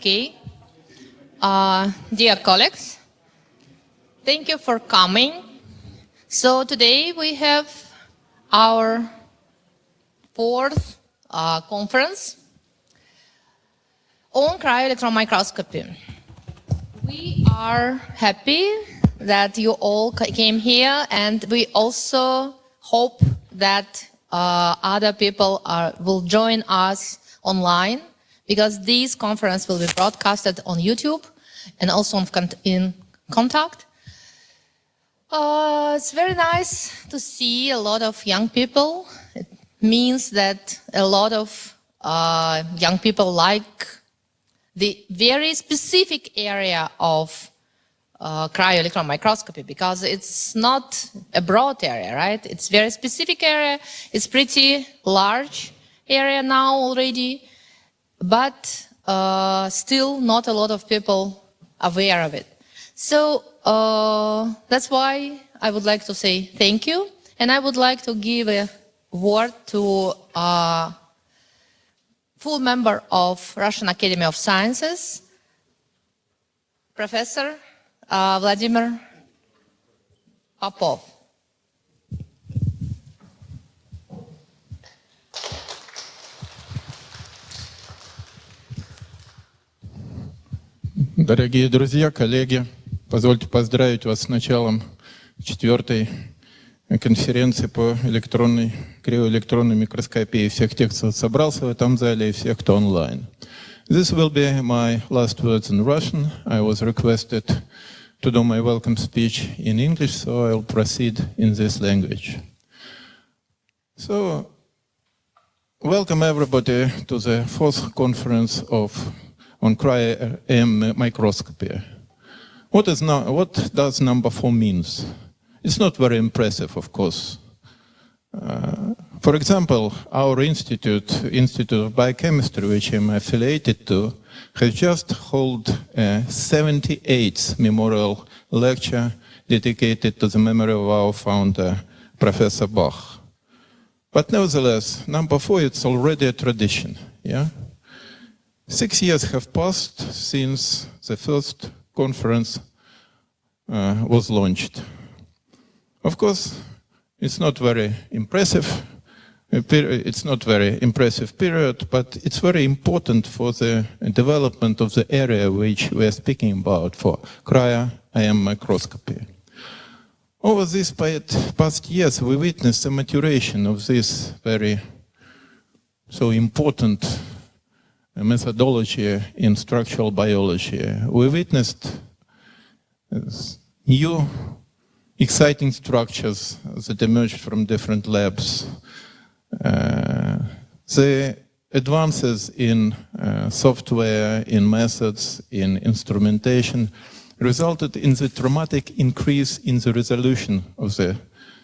Okay. Dear colleagues, thank you for coming. So today we have our fourth conference on cryo-electron microscopy. We are happy that you all came here, and we also hope that other people will join us online, because this conference will be broadcasted on YouTube and also in Contact. It's very nice to see a lot of young people. It means that a lot of young people like the very specific area of cryo-electron microscopy, because it's not a broad area, right? It's a very specific area. It's pretty large area now already, but still not a lot of people aware of it. So that's why I would like to say thank you, and I would like to give a word to a full member of Russian Academy of Sciences, Professor Vladimir Popov. Дорогие друзья, коллеги, позвольте поздравить вас с началом 4-й конференции по криоэлектронной микроскопии, всех тех, кто собрался в этом зале, и всех, кто онлайн. This will be my last words in Russian. I was requested to do my welcome speech in English, so I'll proceed in this language. So, welcome everybody to the 4th conference on cryo-EM microscopy. What does number 4 means? It's not very impressive, of course. For example, our Institute of Biochemistry, which I'm affiliated to, has just held a 78th memorial lecture dedicated to the memory of our founder, Professor Bach. But nevertheless, number 4, it's already a tradition, yeah? 6 years have passed since the first conference was launched. Of course, it's not very impressive. It's not very impressive period, but it's very important for the development of the area which we are speaking about, for cryo-EM microscopy. Over these past years, we witnessed the maturation of this very so important methodology in structural biology. We witnessed new exciting structures that emerged from different labs. The advances in software, in methods, in instrumentation resulted in the dramatic increase in the resolution of the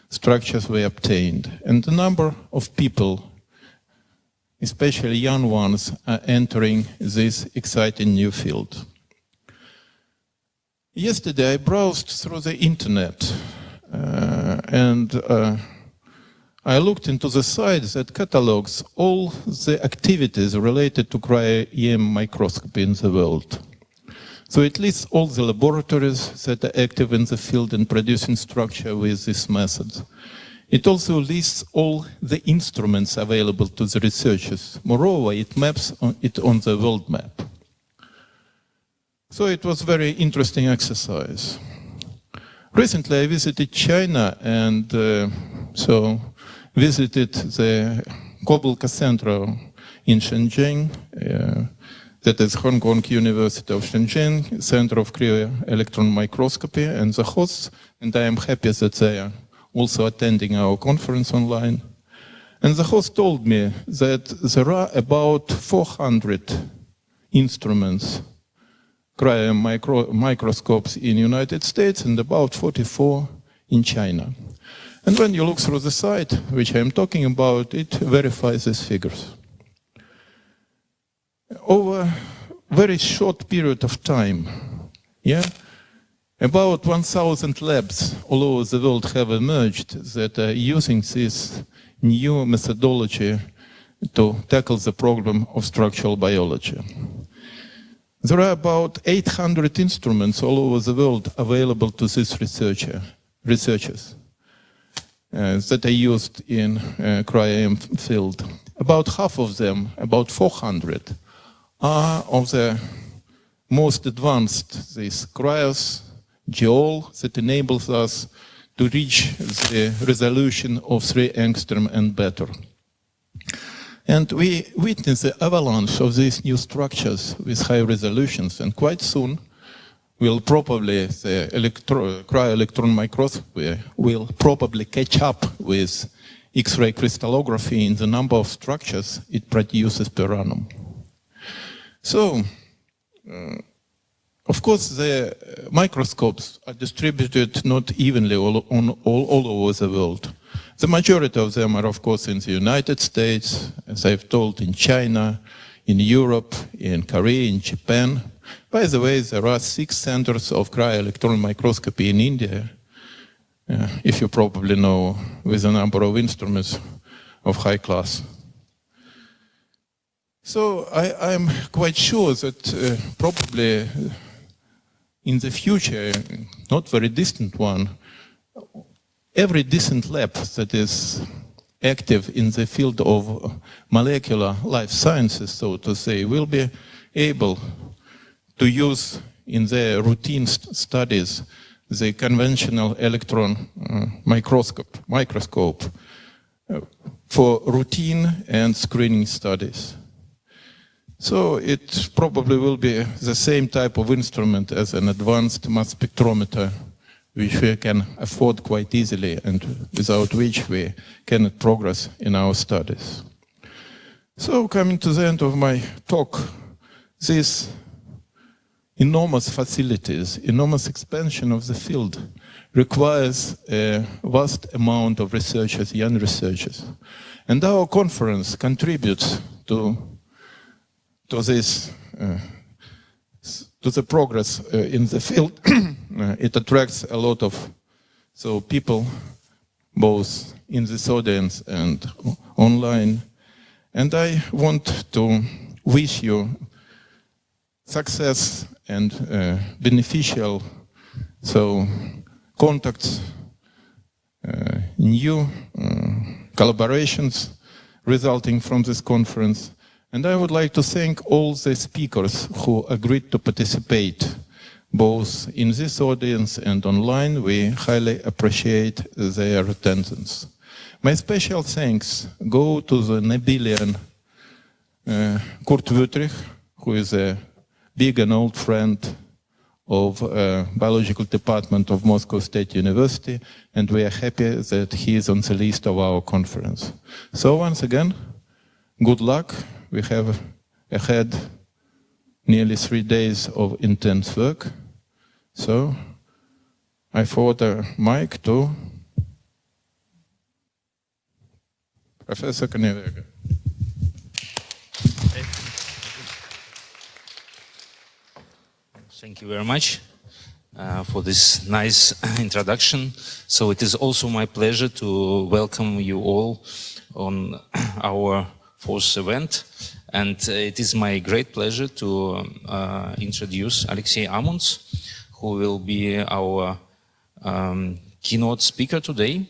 structures we obtained. And the number of people, especially young ones, are entering this exciting new field. Yesterday I browsed through the internet and I looked into the site that catalogs all the activities related to cryo-EM microscopy in the world. So it lists all the laboratories that are active in the field and producing structure with this method. It also lists all the instruments available to the researchers. Moreover, it maps it on the world map. So it was a very interesting exercise. Recently, I visited China and visited the Kobylka Center in Shenzhen, that is Hong Kong University of Shenzhen, Center of Cryo-Electron Microscopy, and the hosts, and I am happy that they are also attending our conference online. And the host told me that there are about 400 instruments, microscopes in the United States and about 44 in China. And when you look through the site, which I'm talking about, it verifies these figures. Over a very short period of time, about 1,000 labs all over the world have emerged that are using this new methodology to tackle the problem of structural biology. There are about 800 instruments all over the world available to these researchers that are used in cryo-EM field. About half of them, about 400, are of the most advanced, this cryos geol that enables us to reach the resolution of 3 angstrom and better. And we witness the avalanche of these new structures with high resolutions, and quite soon will probably the cryo-electron microscopy will probably catch up with X-ray crystallography in the number of structures it produces per annum. So, of course, the microscopes are distributed not evenly all over the world. The majority of them are, of course, in the United States, as I've told, in China, in Europe, in Korea, in Japan. By the way, there are 6 centers of cryo-electron microscopy in India, if you probably know, with a number of instruments of high class. So I'm quite sure that probably in the future, not very distant one, every decent lab that is active in the field of molecular life sciences, so to say, will be able to use in their routine studies the conventional electron microscope for routine and screening studies. So it probably will be the same type of instrument as an advanced mass spectrometer, which we can afford quite easily and without which we cannot progress in our studies. So coming to the end of my talk, these enormous facilities, enormous expansion of the field requires a vast amount of researchers, young researchers. And our conference contributes to this, to the progress in the field. It attracts a lot of people, both in this audience and online. And I want to wish you success and beneficial contacts, new collaborations resulting from this conference. And I would like to thank all the speakers who agreed to participate, both in this audience and online. We highly appreciate their attendance. My special thanks go to the Nobelian Kurt Wüttrich, who is a big and old friend of biological department of Moscow State University, and we are happy that he is on the list of our conference. So once again, good luck. We have ahead nearly 3 days of intense work. So I forward the mic to Professor Konevega. Thank you very much for this nice introduction. So it is also my pleasure to welcome you all on our 4th event. And it is my great pleasure to introduce Alexey Amunds, who will be our keynote speaker today.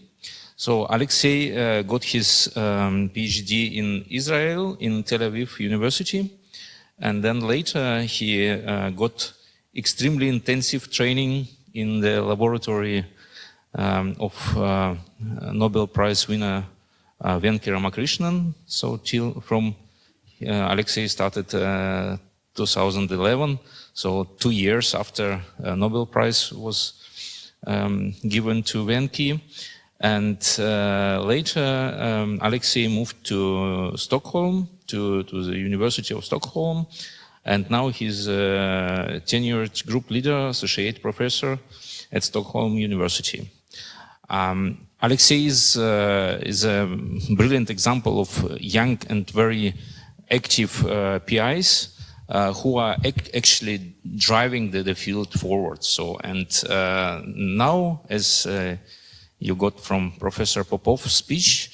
So Alexey got his PhD in Israel, in Tel Aviv University. And then later he got extremely intensive training in the laboratory of Nobel Prize winner Venki Ramakrishnan. So from Alexey started 2011, so 2 years after Nobel Prize was given to Venki. And later Alexey moved to Stockholm, to the University of Stockholm, and now he's a tenured group leader, associate professor at Stockholm University. Alexey is a brilliant example of young and very active PIs who are actually driving the field forward. So, and now, as you got from Professor Popov's speech,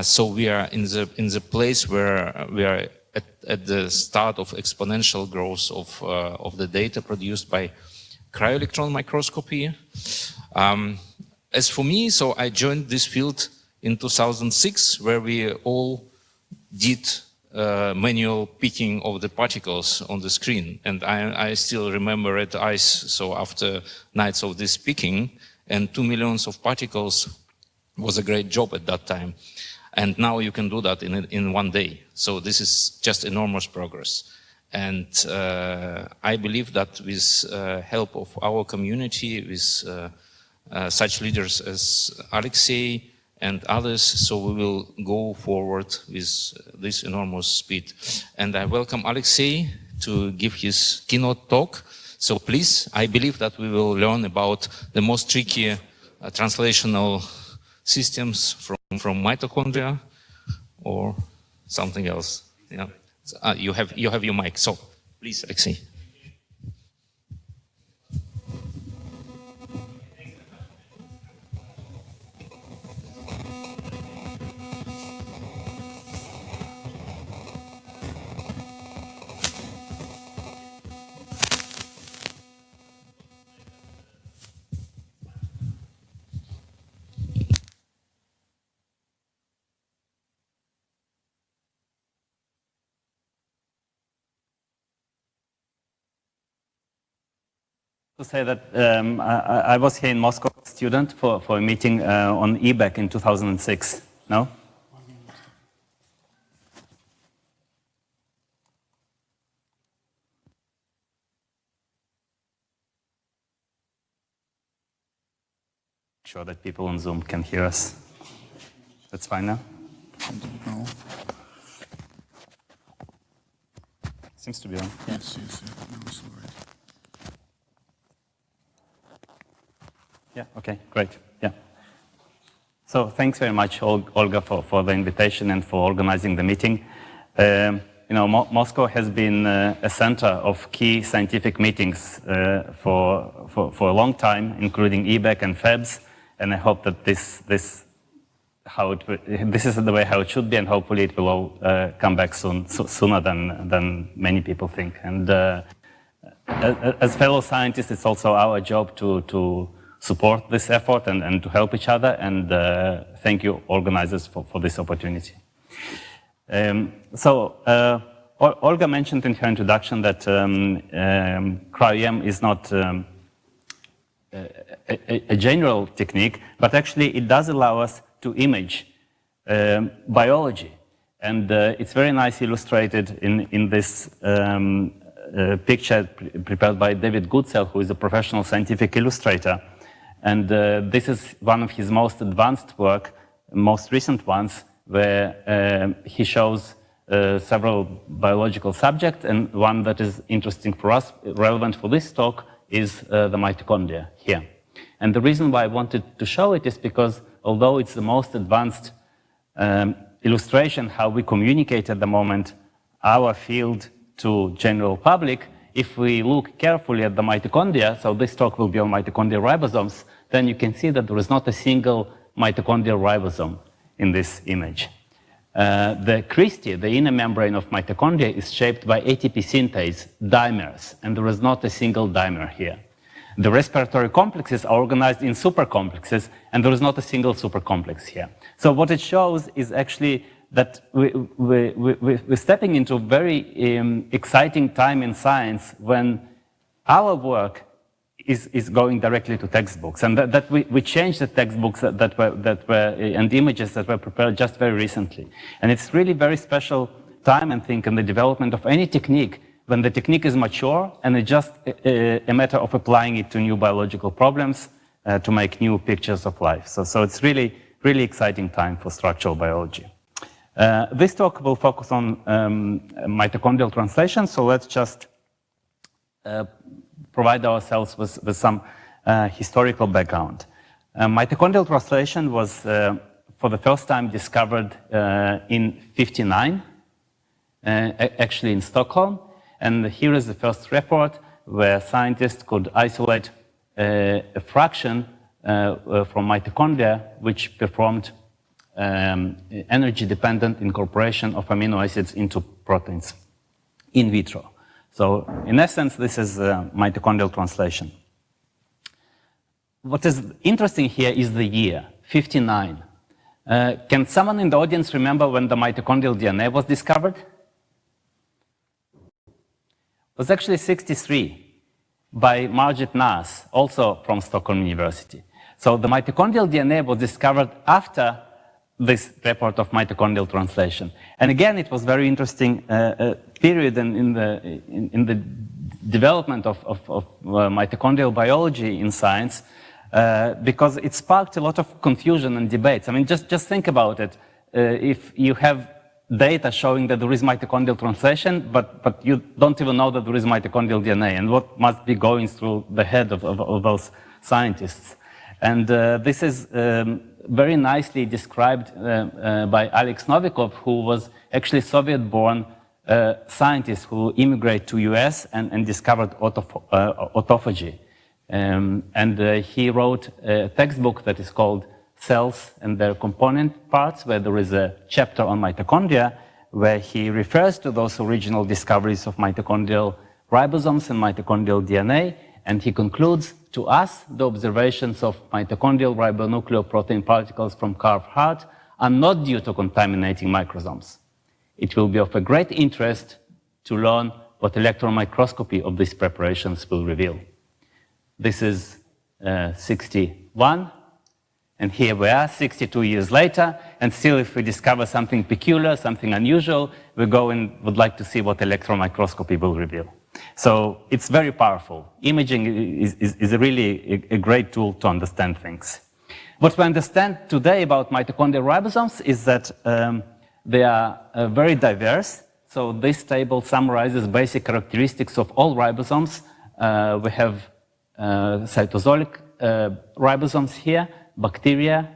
so we are in the place where we are at the start of exponential growth of the data produced by cryo-electron microscopy. As for me, so I joined this field in 2006, where we all did manual picking of the particles on the screen. And I still remember red eyes, so after nights of this picking, and 2 million of particles was a great job at that time. And now you can do that in one day. So this is just enormous progress. And I believe that with help of our community, with such leaders as Alexei and others, so we will go forward with this enormous speed. And I welcome Alexei to give his keynote talk. So please, I believe that we will learn about the most tricky translational systems from mitochondria or something else. Yeah. You have your mic, so please, Alexei. To say that I was here in Moscow, student for a meeting on EBEC in 2006. No? Sure that people on Zoom can hear us. That's fine now? I don't know. Seems to be on. Yes, yes, yes. No, sorry. Yeah, okay, great. Yeah. So thanks very much, Olga, for the invitation and for organizing the meeting. Moscow has been a center of key scientific meetings for a long time, including EBEC and FEBS, and I hope that this is the way how it should be, and hopefully it will all come back sooner than many people think. And as fellow scientists, it's also our job to support this effort and to help each other, and thank you organizers for this opportunity. Olga mentioned in her introduction that cryo-EM is not a general technique, but actually it does allow us to image biology, and it's very nicely illustrated in this picture prepared by David Goodsell, who is a professional scientific illustrator. And this is one of his most advanced work, most recent ones, where he shows several biological subjects, and one that is interesting for us, relevant for this talk, is the mitochondria here. And the reason why I wanted to show it is because although it's the most advanced illustration how we communicate at the moment our field to general public, if we look carefully at the mitochondria, so this talk will be on mitochondrial ribosomes, then you can see that there is not a single mitochondrial ribosome in this image. The cristae, the inner membrane of mitochondria, is shaped by ATP synthase dimers, and there is not a single dimer here. The respiratory complexes are organized in supercomplexes, and there is not a single supercomplex here. So what it shows is actually that we're stepping into a very exciting time in science when our work is going directly to textbooks, and that we changed the textbooks that were and images that were prepared just very recently. And it's really very special time, I think, in the development of any technique when the technique is mature and it's just a matter of applying it to new biological problems to make new pictures of life. So it's really, really exciting time for structural biology. This talk will focus on mitochondrial translation, so let's just provide ourselves with some historical background. Mitochondrial translation was for the first time discovered in 1959, actually in Stockholm, and here is the first report where scientists could isolate a fraction from mitochondria which performed energy-dependent incorporation of amino acids into proteins in vitro. So in essence, this is mitochondrial translation. What is interesting here is the year, 59. Can someone in the audience remember when the mitochondrial DNA was discovered? It was actually 63 by Margit Naas, also from Stockholm University. So the mitochondrial DNA was discovered after this report of mitochondrial translation. And again, it was very interesting period in the development of mitochondrial biology in science, because it sparked a lot of confusion and debates. I mean, just think about it. If you have data showing that there is mitochondrial translation, but you don't even know that there is mitochondrial DNA, and what must be going through the head of those scientists. And this is very nicely described by Alex Novikov, who was actually Soviet-born scientist who immigrated to US and discovered autophagy. And he wrote a textbook that is called Cells and Their Component Parts, where there is a chapter on mitochondria, where he refers to those original discoveries of mitochondrial ribosomes and mitochondrial DNA, and he concludes, to us, the observations of mitochondrial ribonucleoprotein particles from carved heart are not due to contaminating microsomes. It will be of a great interest to learn what electron microscopy of these preparations will reveal. This is 61, and here we are 62 years later, and still if we discover something peculiar, something unusual, we go and would like to see what electron microscopy will reveal. So it's very powerful. Imaging is really a great tool to understand things. What we understand today about mitochondrial ribosomes is that they are very diverse. So this table summarizes basic characteristics of all ribosomes. We have cytosolic ribosomes here, bacterial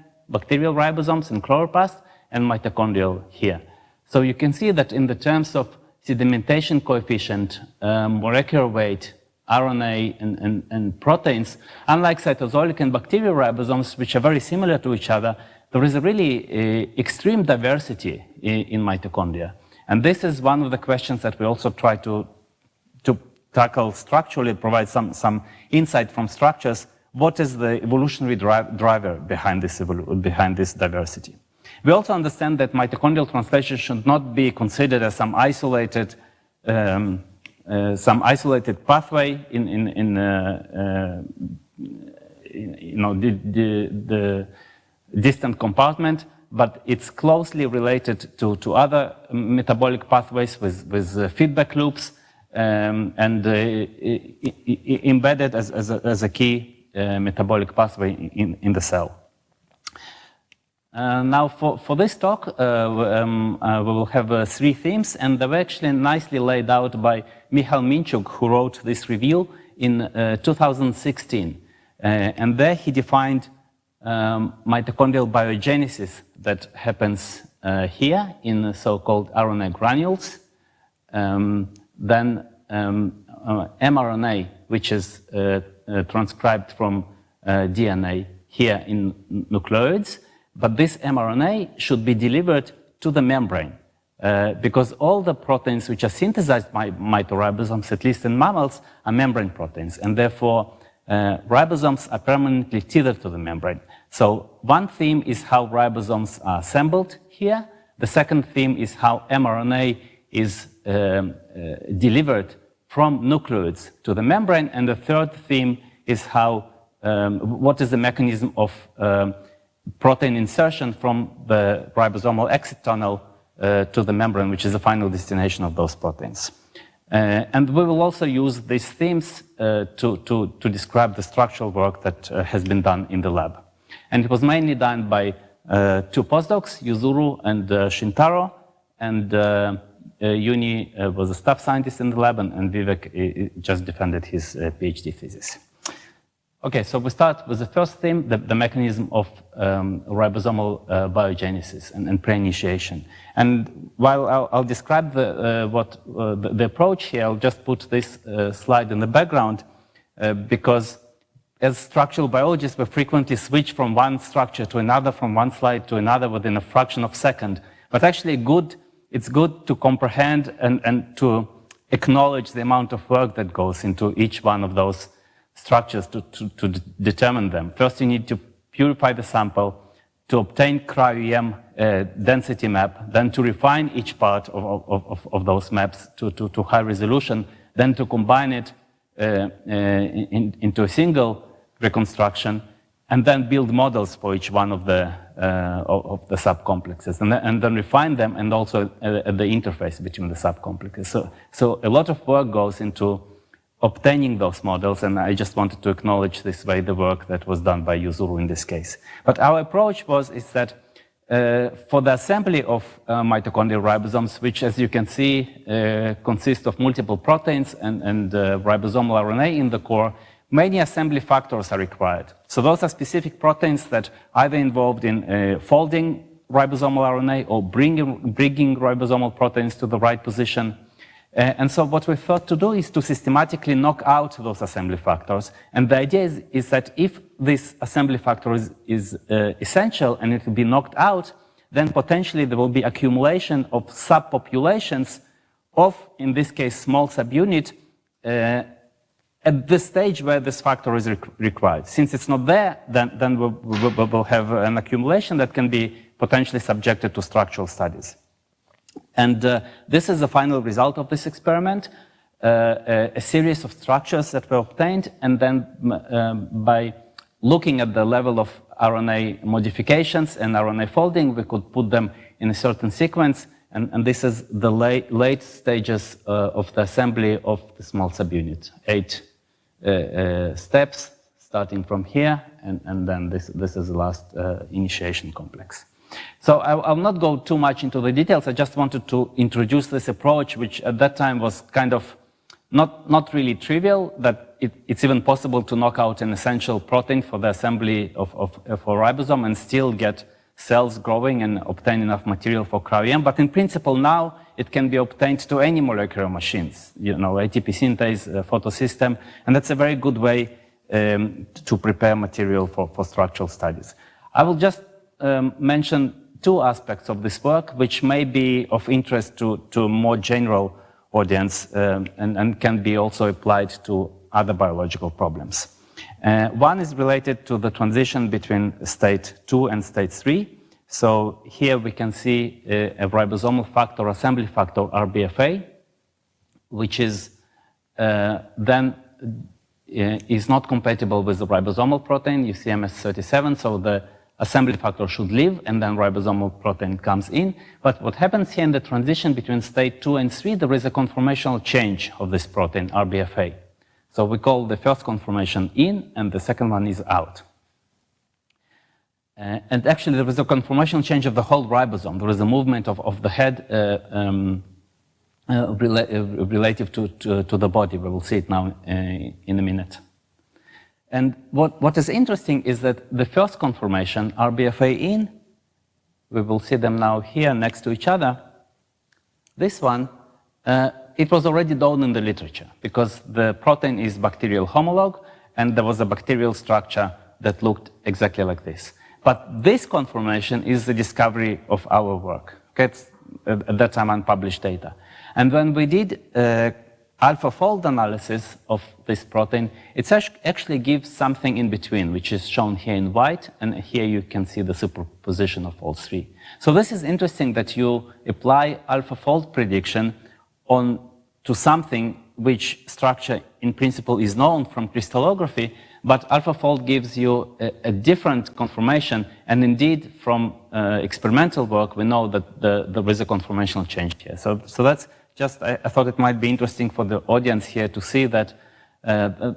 ribosomes and chloroplasts, and mitochondrial here. So you can see that in the terms of sedimentation coefficient, molecular weight, RNA, and proteins, unlike cytosolic and bacterial ribosomes, which are very similar to each other, there is a really extreme diversity in mitochondria. And this is one of the questions that we also try to tackle structurally, provide some insight from structures. What is the evolutionary driver behind this diversity? We also understand that mitochondrial translation should not be considered as some isolated pathway in the distant compartment, but it's closely related to other metabolic pathways with feedback loops and embedded as a key metabolic pathway in the cell. Now, for this talk, we will have 3 themes, and they were actually nicely laid out by Michal Minchuk, who wrote this review in 2016. And there he defined mitochondrial biogenesis that happens here in so-called RNA granules, then mRNA, which is transcribed from DNA here in nucleoids. But this mRNA should be delivered to the membrane because all the proteins which are synthesized by mitoribosomes, at least in mammals, are membrane proteins, and therefore ribosomes are permanently tethered to the membrane. So one theme is how ribosomes are assembled here. The second theme is how mRNA is delivered from nucleoids to the membrane, and the third theme is how what is the mechanism of protein insertion from the ribosomal exit tunnel to the membrane, which is the final destination of those proteins. And we will also use these themes to describe the structural work that has been done in the lab. And it was mainly done by 2 postdocs, Yuzuru and Shintaro, and Yuni was a staff scientist in the lab, and Vivek just defended his PhD thesis. Okay, so we start with the first theme, the mechanism of ribosomal biogenesis and pre-initiation. And while I'll describe the approach here, I'll just put this slide in the background because as structural biologists, we frequently switch from one structure to another, from one slide to another within a fraction of a second. But actually it's good to comprehend and to acknowledge the amount of work that goes into each one of those structures to determine them. First, you need to purify the sample, to obtain cryo-EM density map, then to refine each part of those maps to high resolution, then to combine it into a single reconstruction, and then build models for each one of the subcomplexes, and then refine them, and also at the interface between the subcomplexes. So a lot of work goes into obtaining those models, and I just wanted to acknowledge this way the work that was done by Yuzuru in this case. But our approach is that for the assembly of mitochondrial ribosomes, which, as you can see, consist of multiple proteins and ribosomal RNA in the core, many assembly factors are required. So those are specific proteins that either involved in folding ribosomal RNA or bringing ribosomal proteins to the right position. And so what we thought to do is to systematically knock out those assembly factors. And the idea is that if this assembly factor is essential and it will be knocked out, then potentially there will be accumulation of subpopulations of, in this case, small subunit at the stage where this factor is required. Since it's not there, then we'll have an accumulation that can be potentially subjected to structural studies. And this is the final result of this experiment, a series of structures that were obtained, and then by looking at the level of RNA modifications and RNA folding, we could put them in a certain sequence, and this is the late stages of the assembly of the small subunit. 8 steps, starting from here, and then this is the last initiation complex. So I'll not go too much into the details. I just wanted to introduce this approach, which at that time was kind of not really trivial, that it's even possible to knock out an essential protein for the assembly of a ribosome and still get cells growing and obtain enough material for cryo-EM. But in principle now, it can be obtained to any molecular machines, ATP synthase, photosystem, and that's a very good way to prepare material for structural studies. I will just mention 2 aspects of this work, which may be of interest to a more general audience and can be also applied to other biological problems. One is related to the transition between state 2 and state 3. So here we can see a ribosomal factor, assembly factor, RBFA, which is then is not compatible with the ribosomal protein, UCMS37, so the assembly factor should leave, and then ribosomal protein comes in. But what happens here in the transition between state 2 and 3, there is a conformational change of this protein, RBFA. So we call the first conformation in, and the second one is out. And actually, there is a conformational change of the whole ribosome. There is a movement of the head relative to the body. We will see it now in a minute. And what is interesting is that the first conformation, RBFA in, we will see them now here next to each other. This one, it was already known in the literature because the protein is bacterial homolog, and there was a bacterial structure that looked exactly like this. But this conformation is the discovery of our work. Okay? It's, at that time, unpublished data. And when we did AlphaFold analysis of this protein, it actually gives something in between, which is shown here in white, and here you can see the superposition of all 3. So this is interesting that you apply AlphaFold prediction to something which structure in principle is known from crystallography, but AlphaFold gives you a different conformation, and indeed from experimental work we know that there is a conformational change here. So that's just, I thought it might be interesting for the audience here to see that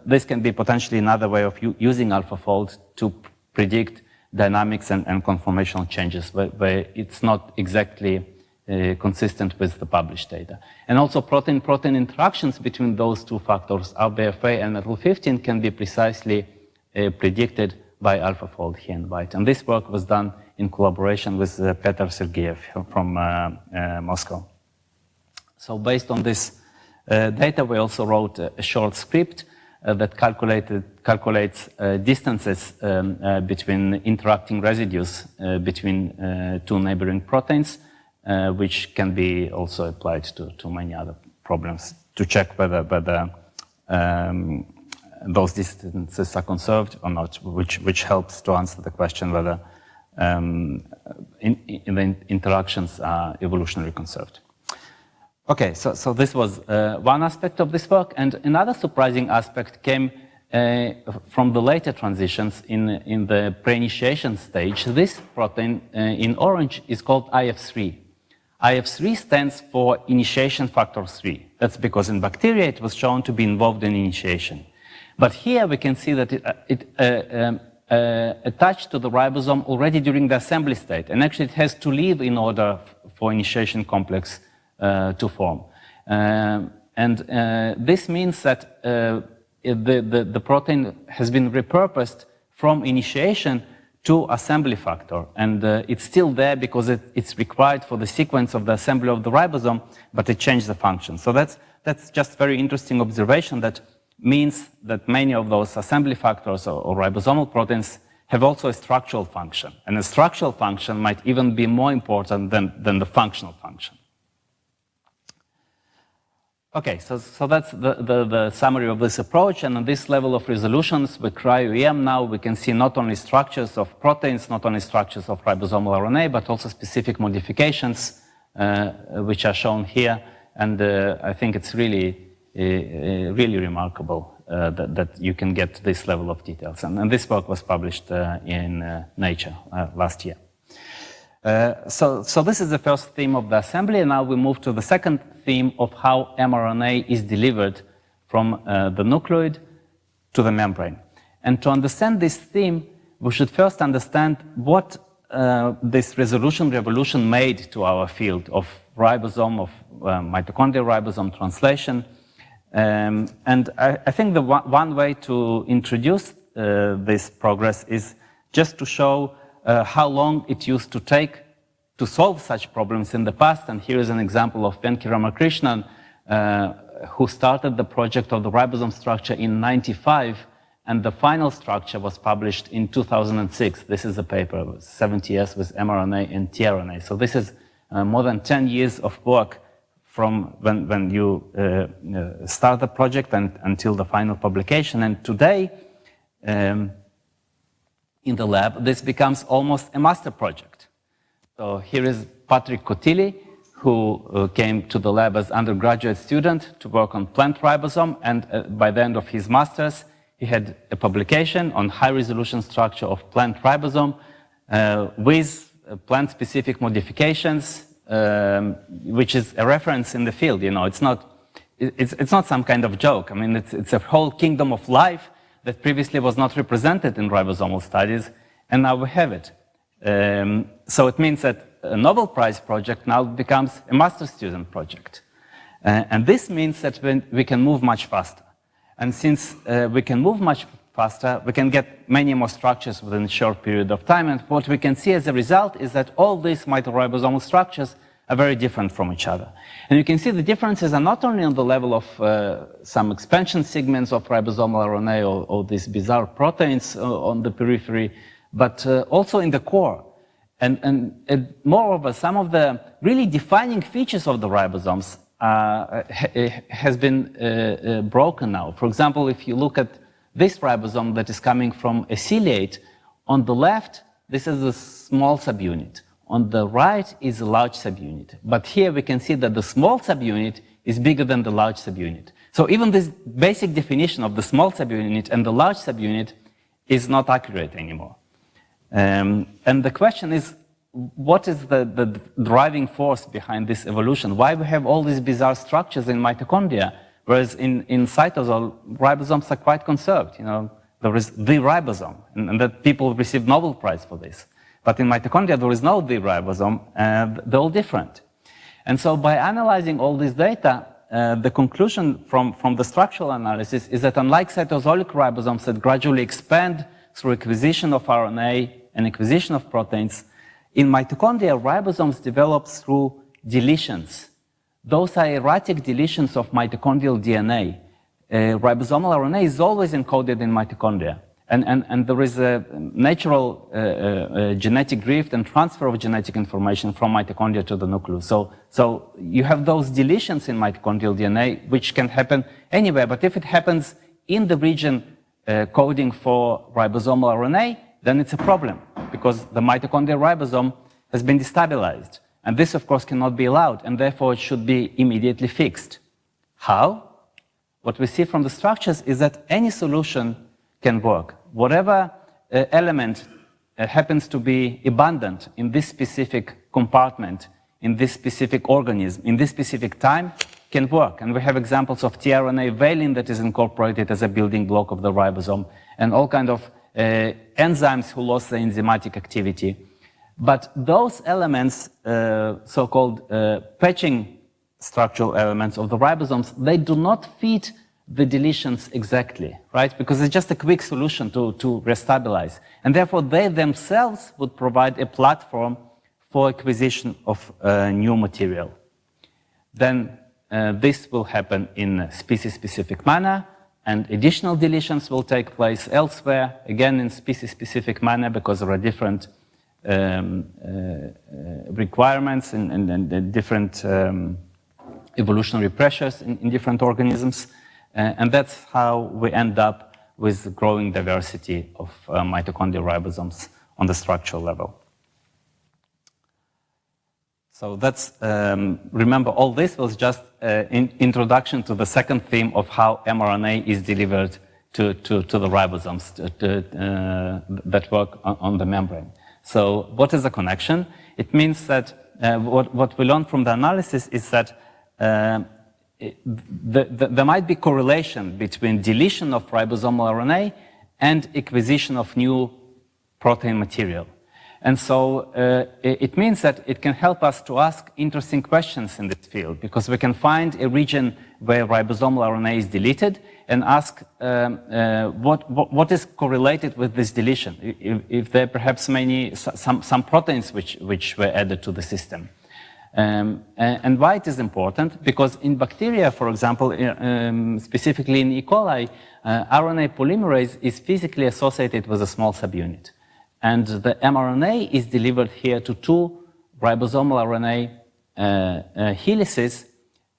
this can be potentially another way of using AlphaFold to predict dynamics and conformational changes, where it's not exactly consistent with the published data. And also protein-protein interactions between those 2 factors, RBFA and metal-15, can be precisely predicted by AlphaFold here in white. And this work was done in collaboration with Peter Sergeyev from Moscow. So based on this data, we also wrote a short script that calculates distances between interacting residues between two neighboring proteins, which can be also applied to many other problems to check whether those distances are conserved or not, which helps to answer the question whether the interactions are evolutionarily conserved. Okay, so this was one aspect of this work, and another surprising aspect came from the later transitions in the pre-initiation stage. This protein in orange is called IF3. IF3 stands for initiation factor 3. That's because in bacteria it was shown to be involved in initiation. But here we can see that it attached to the ribosome already during the assembly state, and actually it has to leave in order for initiation complex to form. This means that the protein has been repurposed from initiation to assembly factor, and it's still there because it's required for the sequence of the assembly of the ribosome, but it changed the function. So that's just very interesting observation that means that many of those assembly factors or ribosomal proteins have also a structural function, and a structural function might even be more important than the functional function. Okay, so that's the summary of this approach, and on this level of resolutions with cryo-EM now we can see not only structures of proteins, not only structures of ribosomal RNA, but also specific modifications which are shown here, and I think it's really remarkable that you can get this level of details, and this work was published in Nature last year. So this is the first theme of the assembly, and now we move to the second theme of how mRNA is delivered from the nucleoid to the membrane. And to understand this theme, we should first understand what this resolution revolution made to our field of ribosome, of mitochondrial ribosome translation. And I think the one way to introduce this progress is just to show how long it used to take to solve such problems in the past. And here is an example of Venki Ramakrishnan, who started the project of the ribosome structure in '95, and the final structure was published in 2006. This is a paper, 70 years with mRNA and tRNA. So this is more than 10 years of work from when you start the project and until the final publication. And today, in the lab, this becomes almost a master project. So here is Patrick Cotilli, who came to the lab as undergraduate student to work on plant ribosome, and by the end of his master's, he had a publication on high-resolution structure of plant ribosome with plant-specific modifications, which is a reference in the field. You know, it's not some kind of joke. I mean, it's a whole kingdom of life that previously was not represented in ribosomal studies, and now we have it. So it means that a Nobel Prize project now becomes a master student project. And this means that we can move much faster. And since we can move much faster, we can get many more structures within a short period of time. And what we can see as a result is that all these mitoribosomal structures are very different from each other. And you can see the differences are not only on the level of some expansion segments of ribosomal RNA or these bizarre proteins on the periphery, but also in the core. And moreover, some of the really defining features of the ribosomes has been broken now. For example, if you look at this ribosome that is coming from a ciliate, on the left, this is a small subunit. On the right is a large subunit. But here we can see that the small subunit is bigger than the large subunit. So even this basic definition of the small subunit and the large subunit is not accurate anymore. And the question is, what is the driving force behind this evolution? Why we have all these bizarre structures in mitochondria, whereas in cytosol, ribosomes are quite conserved. You know, there is the ribosome, and that people receive Nobel Prize for this. But in mitochondria, there is no the ribosome, and they're all different. And so by analyzing all this data, the conclusion from the structural analysis is that unlike cytosolic ribosomes that gradually expand through acquisition of RNA and acquisition of proteins, in mitochondria, ribosomes develop through deletions. Those are erratic deletions of mitochondrial DNA. ribosomal RNA is always encoded in mitochondria. And there is a natural genetic drift and transfer of genetic information from mitochondria to the nucleus. So you have those deletions in mitochondrial DNA, which can happen anywhere. But if it happens in the region coding for ribosomal RNA, then it's a problem, because the mitochondrial ribosome has been destabilized. And this, of course, cannot be allowed, and therefore it should be immediately fixed. How? What we see from the structures is that any solution can work. Whatever element happens to be abundant in this specific compartment, in this specific organism, in this specific time, can work. And we have examples of tRNA valine that is incorporated as a building block of the ribosome, and all kinds of enzymes who lost their enzymatic activity. But those elements, so-called patching structural elements of the ribosomes, they do not fit the deletions exactly, right? Because it's just a quick solution to restabilize. And therefore, they themselves would provide a platform for acquisition of new material. Then this will happen in a species-specific manner, and additional deletions will take place elsewhere, again in species-specific manner, because there are different requirements and different evolutionary pressures in different organisms. And that's how we end up with growing diversity of mitochondrial ribosomes on the structural level. So that's, remember, all this was just an introduction to the second theme of how mRNA is delivered to the ribosomes that work on the membrane. So what is the connection? It means that what we learned from the analysis is that there might be correlation between deletion of ribosomal RNA and acquisition of new protein material. And so it means that it can help us to ask interesting questions in this field, because we can find a region where ribosomal RNA is deleted and ask what is correlated with this deletion, if there are perhaps some proteins which were added to the system. And why it is important? Because in bacteria, for example, specifically in E. coli, RNA polymerase is physically associated with a small subunit. And the mRNA is delivered here to two ribosomal RNA helices,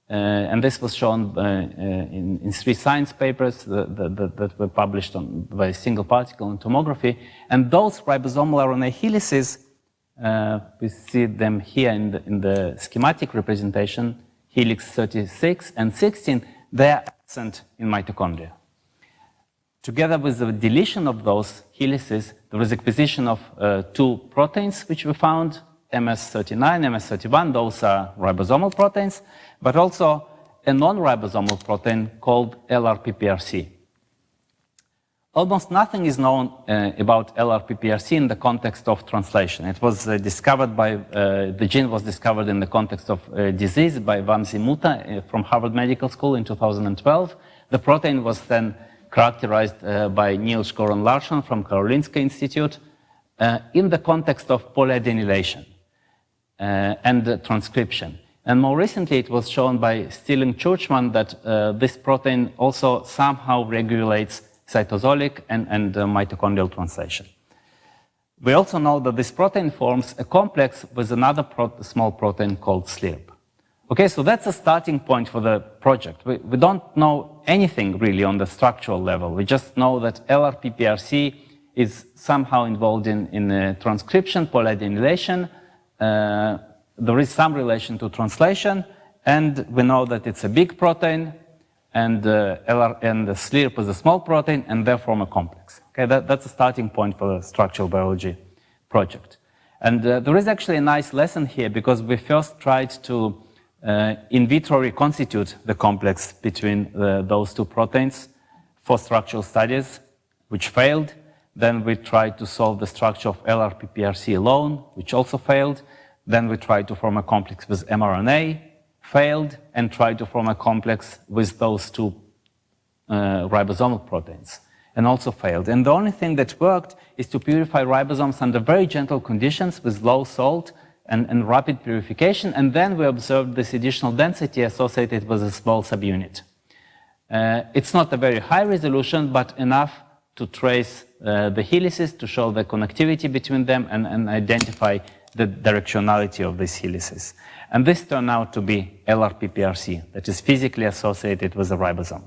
and this was shown in 3 science papers that were published by single particle and tomography. And those ribosomal RNA helices, we see them here in the schematic representation, helix 36 and 16, they are absent in mitochondria. Together with the deletion of those helices, there is acquisition of 2 proteins which we found, MS39, MS31, those are ribosomal proteins, but also a non-ribosomal protein called LRPPRC. Almost nothing is known about LRPPRC in the context of translation. It was discovered by, the gene was discovered in the context of disease by Vamsi Muta from Harvard Medical School in 2012. The protein was then characterized by Niels Goran Larsson from Karolinska Institute in the context of polyadenylation and transcription. And more recently, it was shown by Stilling-Churchman that this protein also somehow regulates cytosolic and mitochondrial translation. We also know that this protein forms a complex with another small protein called SLIRP. Okay, so that's a starting point for the project. We don't know anything really on the structural level. We just know that LRPPRC is somehow involved in transcription, polyadenylation. There is some relation to translation, and we know that it's a big protein, and the SLIRP is a small protein, and they form a complex. Okay, that's a starting point for the structural biology project. And there is actually a nice lesson here, because we first tried to in vitro reconstitute the complex between those 2 proteins for structural studies, which failed. Then we tried to solve the structure of LRPPRC alone, which also failed. Then we tried to form a complex with mRNA, failed, and tried to form a complex with those 2 ribosomal proteins, and also failed. And the only thing that worked is to purify ribosomes under very gentle conditions with low salt and rapid purification, and then we observed this additional density associated with a small subunit. It's not a very high resolution, but enough to trace the helices, to show the connectivity between them and identify the directionality of these helices. And this turned out to be LRPPRC, that is physically associated with the ribosome.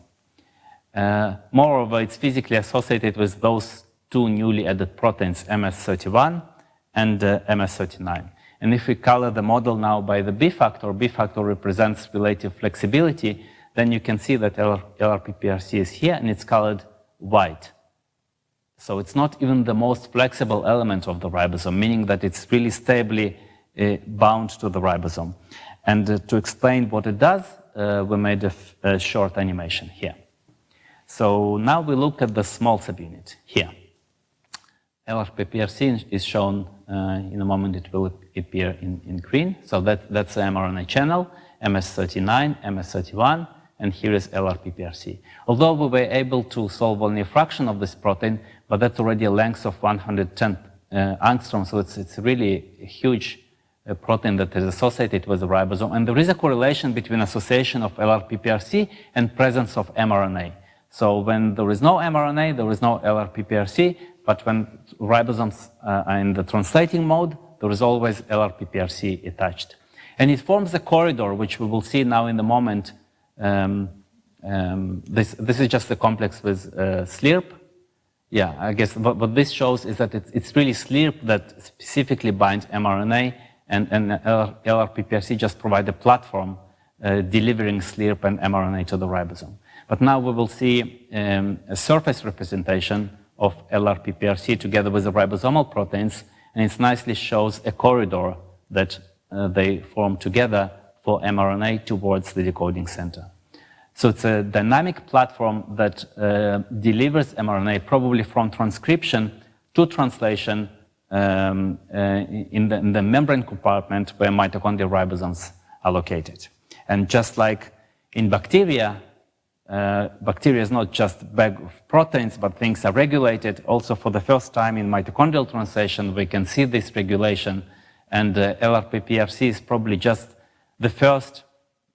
Moreover, it's physically associated with those two newly added proteins, MS31 and MS39. And if we color the model now by the B factor represents relative flexibility, then you can see that LRPPRC is here and it's colored white. So it's not even the most flexible element of the ribosome, meaning that it's really stably bound to the ribosome. And to explain what it does, we made a short animation here. So now we look at the small subunit here. LRPPRC is shown, in a moment it will appear in green. So that's the mRNA channel, MS39, MS31, and here is LRPPRC. Although we were able to solve only a fraction of this protein, but that's already a length of 110 angstrom, so it's really a huge protein that is associated with the ribosome. And there is a correlation between association of LRPPRC and presence of mRNA. So when there is no mRNA, there is no LRPPRC, but when ribosomes are in the translating mode, there is always LRPPRC attached. And it forms a corridor, which we will see now in a moment. This is just a complex with SLIRP. Yeah, I guess what this shows is that it's really SLIRP that specifically binds mRNA, and LRPPRC just provide a platform delivering SLIRP and mRNA to the ribosome. But now we will see a surface representation of LRPPRC together with the ribosomal proteins, and it nicely shows a corridor that they form together for mRNA towards the decoding center. So it's a dynamic platform that delivers mRNA probably from transcription to translation in the membrane compartment where mitochondrial ribosomes are located. And just like in bacteria, bacteria is not just a bag of proteins, but things are regulated. Also, for the first time in mitochondrial translation, we can see this regulation, and LRPPRC is probably just the first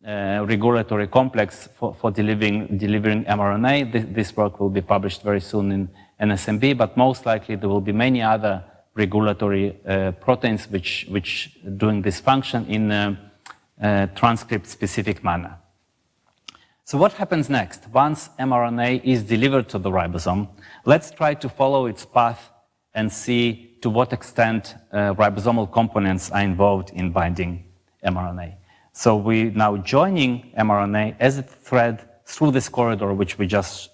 regulatory complex for delivering mRNA. This work will be published very soon in NSMB, but most likely there will be many other regulatory proteins which doing this function in a transcript-specific manner. So what happens next? Once mRNA is delivered to the ribosome, let's try to follow its path and see to what extent ribosomal components are involved in binding mRNA. So we're now joining mRNA as a thread through this corridor, which we just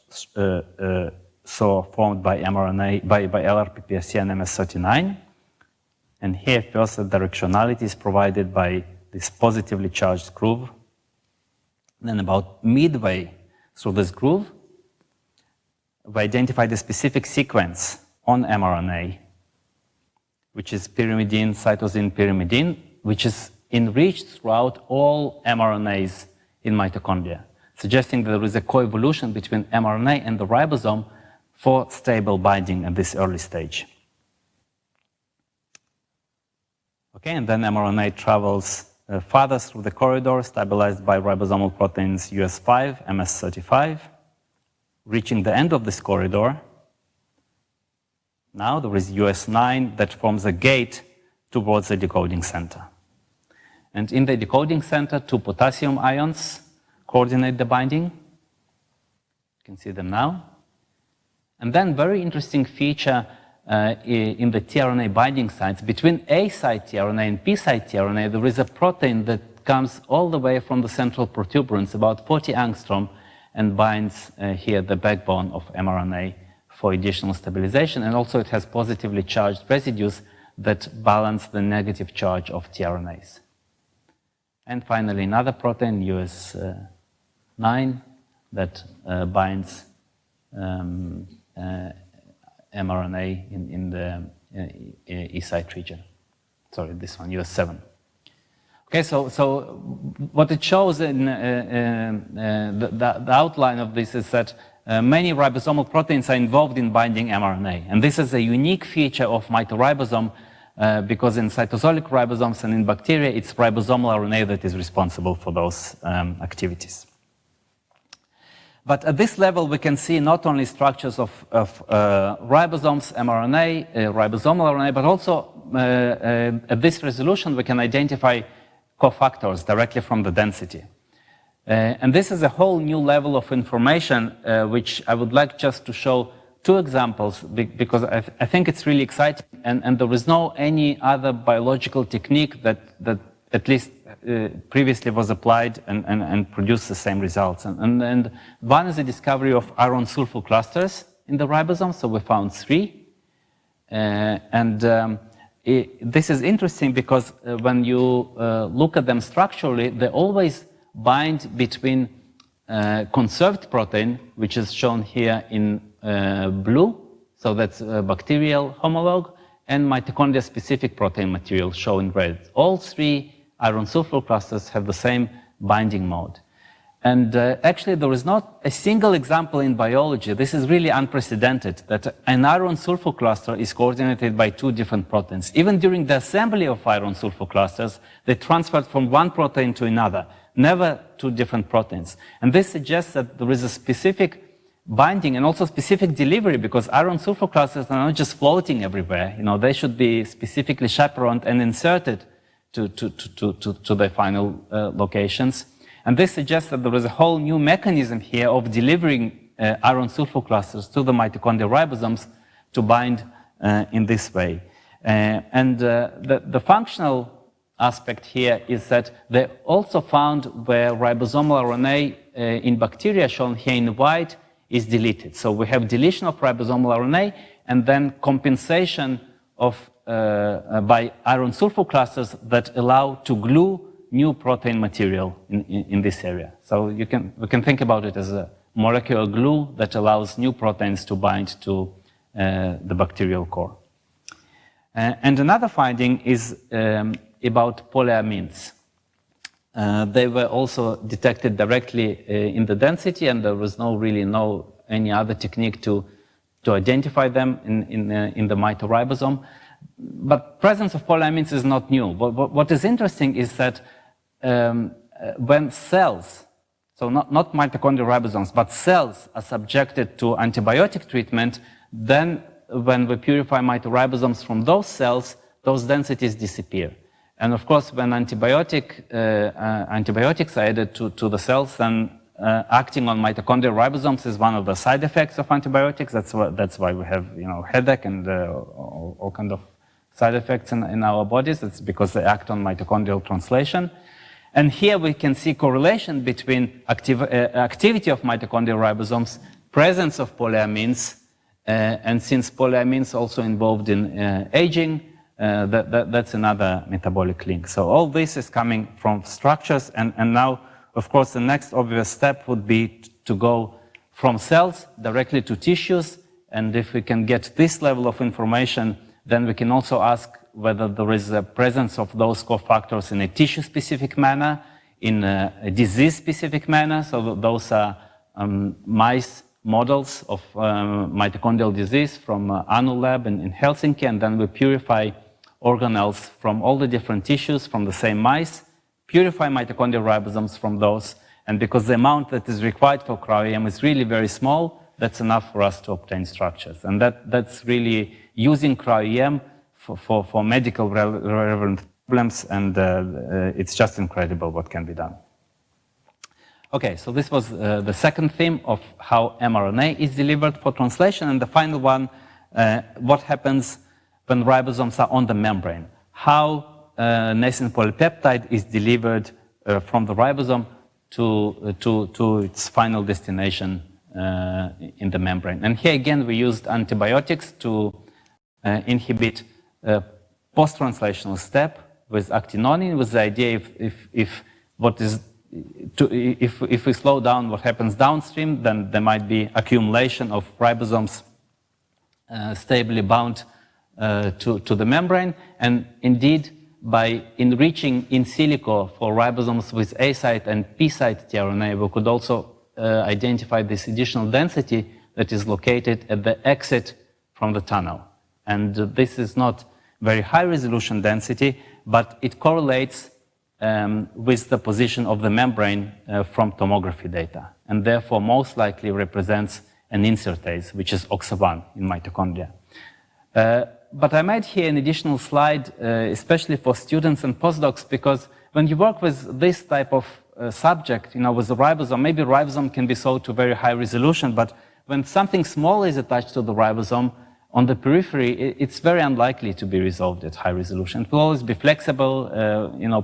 saw formed by mRNA, by LRPPRC and MS39. And here, first, the directionality is provided by this positively charged groove. Then about midway through this groove, we identify the specific sequence on mRNA, which is pyrimidine, cytosine pyrimidine, which is enriched throughout all mRNAs in mitochondria, suggesting that there is a coevolution between mRNA and the ribosome for stable binding at this early stage. Okay, and then mRNA travels farther through the corridor, stabilized by ribosomal proteins US5, MS35, reaching the end of this corridor. Now there is US9 that forms a gate towards the decoding center. And in the decoding center, 2 potassium ions coordinate the binding. You can see them now. And then very interesting feature in the tRNA binding sites. Between A site tRNA and P site tRNA, there is a protein that comes all the way from the central protuberance, about 40 angstrom, and binds here the backbone of mRNA for additional stabilization. And also it has positively charged residues that balance the negative charge of tRNAs. And finally, another protein, US9, that binds mRNA in the E site region. Sorry, this one, US7. Okay, so what it shows in the outline of this is that many ribosomal proteins are involved in binding mRNA. And this is a unique feature of mitoribosome because in cytosolic ribosomes and in bacteria, it's ribosomal RNA that is responsible for those activities. But at this level, we can see not only structures of ribosomes, mRNA, ribosomal RNA, but also at this resolution, we can identify cofactors directly from the density. And this is a whole new level of information, which I would like just to show two examples, because I think it's really exciting, and there is no any other biological technique that at least previously was applied and produced the same results. And one is the discovery of iron sulfur clusters in the ribosome, so we found 3. This is interesting because when you look at them structurally, they always bind between conserved protein, which is shown here in blue, so that's a bacterial homologue, and mitochondria-specific protein material shown in red. All 3 iron sulfur clusters have the same binding mode. And actually, there is not a single example in biology, this is really unprecedented, that an iron sulfur cluster is coordinated by 2 different proteins. Even during the assembly of iron sulfur clusters, they transferred from one protein to another, never 2 different proteins. And this suggests that there is a specific binding and also specific delivery, because iron sulfur clusters are not just floating everywhere. You know, they should be specifically chaperoned and inserted to their final locations. And this suggests that there is a whole new mechanism here of delivering iron sulfur clusters to the mitochondrial ribosomes to bind in this way. The functional aspect here is that they also found where ribosomal RNA in bacteria, shown here in white, is deleted. So we have deletion of ribosomal RNA and then compensation of by iron sulfur clusters that allow to glue new protein material in this area. So we can think about it as a molecular glue that allows new proteins to bind to the bacterial core. And another finding is about polyamines. They were also detected directly in the density, and there was no any other technique to identify them in the mitoribosome. But presence of polyamines is not new. What is interesting is that when cells, so not mitochondrial ribosomes, but cells are subjected to antibiotic treatment, then when we purify mitoribosomes from those cells, those densities disappear. And of course, when antibiotics are added to the cells, then acting on mitochondrial ribosomes is one of the side effects of antibiotics. That's why we have headache and all kind of side effects in our bodies. It's because they act on mitochondrial translation. And here we can see correlation between activity of mitochondrial ribosomes, presence of polyamines, and since polyamines also involved in aging, that's another metabolic link. So all this is coming from structures, and now, of course, the next obvious step would be to go from cells directly to tissues, and if we can get this level of information, then we can also ask whether there is a presence of those cofactors in a tissue-specific manner, in a disease-specific manner. So those are mice models of mitochondrial disease from Anu lab in Helsinki, and then we purify organelles from all the different tissues from the same mice, purify mitochondrial ribosomes from those, and because the amount that is required for cryo-EM is really very small, that's enough for us to obtain structures. And that's really using cryo-EM for medical relevant problems, and it's just incredible what can be done. Okay, so this was the second theme of how mRNA is delivered for translation, and the final one, what happens when ribosomes are on the membrane. How nascent polypeptide is delivered from the ribosome to its final destination in the membrane. And here again we used antibiotics to inhibit post-translational step with actinonin, with the idea if we slow down what happens downstream, then there might be accumulation of ribosomes stably bound to the membrane. And indeed, by enriching in silico for ribosomes with A site and P site tRNA, we could also identify this additional density that is located at the exit from the tunnel. And this is not very high resolution density, but it correlates with the position of the membrane from tomography data, and therefore most likely represents an insertase, which is OXA1 in mitochondria. But I made here an additional slide, especially for students and postdocs, because when you work with this type of subject, with the ribosome, maybe ribosome can be sold to very high resolution, but when something small is attached to the ribosome on the periphery, it's very unlikely to be resolved at high resolution. It will always be flexible,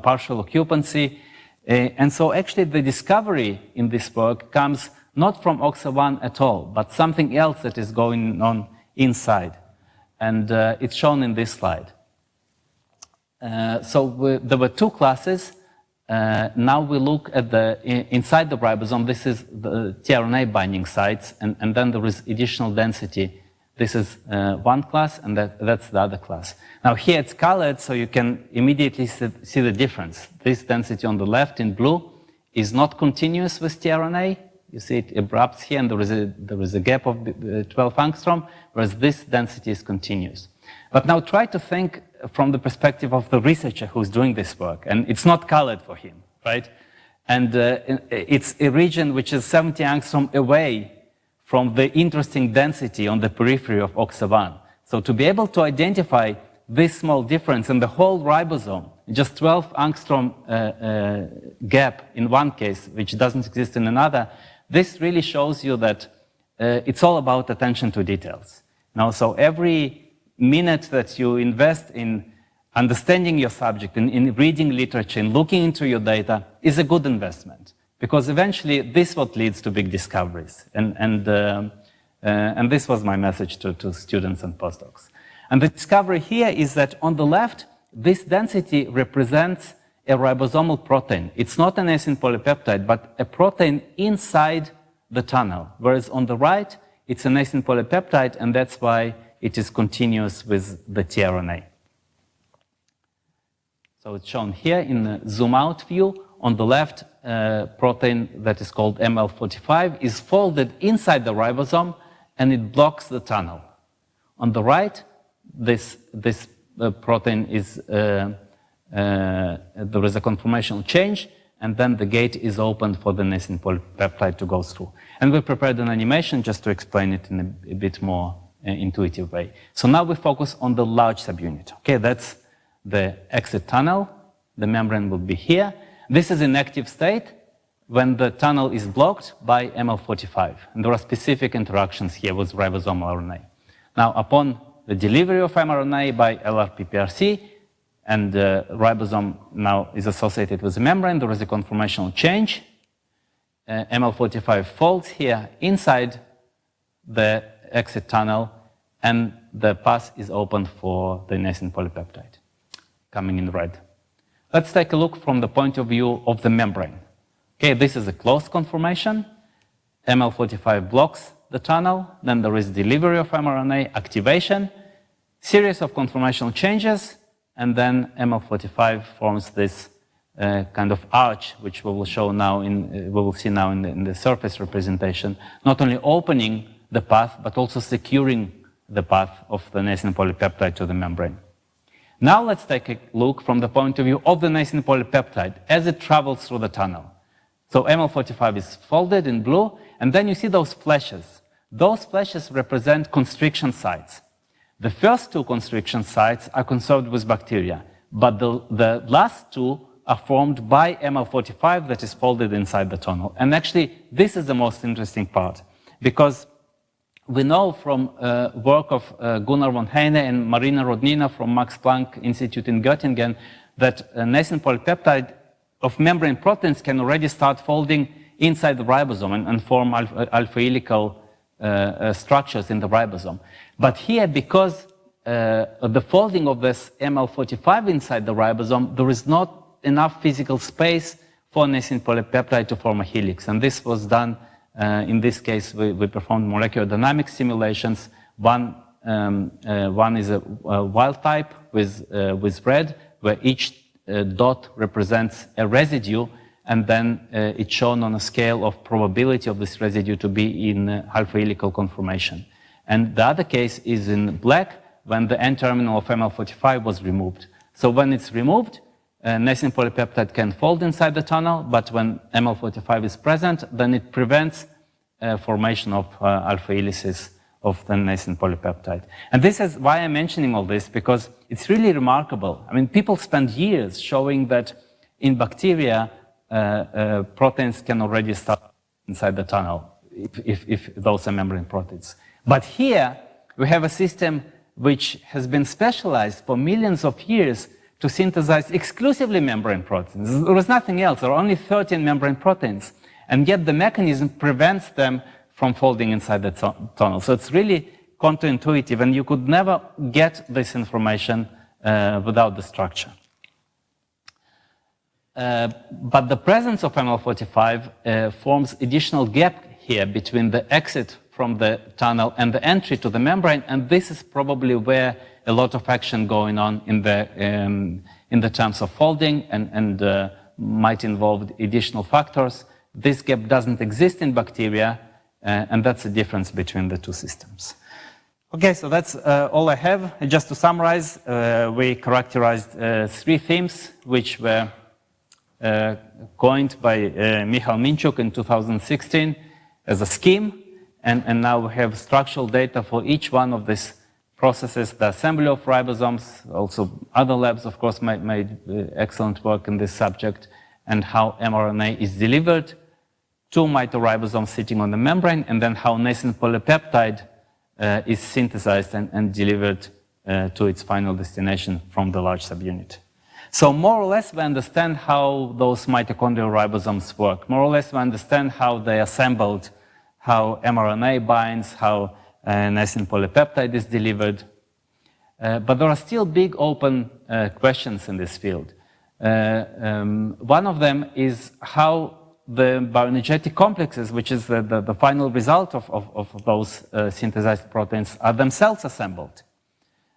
partial occupancy. And so actually the discovery in this work comes not from OXA1 at all, but something else that is going on inside. And it's shown in this slide. There were two classes. Now we look at inside the ribosome. This is the tRNA binding sites, and then there is additional density. This is one class, and that's the other class. Now here it's colored, so you can immediately see the difference. This density on the left in blue is not continuous with tRNA. You see it abrupts here, and there is a gap of 12 angstrom, whereas this density is continuous. But now try to think from the perspective of the researcher who's doing this work, and it's not colored for him, right? And it's a region which is 70 angstrom away from the interesting density on the periphery of OXA1. So to be able to identify this small difference in the whole ribosome, just 12 angstrom gap in one case, which doesn't exist in another, this really shows you that it's all about attention to details. So every minute that you invest in understanding your subject, in reading literature, in looking into your data, is a good investment. Because eventually, this is what leads to big discoveries. And this was my message to students and postdocs. And the discovery here is that on the left, this density represents a ribosomal protein. It's not an acin polypeptide, but a protein inside the tunnel. Whereas on the right, it's an acin polypeptide, and that's why it is continuous with the tRNA. So it's shown here in the zoom-out view. On the left, protein that is called ML45 is folded inside the ribosome, and it blocks the tunnel. On the right, this protein is there is a conformational change, and then the gate is opened for the acin polypeptide to go through. And we prepared an animation just to explain it in a bit more intuitive way. So now we focus on the large subunit. Okay, that's the exit tunnel. The membrane will be here. This is in active state when the tunnel is blocked by ML45. And there are specific interactions here with ribosomal RNA. Now, upon the delivery of mRNA by LRPPRC, and ribosome now is associated with the membrane, there is a conformational change. ML45 folds here inside the exit tunnel, and the path is opened for the acin polypeptide, coming in red. Let's take a look from the point of view of the membrane. Okay, this is a closed conformation. ML45 blocks the tunnel, then there is delivery of mRNA, activation, series of conformational changes, and then ML45 forms this kind of arch, which we will show now we will see now in the surface representation, not only opening the path, but also securing the path of the acin polypeptide to the membrane. Now let's take a look from the point of view of the acin polypeptide as it travels through the tunnel. So ML45 is folded in blue, and then you see those flashes. Those flashes represent constriction sites. The first two constriction sites are conserved with bacteria, but the last two are formed by ML45 that is folded inside the tunnel. And actually, this is the most interesting part, because we know from work of Gunnar von Heine and Marina Rodnina from Max Planck Institute in Göttingen that an acin polypeptide of membrane proteins can already start folding inside the ribosome and form alpha helical structures in the ribosome. But here, because the folding of this ML45 inside the ribosome, there is not enough physical space for an acin polypeptide to form a helix. And this was done, in this case, we performed molecular dynamics simulations. One is a wild type with red, where each dot represents a residue, and then it's shown on a scale of probability of this residue to be in alpha helical conformation. And the other case is in black, when the N-terminal of ML45 was removed. So when it's removed, nascent polypeptide can fold inside the tunnel, but when ML45 is present, then it prevents formation of alpha helices of the nascent polypeptide. And this is why I'm mentioning all this, because it's really remarkable. I mean, people spend years showing that in bacteria, proteins can already start inside the tunnel, if those are membrane proteins. But here, we have a system which has been specialized for millions of years to synthesize exclusively membrane proteins. There was nothing else. There are only 13 membrane proteins, and yet the mechanism prevents them from folding inside the tunnel. So it's really counterintuitive, and you could never get this information without the structure. But the presence of ML45 forms additional gap here between the exit from the tunnel and the entry to the membrane, and this is probably where a lot of action going on in the terms of folding and might involve additional factors. This gap doesn't exist in bacteria, and that's the difference between the two systems. Okay, so that's all I have. Just to summarize, we characterized 3 themes which were coined by Michal Minchuk in 2016 as a scheme, and now we have structural data for each one of these processes, the assembly of ribosomes, also other labs, of course, made excellent work in this subject, and how mRNA is delivered to mitoribosomes sitting on the membrane, and then how nascent polypeptide is synthesized and delivered to its final destination from the large subunit. So more or less we understand how those mitochondrial ribosomes work. More or less we understand how they are assembled, how mRNA binds, how nascent polypeptide is delivered. But there are still big open questions in this field. One of them is how the bioenergetic complexes, which is the final result of those synthesized proteins, are themselves assembled.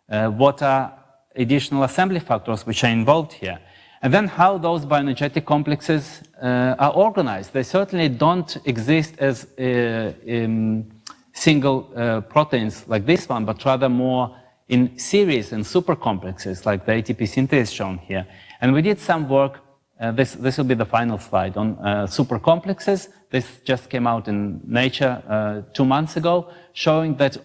What are additional assembly factors which are involved here? And then how those bioenergetic complexes are organized. They certainly don't exist as single proteins like this one, but rather more in series and supercomplexes like the ATP synthase shown here. And we did some work, this will be the final slide, on supercomplexes. This just came out in Nature 2 months ago, showing that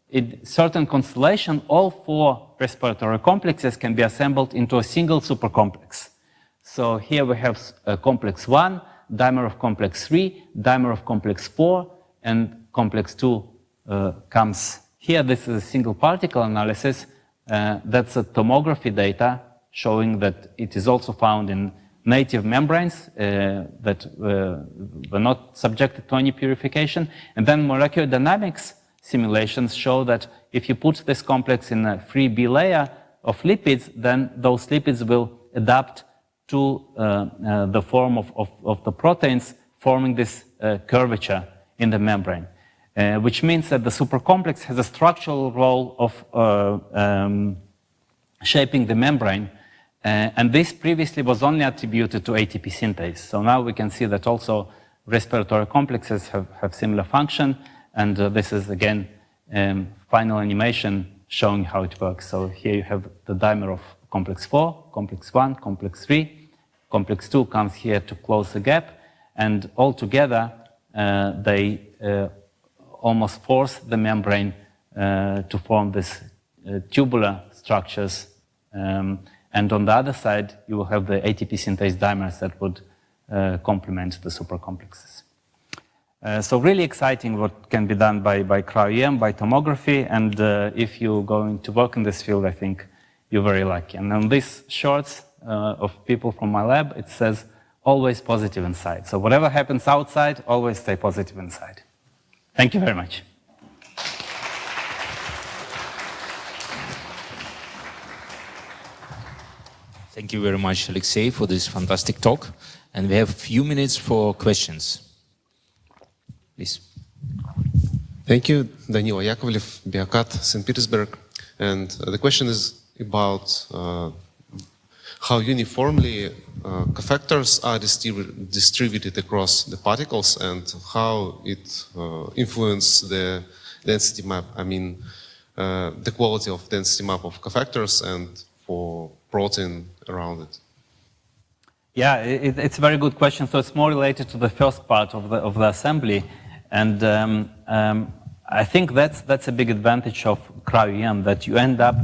in certain constellation, all 4 respiratory complexes can be assembled into a single supercomplex. So here we have complex 1, dimer of complex 3, dimer of complex 4, and complex 2 comes here. This is a single particle analysis. That's a tomography data showing that it is also found in native membranes that were not subjected to any purification. And then molecular dynamics simulations show that if you put this complex in a free bilayer of lipids, then those lipids will adapt to the form of the proteins, forming this curvature in the membrane, which means that the supercomplex has a structural role of shaping the membrane, and this previously was only attributed to ATP synthase. So now we can see that also respiratory complexes have similar function. And this is, again, final animation showing how it works. So here you have the dimer of complex 4, complex 1, complex 3. Complex 2 comes here to close the gap. And all together, they almost force the membrane to form these tubular structures. And on the other side, you will have the ATP synthase dimers that would complement the supercomplexes. So really exciting what can be done by cryo-EM, by tomography, and if you're going to work in this field, I think you're very lucky. And on these shorts of people from my lab, it says, always positive inside. So whatever happens outside, always stay positive inside. Thank you very much. Thank you very much, Alexei, for this fantastic talk. And we have a few minutes for questions. Please. Thank you, Danilo Yakovlev, Biocat, St. Petersburg. And the question is about how uniformly cofactors are distributed across the particles and how it influences the density map, I mean, the quality of density map of cofactors and for protein around it? Yeah, it's a very good question. So it's more related to the first part of the assembly, and I think that's a big advantage of cryo-EM, that you end up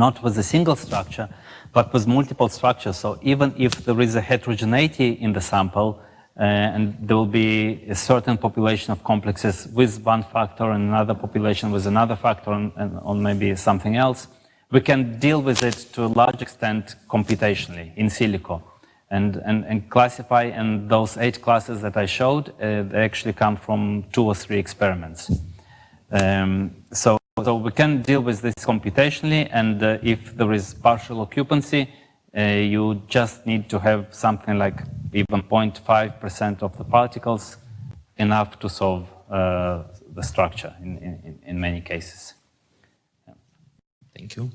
not with a single structure, but with multiple structures. So even if there is a heterogeneity in the sample, and there will be a certain population of complexes with one factor and another population with another factor and or maybe something else, we can deal with it to a large extent computationally in silico and classify. And those 8 classes that I showed, they actually come from 2 or 3 experiments. So we can deal with this computationally, and if there is partial occupancy, you just need to have something like even 0.5% of the particles, enough to solve the structure in many cases. Yeah. Thank you.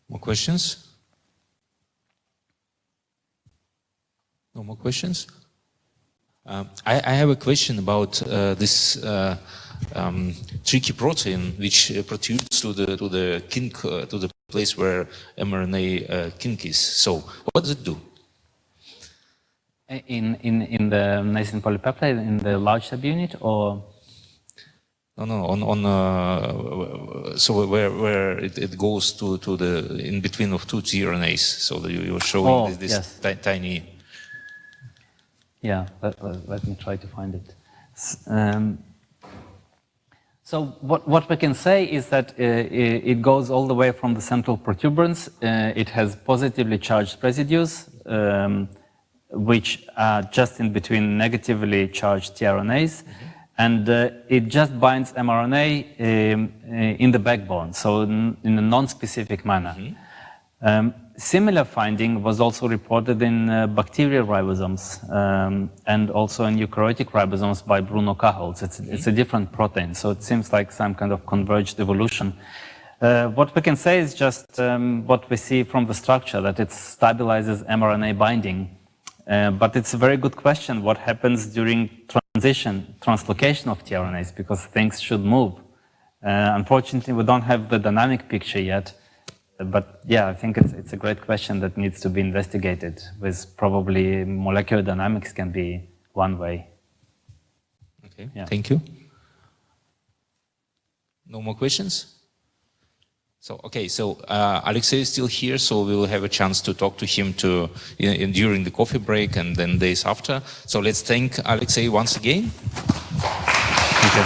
More questions? No more questions? I have a question about this tricky protein which protrudes to the kink, to the place where mRNA kink is. So what does it do? In the nascent polypeptide, in the large subunit, or? No, so where it goes to the in between of 2 tRNAs. So that you're showing this yes. tiny. Yeah, let me try to find it. So what we can say is that it goes all the way from the central protuberance. It has positively charged residues, which are just in between negatively charged tRNAs. And it just binds mRNA in the backbone, so in a non-specific manner. Similar finding was also reported in bacterial ribosomes and also in eukaryotic ribosomes by Bruno Caholz. It's a different protein, so it seems like some kind of converged evolution. What we can say is just what we see from the structure, that it stabilizes mRNA binding. But it's a very good question, what happens during translocation of tRNAs, because things should move. Unfortunately, we don't have the dynamic picture yet. But yeah, I think it's a great question that needs to be investigated, with probably molecular dynamics can be one way. Okay, yeah. Thank you. No more questions? So, okay, so Alexei is still here, so we will have a chance to talk to him during the coffee break and then days after. So let's thank Alexei once again. Thank you.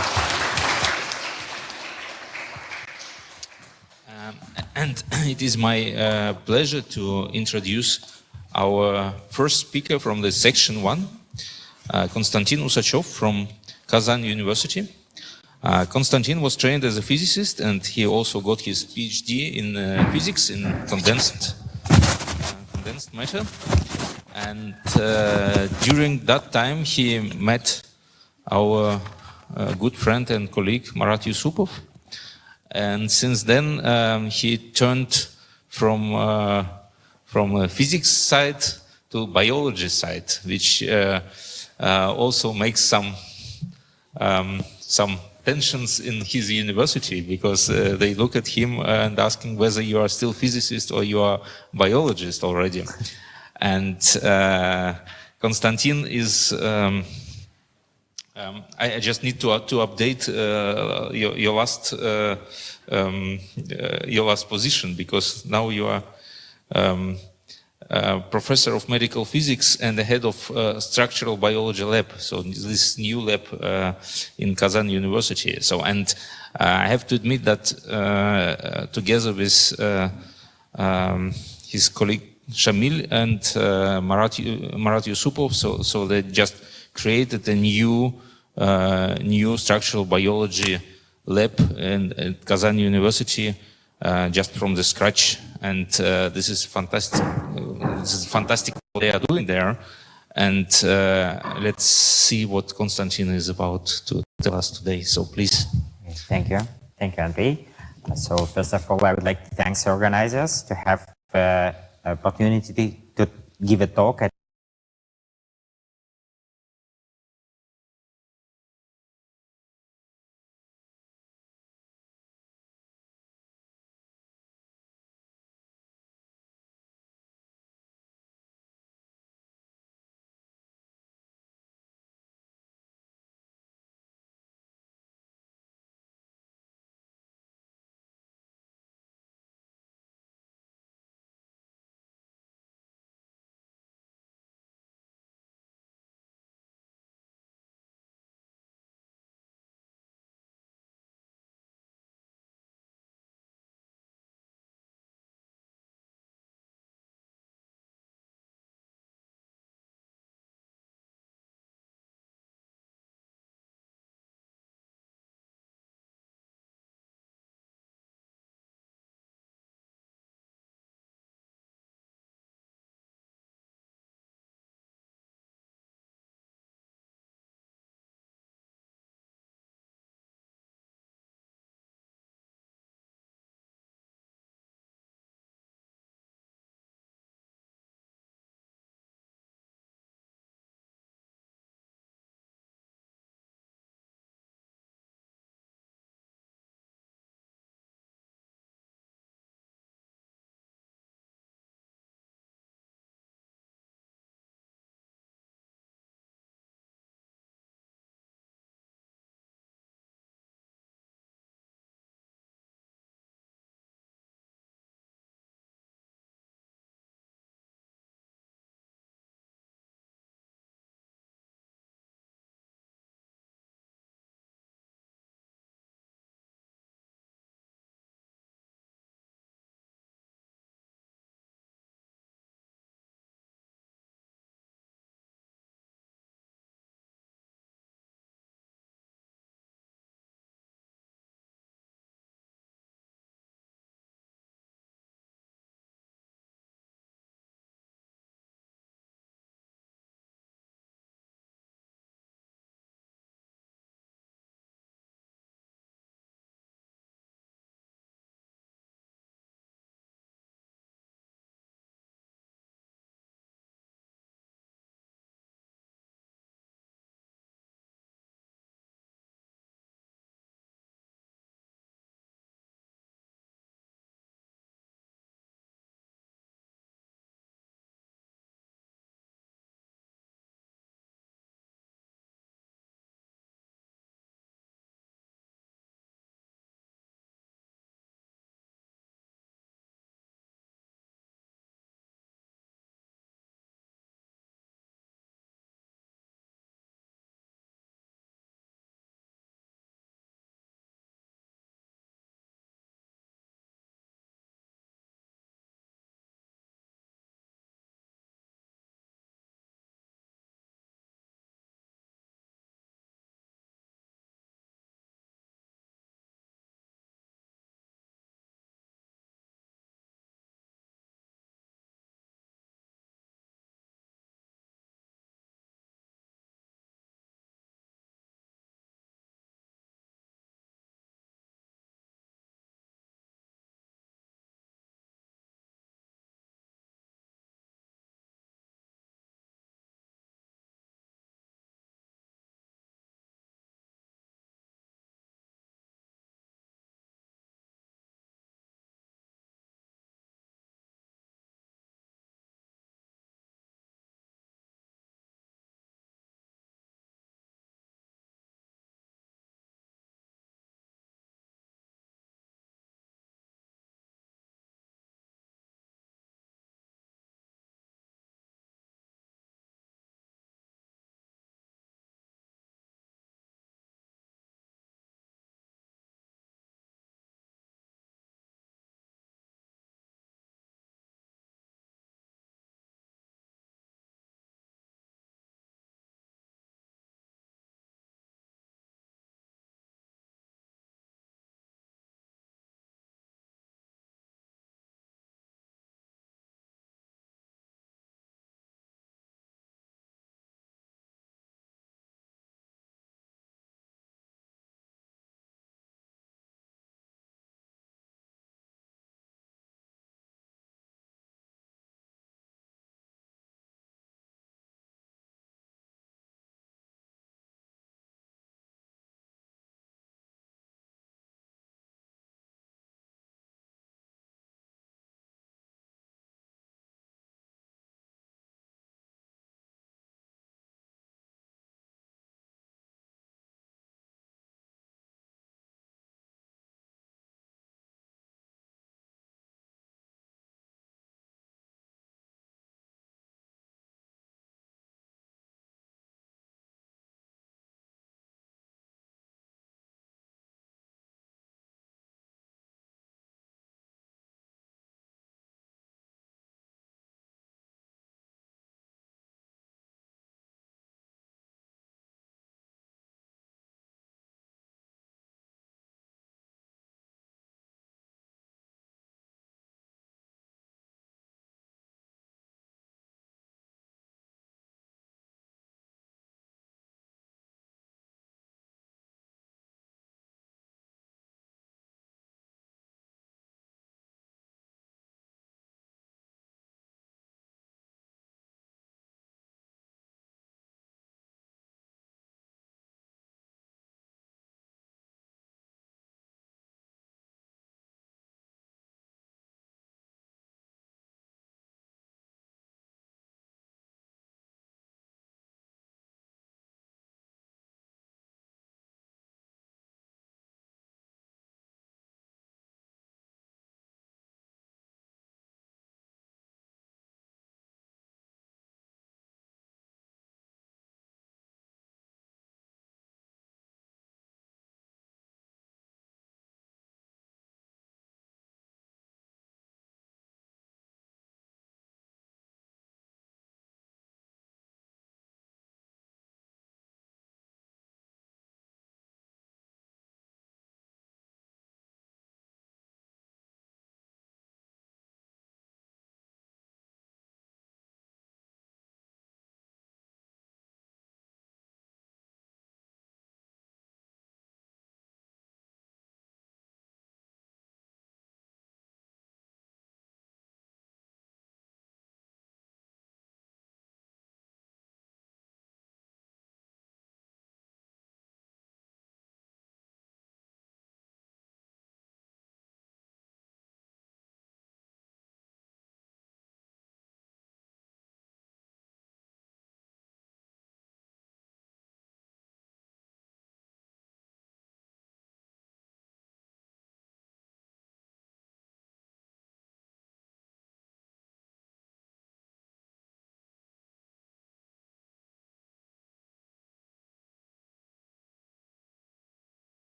And it is my pleasure to introduce our first speaker from the section 1, Konstantin Usachov from Kazan University. Konstantin was trained as a physicist, and he also got his PhD in physics in condensed matter. And during that time, he met our good friend and colleague Marat Yusupov. And since then, he turned from a physics side to biology side, which also makes some tensions in his university, because they look at him and asking whether you are still physicist or you are biologist already. And Konstantin is. I just need to update your last position, because now you are professor of medical physics and the head of structural biology lab. So this new lab in Kazan University. So, and I have to admit that together with his colleague Shamil and Marat Yusupov, so they just created a new structural biology lab at Kazan University, just from the scratch, and this is fantastic. This is fantastic what they are doing there, and let's see what Konstantin is about to tell us today. So please. Thank you, Andrei. So first of all, I would like to thank the organizers to have the opportunity to give a talk at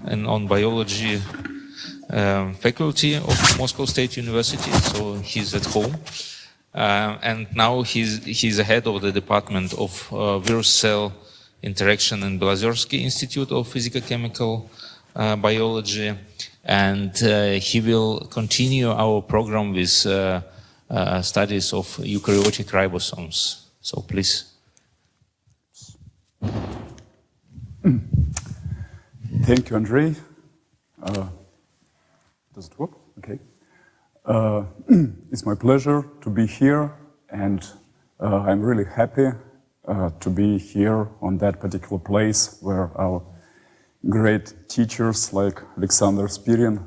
and on biology faculty of Moscow State University, so he's at home. And now he's the head of the department of virus cell interaction in Belozersky Institute of Physicochemical Biology, and he will continue our program with studies of eukaryotic ribosomes. So please. Thank you, Andrei. Does it work? Okay. It's my pleasure to be here, and I'm really happy to be here on that particular place where our great teachers like Alexander Spirin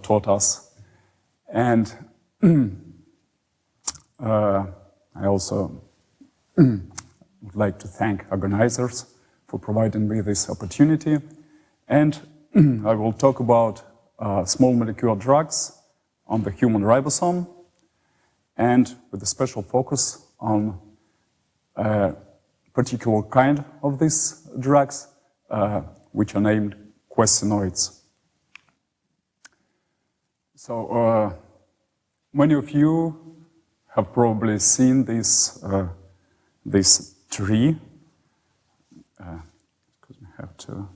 taught us. And I also would like to thank organizers for providing me this opportunity. And I will talk about small molecule drugs on the human ribosome, and with a special focus on a particular kind of these drugs, which are named questinoids. So many of you have probably seen this tree. Because we have to.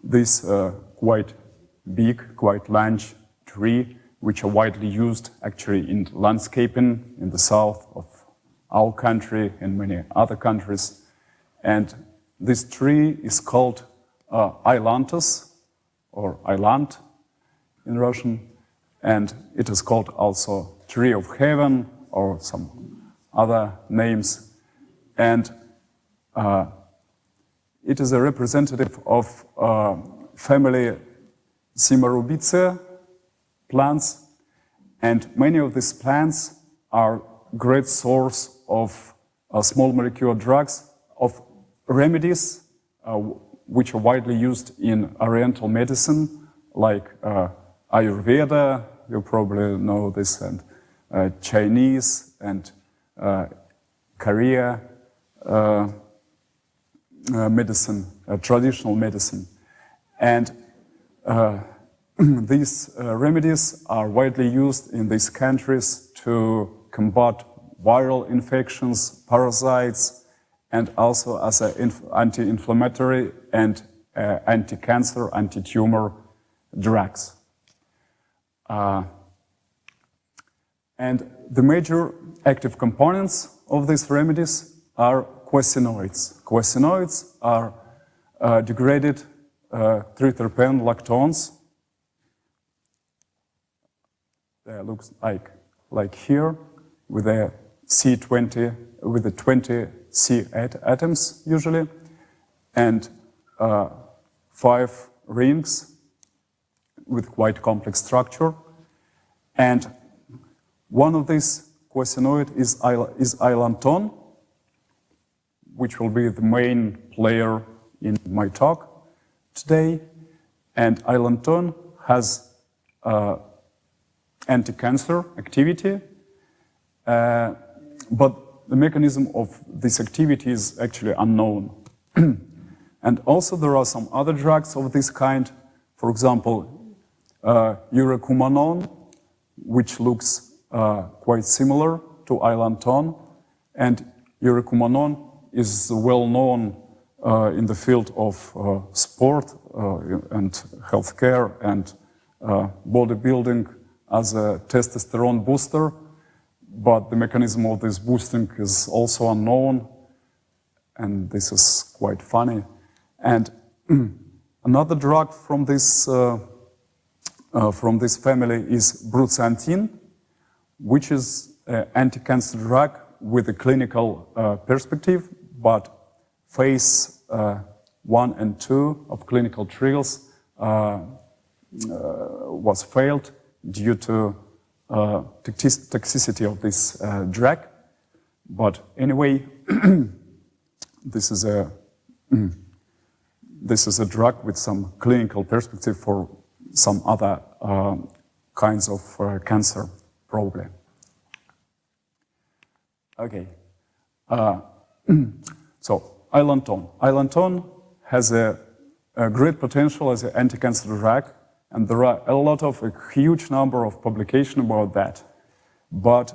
This quite big, quite large tree, which are widely used actually in landscaping in the south of our country and many other countries. And this tree is called ailanthus, or ailant in Russian, and it is called also tree of heaven or some other names. And it is a representative of family Cimarubiceae plants, and many of these plants are great source of small molecule drugs, of remedies, which are widely used in Oriental medicine, like Ayurveda, you probably know this, and Chinese and Korea medicine, traditional medicine. And these remedies are widely used in these countries to combat viral infections, parasites, and also as an anti-inflammatory and anti-cancer, anti-tumor drugs. And the major active components of these remedies are questinoids. Questinoids are degraded triterpene lactones. They look like here with a C20, with the 20 C atoms usually, and 5 rings with quite complex structure. And one of these questinoid is ailanthone, which will be the main player in my talk today. And ailanthone has anti-cancer activity, but the mechanism of this activity is actually unknown. And also there are some other drugs of this kind, for example, urocumanone, which looks quite similar to ailanthone, and urocumanone is well known in the field of sport and healthcare and bodybuilding as a testosterone booster, but the mechanism of this boosting is also unknown, and this is quite funny. And another drug from this family is brucantine, which is an anti-cancer drug with a clinical perspective, but phase 1 and 2 of clinical trials was failed due to toxicity of this drug. But anyway, this is a drug with some clinical perspective for some other kinds of cancer, probably. Okay. So ailanthone. Ailanthone has a great potential as an anti-cancer drug, and there are a huge number of publications about that. But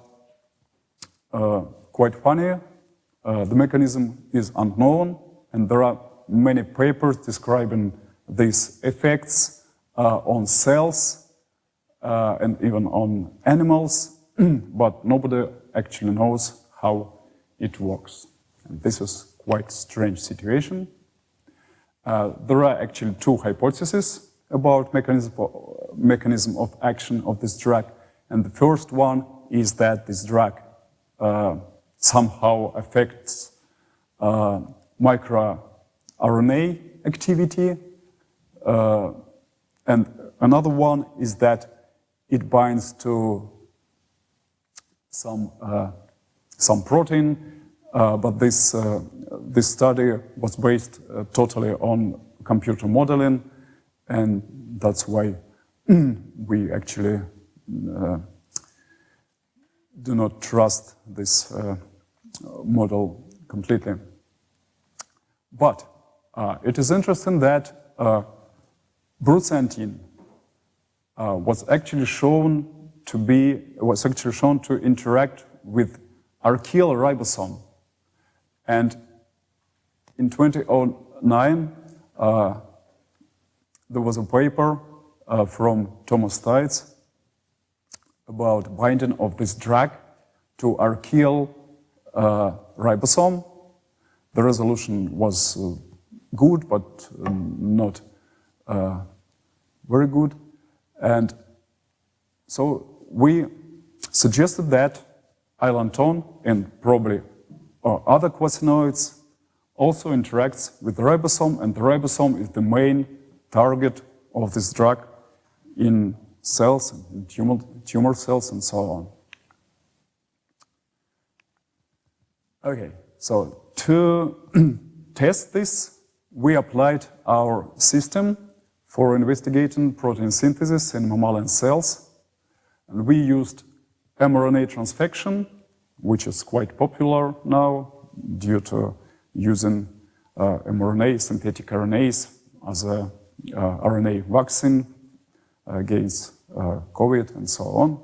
quite funny, the mechanism is unknown, and there are many papers describing these effects on cells and even on animals, but nobody actually knows how it works. And this is quite a strange situation. There are actually two hypotheses about mechanism of action of this drug, and the first one is that this drug somehow affects microRNA activity, and another one is that it binds to some protein, but this study was based totally on computer modeling, and that's why we actually do not trust this model completely. But it is interesting that brucentine was actually shown to interact with archaeal ribosome, and in 2009 there was a paper from Thomas Stites about binding of this drug to archaeal ribosome. The resolution was good, but not very good. And so we suggested that ilanton and probably other quasinoids also interacts with the ribosome, and the ribosome is the main target of this drug in cells, in tumor cells, and so on. Okay, so to test this, we applied our system for investigating protein synthesis in mammalian cells, and we used mRNA transfection, which is quite popular now due to using mRNA, synthetic RNAs, as a RNA vaccine against COVID and so on.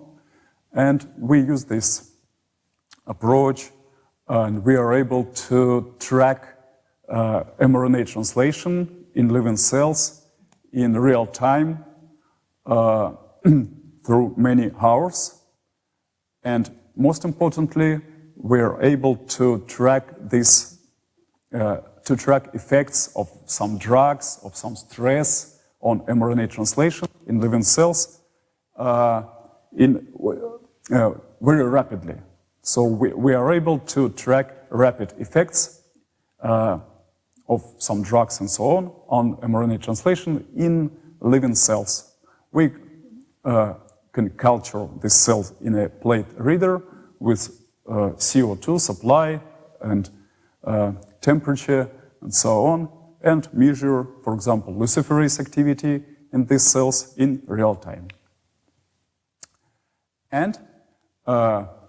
And we use this approach, and we are able to track mRNA translation in living cells in real time through many hours. And most importantly, we are able to track this, to track effects of some drugs, of some stress on mRNA translation in living cells very rapidly. So we are able to track rapid effects of some drugs and so on mRNA translation in living cells. We can culture these cells in a plate reader with CO2 supply and temperature and so on, and measure, for example, luciferase activity in these cells in real time. And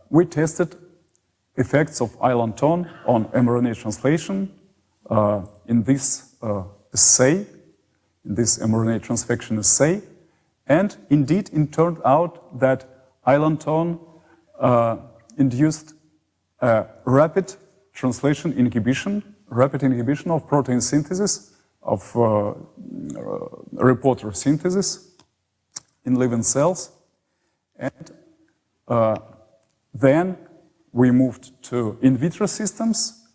we tested effects of ilanton on mRNA translation in this assay, in this mRNA transfection assay, and indeed it turned out that ilanton induced rapid translation inhibition, rapid inhibition of protein synthesis, of reporter synthesis in living cells. And then we moved to in vitro systems.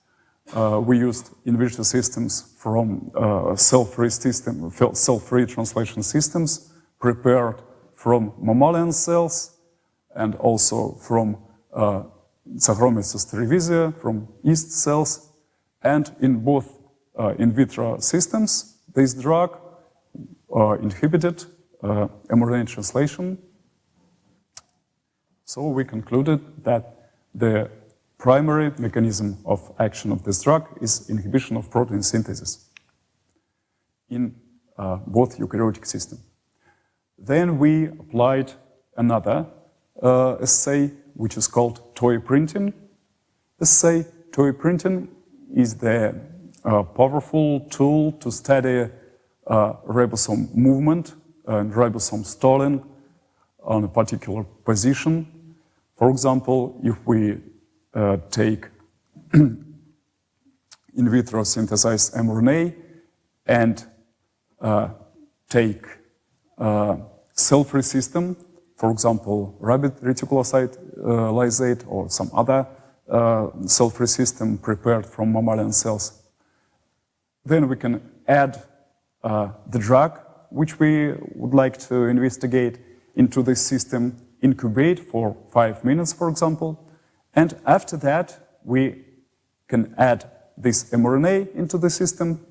We used in vitro systems from cell-free translation systems prepared from mammalian cells and also from Saccharomyces cerevisiae, from yeast cells. And in both in vitro systems, this drug inhibited mRNA translation. So we concluded that the primary mechanism of action of this drug is inhibition of protein synthesis in both eukaryotic systems. Then we applied another assay, which is called toy printing assay. Toy printing is the powerful tool to study ribosome movement and ribosome stalling on a particular position. For example, if we take in vitro synthesized mRNA and take cell-free system, for example, rabbit reticulocyte lysate or some other cell-free system prepared from mammalian cells, then we can add the drug which we would like to investigate into this system, incubate for 5 minutes, for example, and after that we can add this mRNA into the system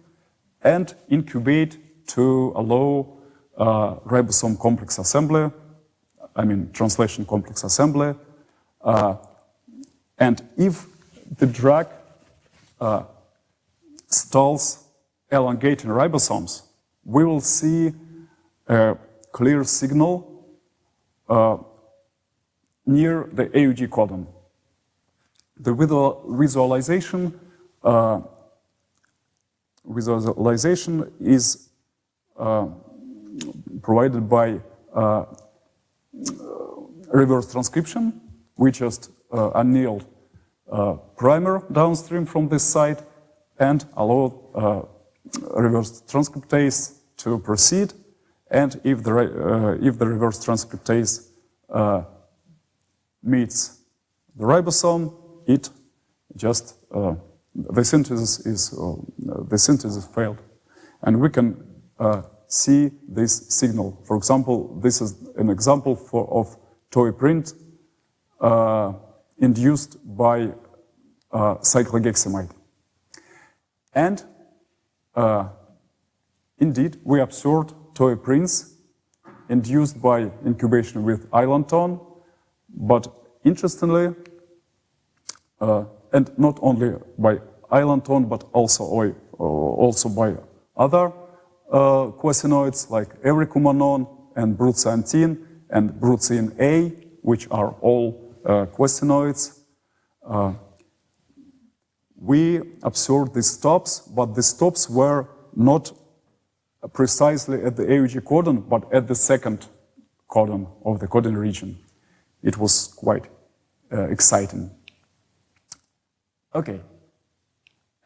and incubate to allow ribosome complex assembly, translation complex assembly. And if the drug stalls elongating ribosomes, we will see a clear signal near the AUG codon. The visualization is provided by reverse transcription. We just annealed primer downstream from this site and allow reverse transcriptase to proceed. And if the reverse transcriptase meets the ribosome, it just the synthesis failed, and we can see this signal. For example, this is an example of toy print induced by cyclohexamide. And indeed, we observed toy prints induced by incubation with ilanton, but interestingly, and not only by ilanton, but also by other quasinoids like evrikumanon and brucyantin and brucin A, which are all quasinoids. We observed these stops, but the stops were not precisely at the AUG codon, but at the second codon of the codon region. It was quite exciting. Okay.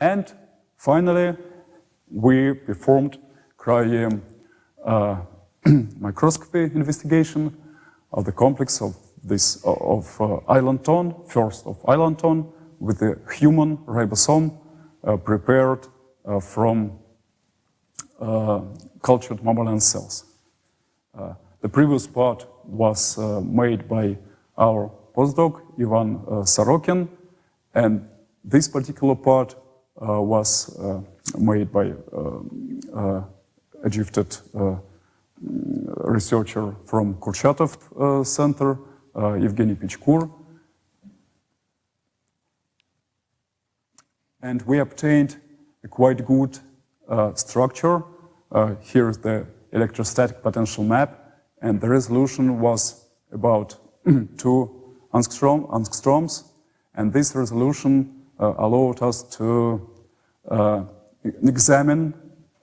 And finally, we performed cryo-EM microscopy investigation of the complex of ilanton, first of ilanton, with the human ribosome prepared from cultured mammalian cells. The previous part was made by our postdoc, Ivan Sorokin, and this particular part was made by a gifted researcher from Kurchatov Center, Evgeny Pichkur. And we obtained a quite good structure. Here is the electrostatic potential map, and the resolution was about 2 angstroms, and this resolution allowed us to examine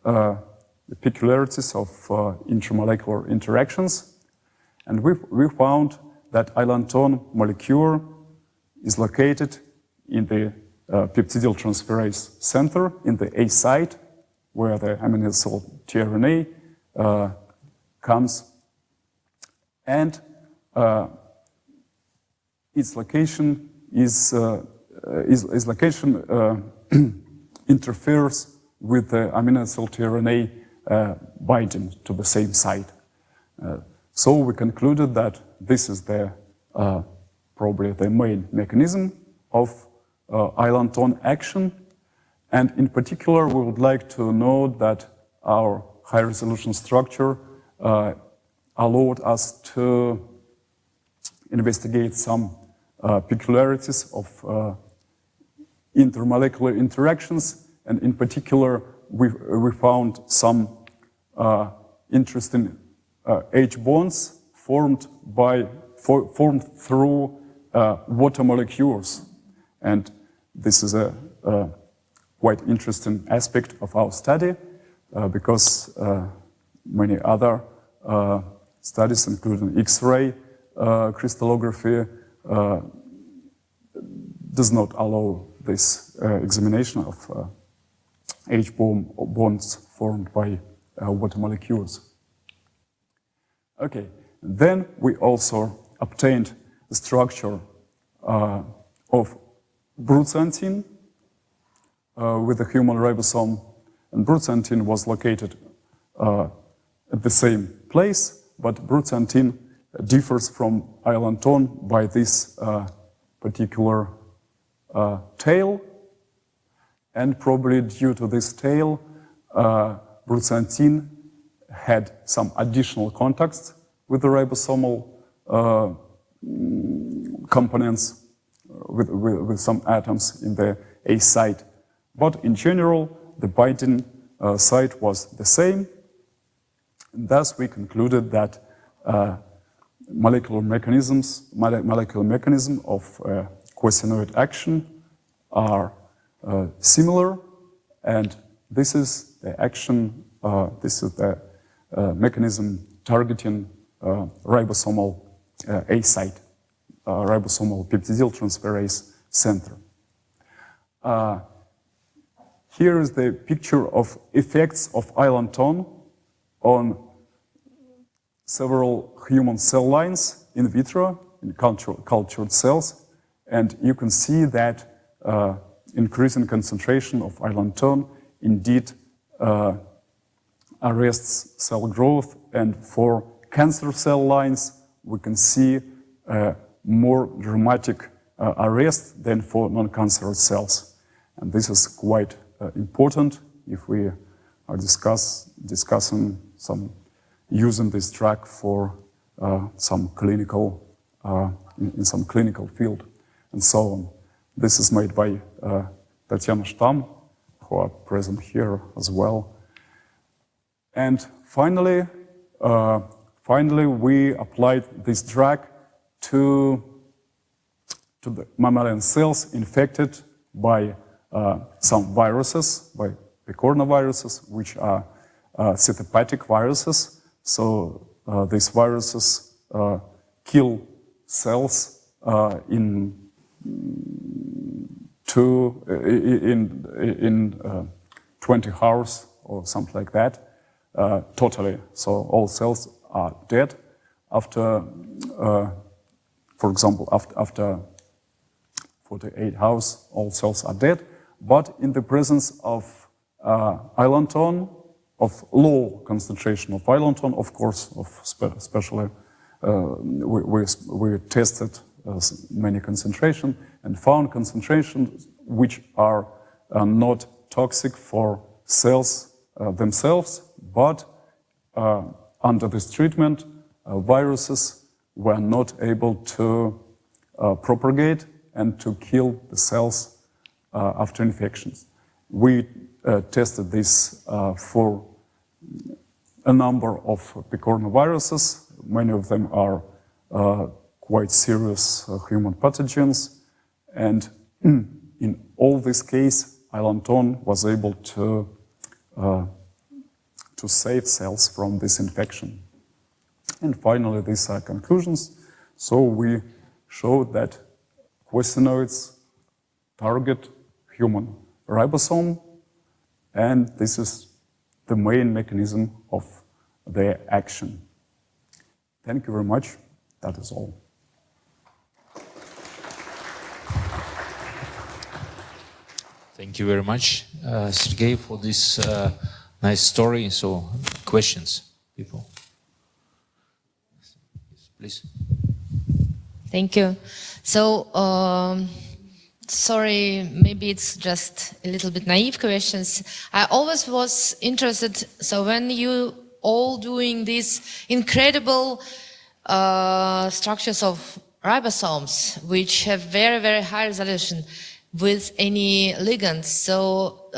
the peculiarities of intermolecular interactions. And we found that ilanton molecule is located in the peptidyl transferase center, in the A site, where the amino acid tRNA comes. And its location interferes with the amino acid tRNA binding to the same site. So we concluded that this is probably the main mechanism of ilanton action. And in particular, we would like to note that our high-resolution structure allowed us to investigate some peculiarities of intermolecular interactions, and in particular, we found some interesting H bonds formed through water molecules, and this is a quite interesting aspect of our study because many other studies, including X-ray crystallography, does not allow this examination of H bonds formed by water molecules. Okay, then we also obtained the structure of brucantine with the human ribosome, and brucantine was located at the same place, but brucantine differs from ilanton by this particular tail, and probably due to this tail, brucantine had some additional contacts with the ribosomal components, with some atoms in the A site. But in general, the binding site was the same. And thus, we concluded that molecular mechanism of quasinoid action are similar, and this is the action, this is the mechanism targeting ribosomal A site, ribosomal peptidyl transferase center. Here is the picture of effects of ilanton on several human cell lines in vitro, in cultured cells, and you can see that increasing concentration of ilanton indeed arrests cell growth, and for cancer cell lines we can see more dramatic arrest than for non-cancerous cells. And this is quite important if we are discussing some using this drug for some clinical in some clinical field and so on. This is made by Tatiana Stamm, who are present here as well. And finally, we applied this drug to the mammalian cells infected by some viruses, by the coronaviruses, which are cytopathic viruses. So these viruses kill cells in 20 hours or something like that, totally. So all cells are dead after, for example, after 48 hours, all cells are dead. But in the presence of ilanton, of low concentration of ilanton, of course, especially we tested many concentration and found concentrations which are not toxic for cells themselves, but under this treatment, viruses were not able to propagate and to kill the cells after infections. We tested this for a number of picornaviruses. Many of them are quite serious human pathogens, and in all this case, ilanton was able to save cells from this infection. And finally, these are conclusions. So we showed that quasinoids target human ribosome, and this is the main mechanism of their action. Thank you very much. That is all. Thank you very much, Sergey, for this nice story. So, questions, people? Please. Thank you. So, sorry, maybe it's just a little bit naive questions. I always was interested, so when you all doing these incredible structures of ribosomes, which have very, very high resolution with any ligands, so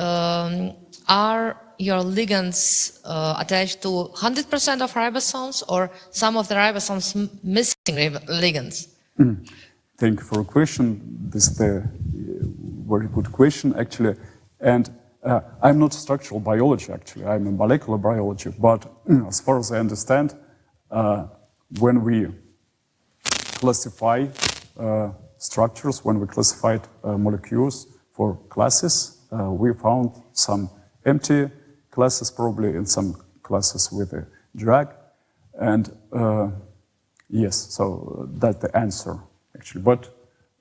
are your ligands attached to 100% of ribosomes, or some of the ribosomes missing ligands? Thank you for a question. This is a very good question. Actually, And I'm not structural biology, actually. I'm in molecular biology. But as far as I understand, when we classify structures, when we classified molecules for classes, we found some empty classes, probably in some classes with a drag. And yes, so that's the answer, actually. But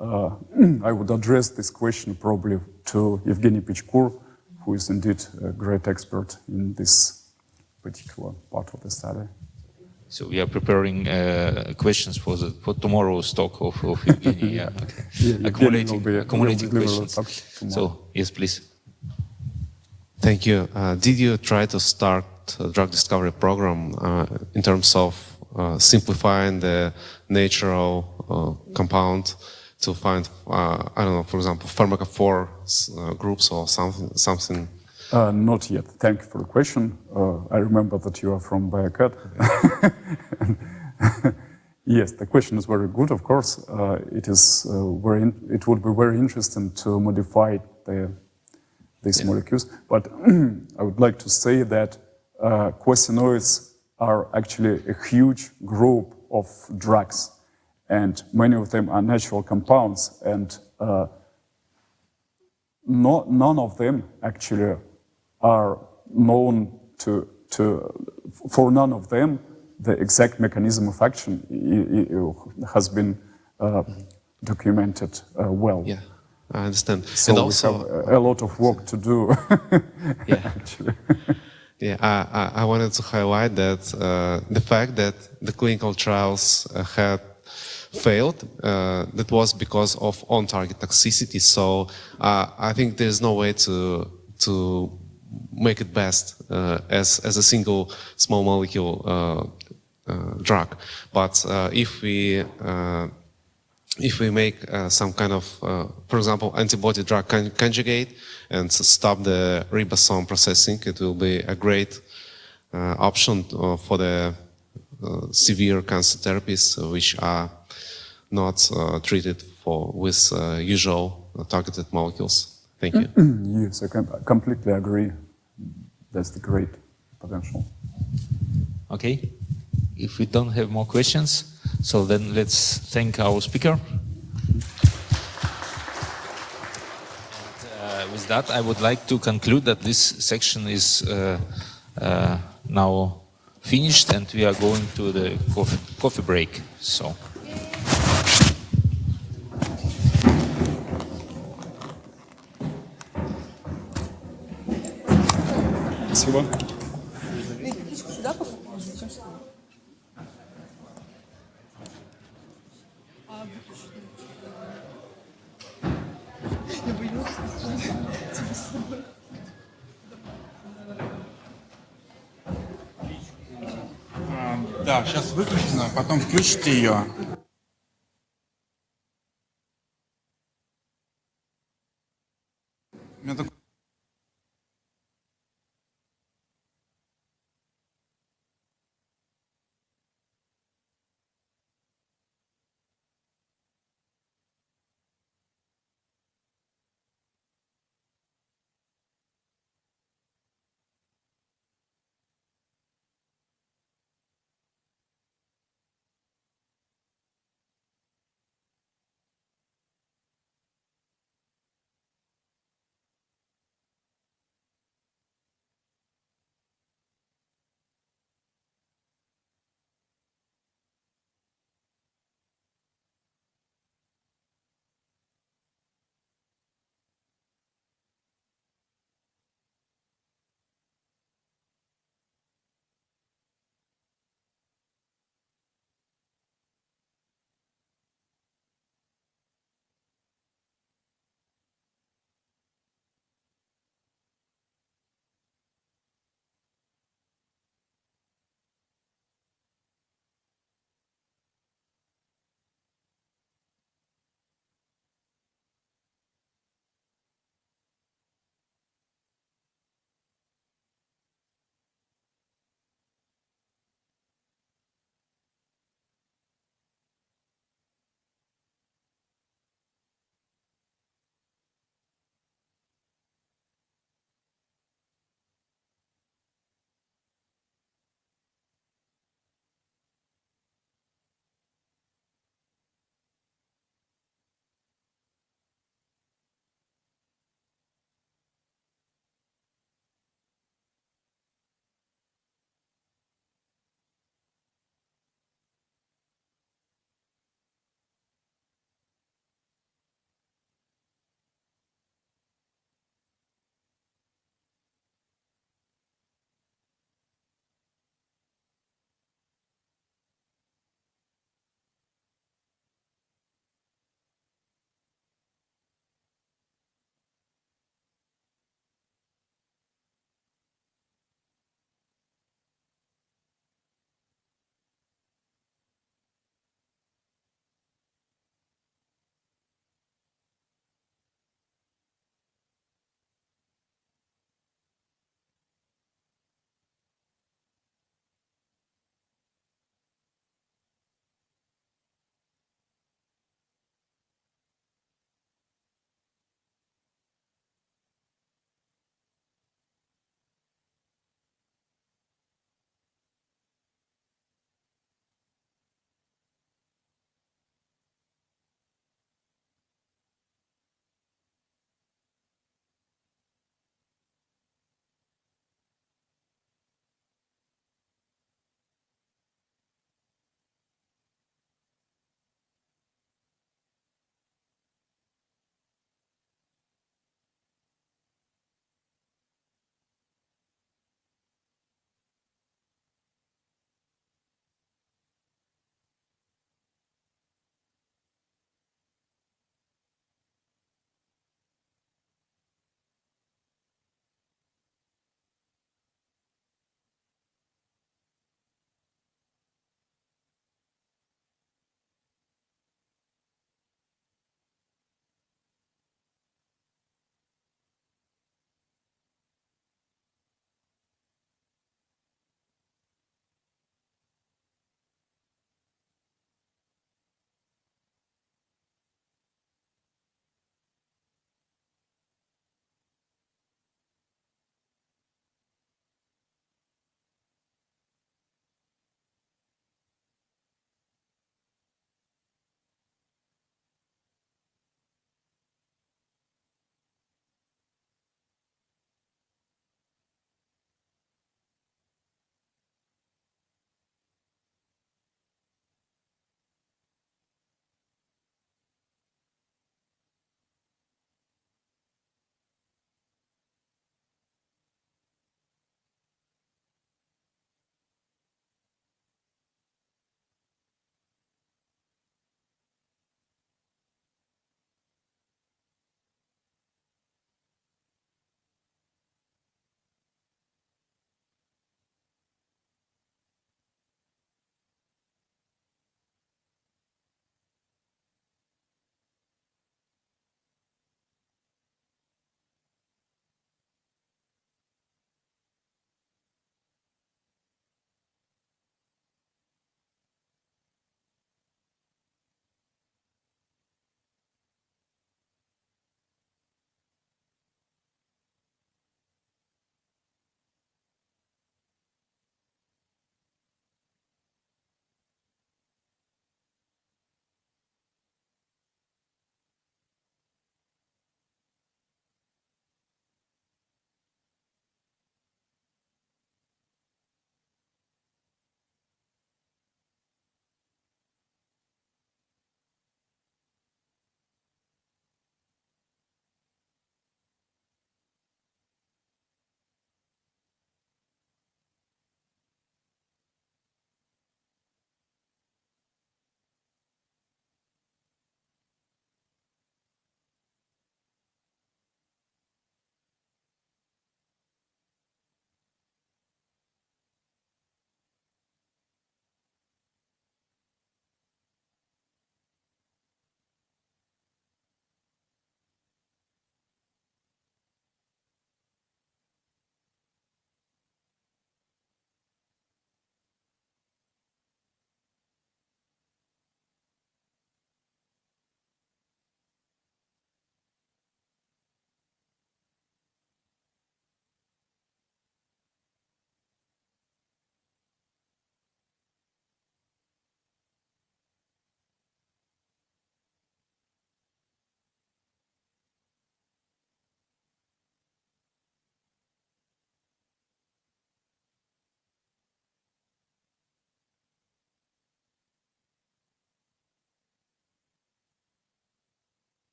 I would address this question probably to Evgeny Pichkur, who is indeed a great expert in this particular part of the study. So we are preparing questions for tomorrow's talk of Evgeny. Yeah, okay. Yeah, accumulating questions. So yes, please. Thank you. Did you try to start a drug discovery program in terms of simplifying the natural compound to find, I don't know, for example, pharmacophore groups or something? Not yet. Thank you for the question. I remember that you are from Biocat. Yes, the question is very good. Of course, it would be very interesting to modify these molecules. But I would like to say that quasinoids are actually a huge group of drugs, and many of them are natural compounds, and none of them actually are known for none of them, the exact mechanism of action has been documented well. Yeah, I understand. So and also, we have a lot of work to do. Yeah, actually. Yeah, I wanted to highlight that the fact that the clinical trials had failed, that was because of on-target toxicity. So I think there's no way to make it best as a single small molecule drug. But if we make some kind of, for example, antibody drug conjugate and stop the ribosome processing, it will be a great option for the severe cancer therapies which are not treated with usual targeted molecules. Thank you. Yes, I completely agree. That's the great potential. Okay. If we don't have more questions, so then let's thank our speaker. And with that, I would like to conclude that this section is now finished, and we are going to the coffee break. So. Спасибо. Да, сейчас выключено, потом включите ее. У меня такой...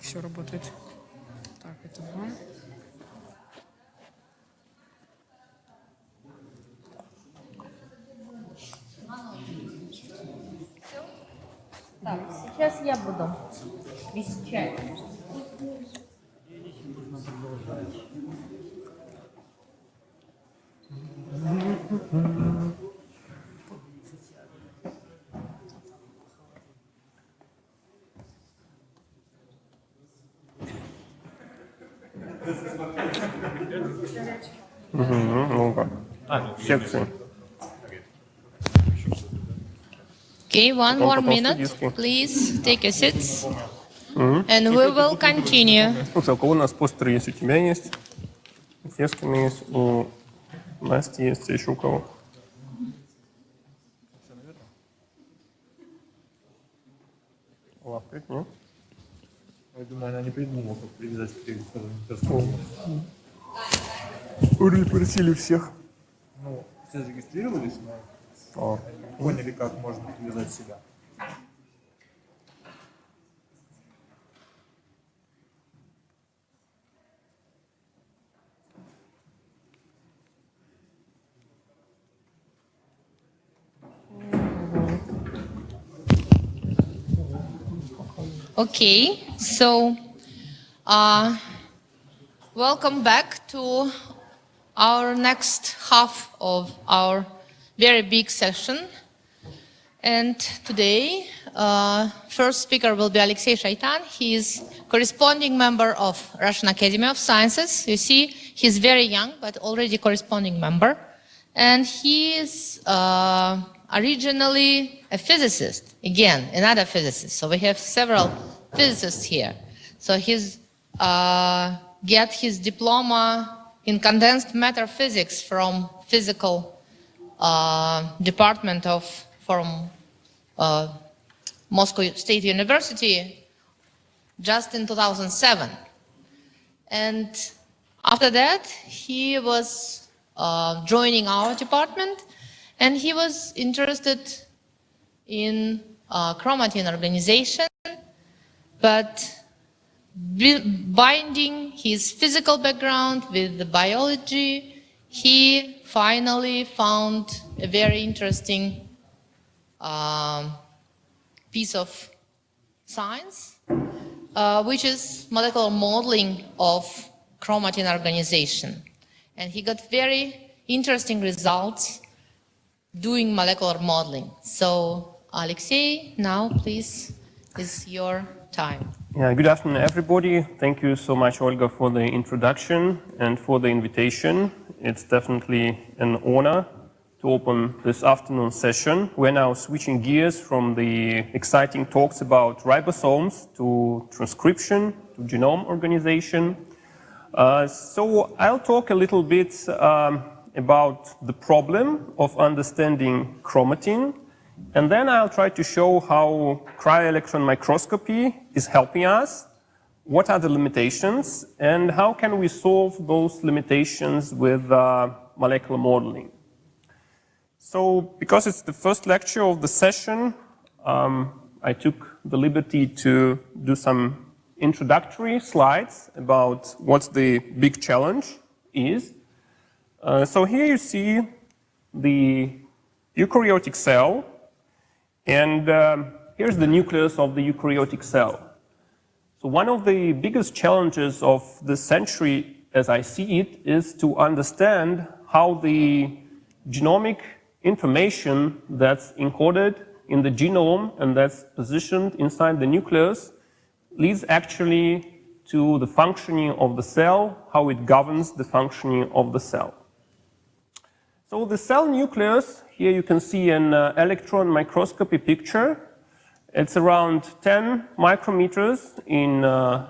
все работает. Так, это 2. Так, сейчас я буду вещать. Ну-ка. Секции. Okay, one more minute. Please take your seats. And we will continue. Слушай, у кого у нас постеры есть? У тебя есть? У Фескина есть, у Насти есть, а еще у кого? Лапкать, нет? Я думаю, она не придумала, как привязать к микроскопу. Просили всех. Ну, все зарегистрировались, но поняли, как можно привязать себя. Okay, so welcome back to our next half of our very big session. And today, first speaker will be Alexey Shaitan. He is corresponding member of Russian Academy of Sciences. You see, he's very young, but already corresponding member. And he is originally a physicist, again, another physicist. So we have several physicists here. So he's get his diploma in condensed matter physics from physical department from Moscow State University just in 2007. And after that, he was joining our department, and he was interested in chromatin organization, but binding his physical background with the biology, he finally found a very interesting piece of science, which is molecular modeling of chromatin organization. And he got very interesting results doing molecular modeling. So, Alexey, now please, is your time. Yeah, good afternoon, everybody. Thank you so much, Olga, for the introduction and for the invitation. It's definitely an honor to open this afternoon session. We're now switching gears from the exciting talks about ribosomes to transcription, to genome organization. So I'll talk a little bit about the problem of understanding chromatin, and then I'll try to show how cryo-electron microscopy is helping us, what are the limitations, and how can we solve those limitations with molecular modeling. So because it's the first lecture of the session, I took the liberty to do some introductory slides about what the big challenge is. So here you see the eukaryotic cell, and here's the nucleus of the eukaryotic cell. So one of the biggest challenges of this century, as I see it, is to understand how the genomic information that's encoded in the genome and that's positioned inside the nucleus leads actually to the functioning of the cell, how it governs the functioning of the cell. So the cell nucleus, here you can see an electron microscopy picture. It's around 10 micrometers in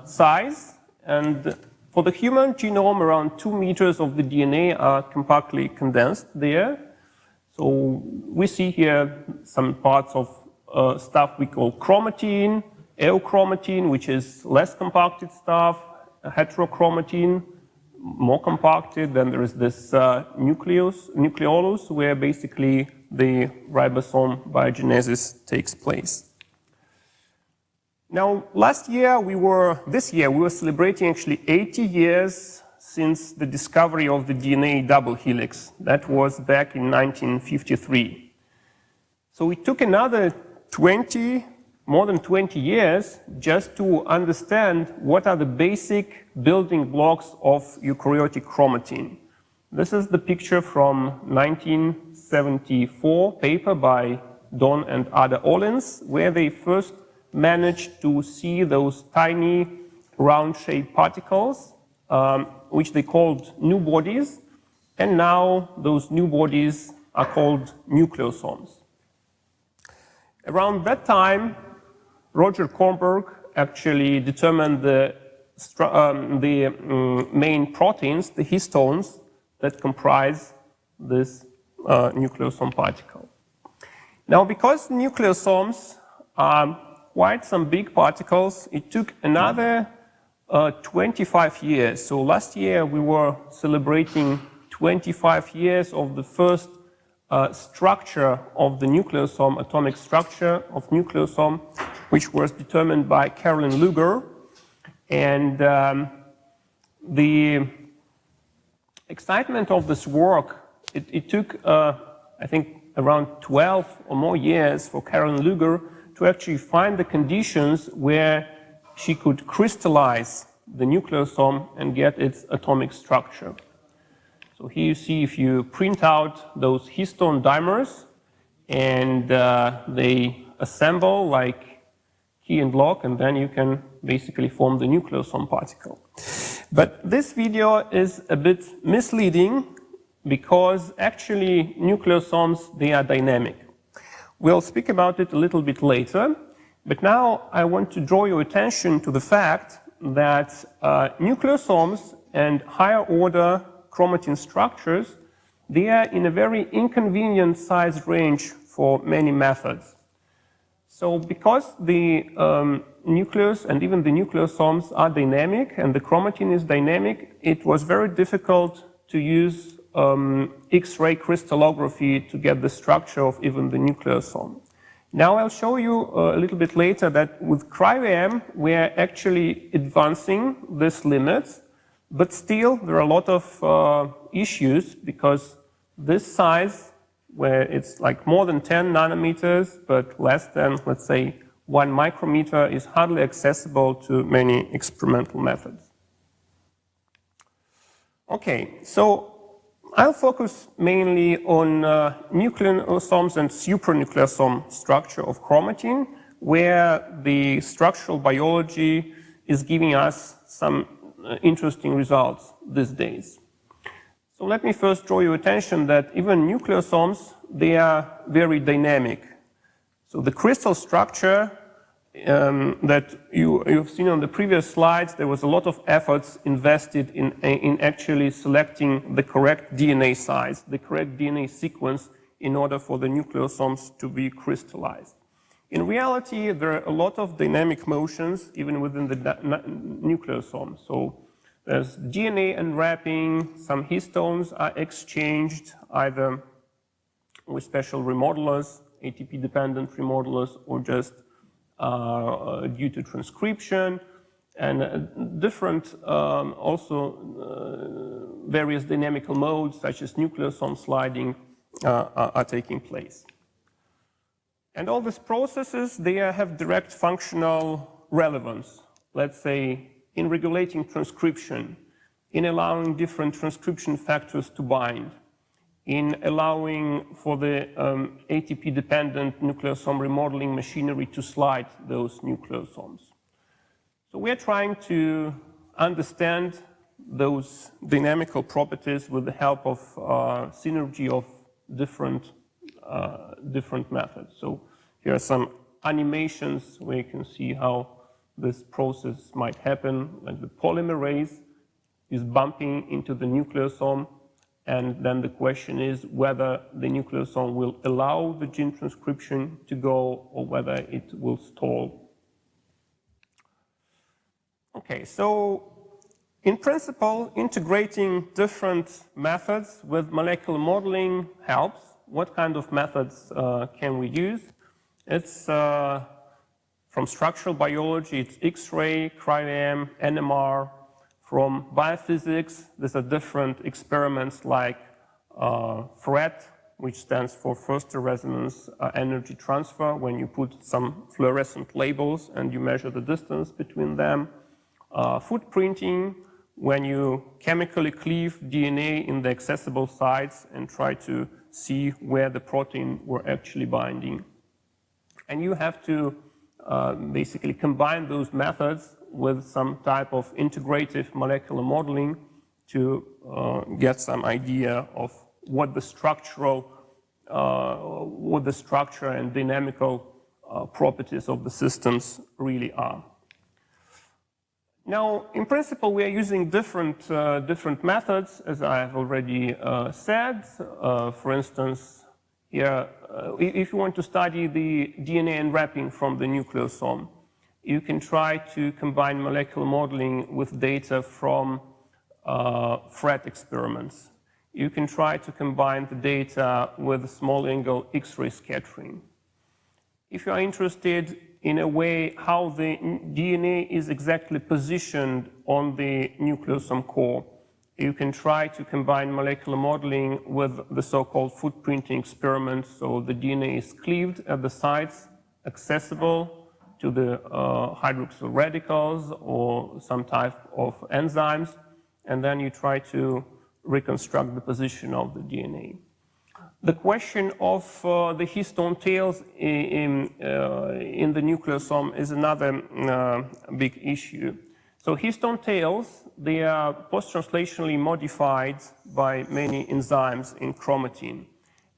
size, and for the human genome, around 2 meters of the DNA are compactly condensed there. So we see here some parts of stuff we call chromatin, euchromatin, which is less compacted stuff, heterochromatin, more compacted. Then there is this nucleolus, where basically the ribosome biogenesis takes place. Now, this year, we were celebrating actually 80 years since the discovery of the DNA double helix. That was back in 1953. So it took another more than 20 years just to understand what are the basic building blocks of eukaryotic chromatin. This is the picture from 1974 paper by Don and Ada Ollins, where they first managed to see those tiny round-shaped particles, which they called new bodies, and now those new bodies are called nucleosomes. Around that time, Roger Kornberg actually determined the main proteins, the histones, that comprise this nucleosome particle. Now, because nucleosomes are quite some big particles, it took another 25 years. So last year we were celebrating 25 years of the first structure of the nucleosome, atomic structure of nucleosome, which was determined by Caroline Luger. And the excitement of this work, it took, I think, around 12 or more years for Caroline Luger to actually find the conditions where she could crystallize the nucleosome and get its atomic structure. So here you see if you print out those histone dimers and they assemble like key and lock, and then you can basically form the nucleosome particle. But this video is a bit misleading because actually nucleosomes, they are dynamic. We'll speak about it a little bit later, but now I want to draw your attention to the fact that nucleosomes and higher order chromatin structures, they are in a very inconvenient size range for many methods. So because the nucleus and even the nucleosomes are dynamic and the chromatin is dynamic, it was very difficult to use X-ray crystallography to get the structure of even the nucleosome. Now I'll show you a little bit later that with cryo-EM we're actually advancing these limits, but still there are a lot of issues because this size, where it's like more than 10 nanometers but less than, let's say, 1 micrometer, is hardly accessible to many experimental methods. Okay, so I'll focus mainly on nucleosomes and supranucleosome structure of chromatin, where the structural biology is giving us some interesting results these days. So let me first draw your attention that even nucleosomes, they are very dynamic. So the crystal structure that you've seen on the previous slides, there was a lot of efforts invested in actually selecting the correct DNA size, the correct DNA sequence in order for the nucleosomes to be crystallized. In reality, there are a lot of dynamic motions even within the nucleosome. So there's DNA unwrapping, some histones are exchanged either with special remodelers, ATP-dependent remodelers, or just due to transcription, and different also various dynamical modes such as nucleosome sliding are taking place. And all these processes, they have direct functional relevance, let's say in regulating transcription, in allowing different transcription factors to bind, in allowing for the ATP-dependent nucleosome remodeling machinery to slide those nucleosomes. So we're trying to understand those dynamical properties with the help of synergy of different methods. So here are some animations where you can see how this process might happen, like the polymerase is bumping into the nucleosome, and then the question is whether the nucleosome will allow the gene transcription to go or whether it will stall. Okay, so in principle, integrating different methods with molecular modeling helps. What kind of methods can we use? It's From structural biology, it's X-ray, cryo-EM, NMR. From biophysics, these are different experiments like FRET, which stands for first resonance energy transfer, when you put some fluorescent labels and you measure the distance between them. Footprinting, when you chemically cleave DNA in the accessible sites and try to see where the protein were actually binding. And you have to basically combine those methods with some type of integrative molecular modeling to get some idea of what the structure and dynamical properties of the systems really are. Now, in principle, we are using different methods, as I have already said. For instance, here, if you want to study the DNA enwrapping from the nucleosome, you can try to combine molecular modeling with data from FRET experiments. You can try to combine the data with small angle X-ray scattering. If you are interested in a way how the DNA is exactly positioned on the nucleosome core, you can try to combine molecular modeling with the so-called footprinting experiments. So the DNA is cleaved at the sites accessible to the hydroxyl radicals or some type of enzymes, and then you try to reconstruct the position of the DNA. The question of the histone tails in the nucleosome is another big issue. So histone tails, they are post-translationally modified by many enzymes in chromatin.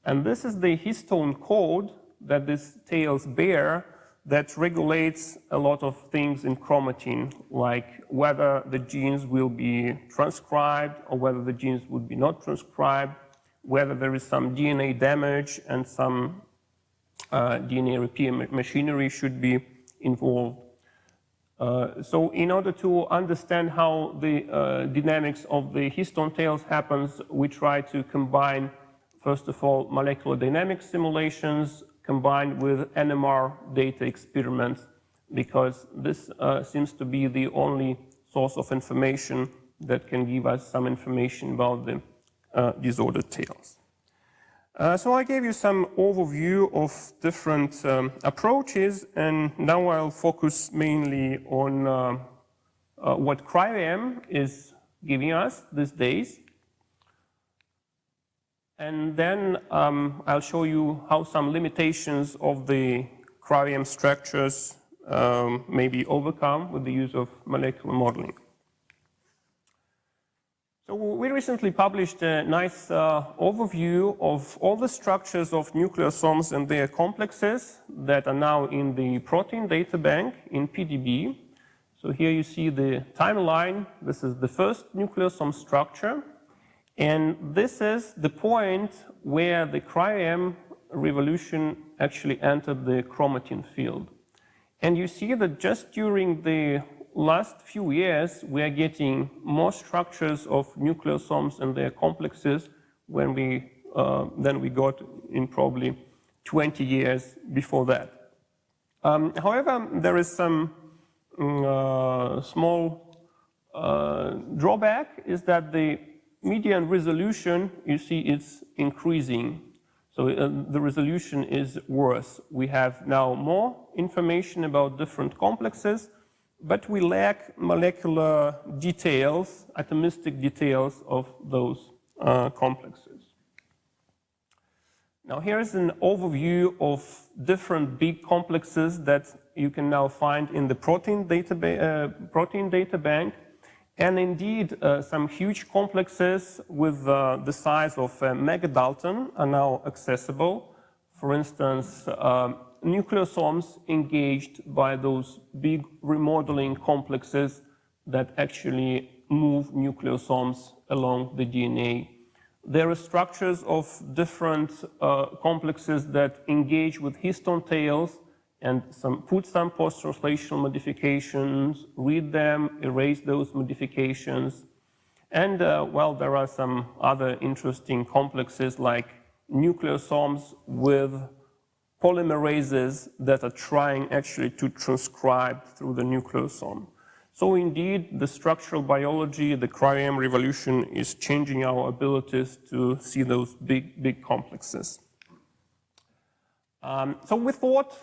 And this is the histone code that these tails bear that regulates a lot of things in chromatin, like whether the genes will be transcribed or whether the genes would be not transcribed, whether there is some DNA damage and some DNA repair machinery should be involved. So in order to understand how the dynamics of the histone tails happens, we try to combine, first of all, molecular dynamics simulations combined with NMR data experiments, because this seems to be the only source of information that can give us some information about the disordered tails. So I gave you some overview of different approaches, and now I'll focus mainly on what cryo-EM is giving us these days. And then I'll show you how some limitations of the cryo-EM structures may be overcome with the use of molecular modeling. So we recently published a nice overview of all the structures of nucleosomes and their complexes that are now in the protein data bank in PDB. So here you see the timeline. This is the first nucleosome structure. And this is the point where the cryo-EM revolution actually entered the chromatin field. And you see that just during the last few years, we are getting more structures of nucleosomes and their complexes than we got in probably 20 years before that. However, there is some small drawback, is that the median resolution, you see, it's increasing. So the resolution is worse. We have now more information about different complexes, but we lack molecular details, atomistic details of those complexes. Now here is an overview of different big complexes that you can now find in the protein data bank. And indeed, some huge complexes with the size of megadalton are now accessible. For instance, nucleosomes engaged by those big remodeling complexes that actually move nucleosomes along the DNA. There are structures of different complexes that engage with histone tails and put some post-translational modifications, read them, erase those modifications. And well, there are some other interesting complexes like nucleosomes with polymerases that are trying actually to transcribe through the nucleosome. So indeed, the structural biology, the cryo-EM revolution is changing our abilities to see those big complexes. So we thought,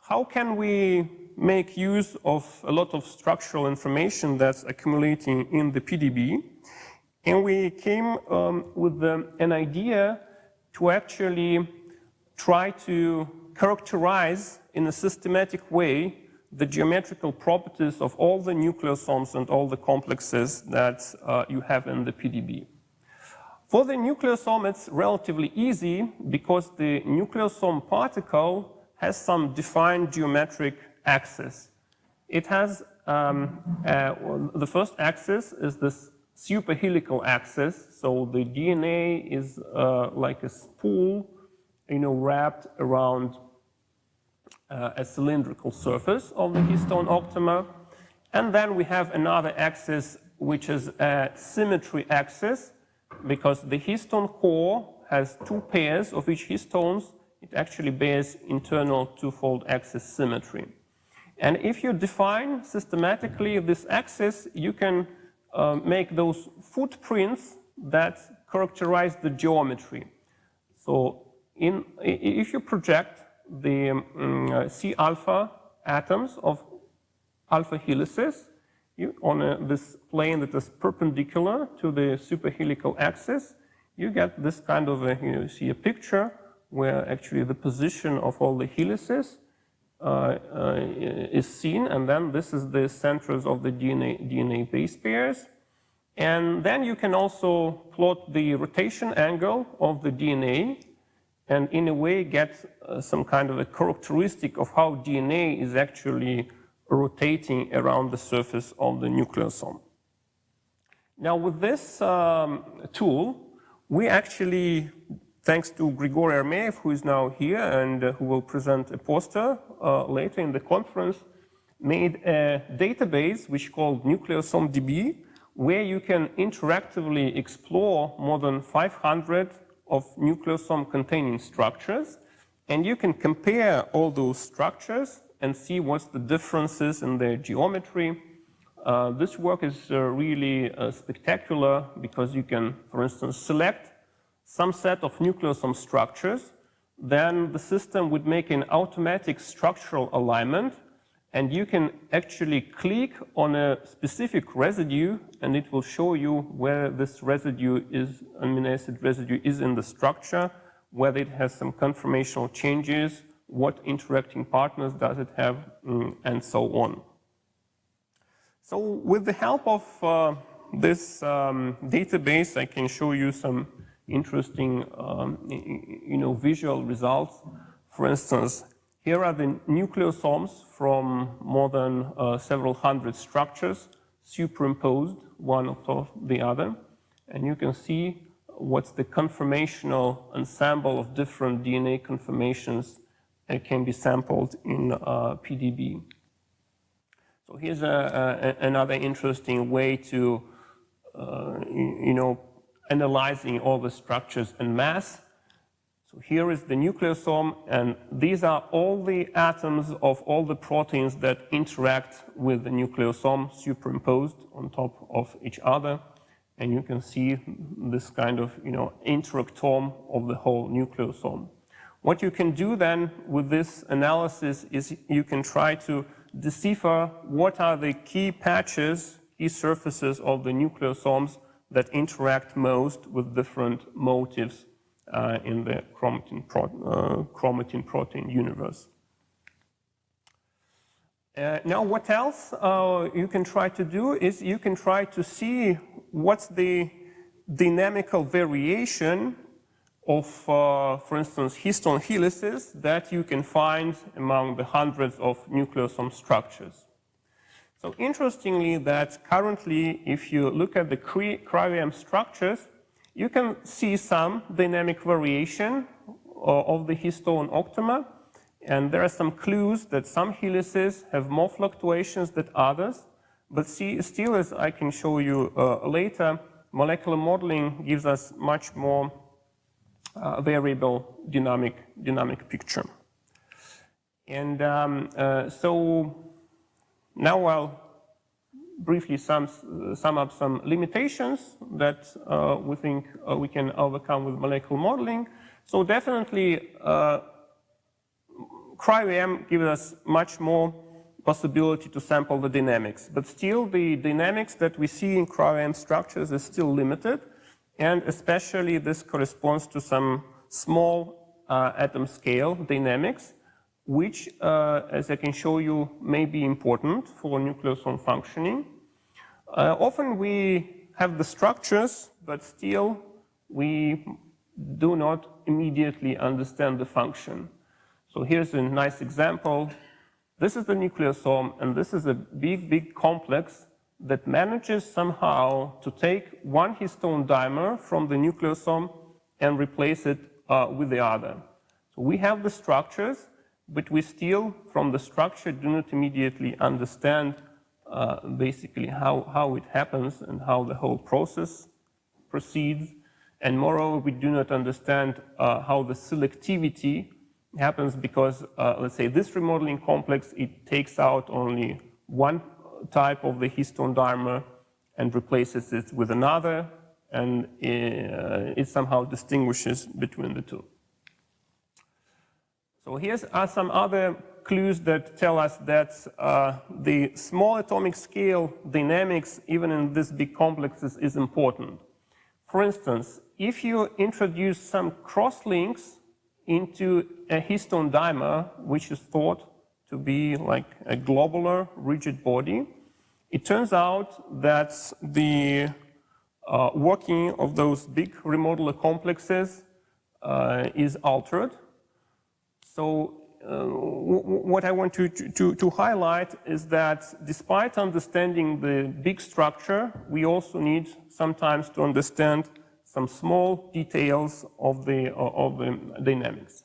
how can we make use of a lot of structural information that's accumulating in the PDB? And we came with an idea to actually try to characterize in a systematic way the geometrical properties of all the nucleosomes and all the complexes that you have in the PDB. For the nucleosome, it's relatively easy because the nucleosome particle has some defined geometric axis. It has, the first axis is this superhelical axis, so the DNA is like a spool, wrapped around a cylindrical surface of the histone octamer. And then we have another axis, which is a symmetry axis, because the histone core has two pairs of each histones. It actually bears internal twofold axis symmetry. And if you define systematically this axis, you can make those footprints that characterize the geometry. So if you project the C-alpha atoms of alpha helices on this plane that is perpendicular to the superhelical axis, you get this kind of you see a picture where actually the position of all the helices is seen, and then this is the centers of the DNA base pairs. And then you can also plot the rotation angle of the DNA, and in a way get some kind of a characteristic of how DNA is actually rotating around the surface of the nucleosome. Now with this tool, we actually, thanks to Grigory Armeyev, who is now here and who will present a poster later in the conference, made a database which called NucleosomeDB, where you can interactively explore more than 500 of nucleosome containing structures, and you can compare all those structures and see what's the differences in their geometry. This work is really spectacular because you can, for instance, select some set of nucleosome structures, then the system would make an automatic structural alignment, and you can actually click on a specific residue and it will show you where this residue is, amino acid residue is in the structure, whether it has some conformational changes, what interacting partners does it have, and so on. So with the help of this database, I can show you some interesting visual results. For instance, here are the nucleosomes from more than several hundred structures superimposed one on top of the other. And you can see what's the conformational ensemble of different DNA conformations that can be sampled in PDB. So here's another interesting way to, analyzing all the structures en masse. So here is the nucleosome, and these are all the atoms of all the proteins that interact with the nucleosome superimposed on top of each other. And you can see this kind of, interactome of the whole nucleosome. What you can do then with this analysis is you can try to decipher what are the key patches, key surfaces of the nucleosomes that interact most with different motifs in the chromatin protein universe. Now what else you can try to do is you can try to see what's the dynamical variation of, for instance, histone helices that you can find among the hundreds of nucleosome structures. So interestingly that currently, if you look at the cryo-EM structures, you can see some dynamic variation of the histone octamer, and there are some clues that some helices have more fluctuations than others, but still, as I can show you later, molecular modeling gives us much more variable dynamic picture. And so now I'll briefly sum up some limitations that we think we can overcome with molecular modeling. So definitely cryo-EM gives us much more possibility to sample the dynamics, but still the dynamics that we see in cryo-EM structures is still limited, and especially this corresponds to some small atom scale dynamics, which, as I can show you, may be important for nucleosome functioning. Often we have the structures, but still we do not immediately understand the function. So here's a nice example. This is the nucleosome, and this is a big, big complex that manages somehow to take one histone dimer from the nucleosome and replace it with the other. So we have the structures, but we still, from the structure, do not immediately understand basically how it happens and how the whole process proceeds. And moreover, we do not understand how the selectivity happens because, let's say, this remodeling complex, it takes out only one type of the histone dimer and replaces it with another, and it somehow distinguishes between the two. So here are some other clues that tell us that the small atomic scale dynamics, even in this big complexes, is important. For instance, if you introduce some cross-links into a histone dimer, which is thought to be like a globular rigid body, it turns out that the working of those big remodeler complexes is altered. So what I want to highlight is that despite understanding the big structure, we also need sometimes to understand some small details of the dynamics.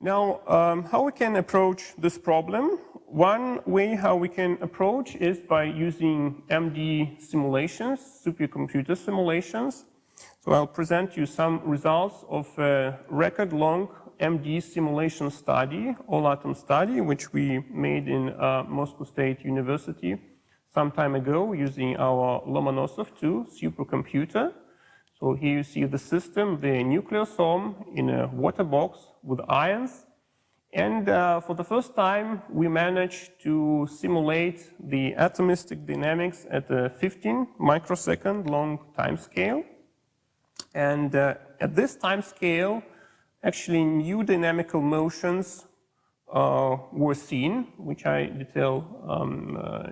Now, how we can approach this problem? One way how we can approach is by using MD simulations, supercomputer simulations. So I'll present you some results of a record-long MD simulation study, all-atom study, which we made in Moscow State University some time ago using our Lomonosov 2 supercomputer. So here you see the system, the nucleosome in a water box with ions. And for the first time, we managed to simulate the atomistic dynamics at a 15 microsecond long time scale. And at this time scale, actually new dynamical motions were seen, which I detail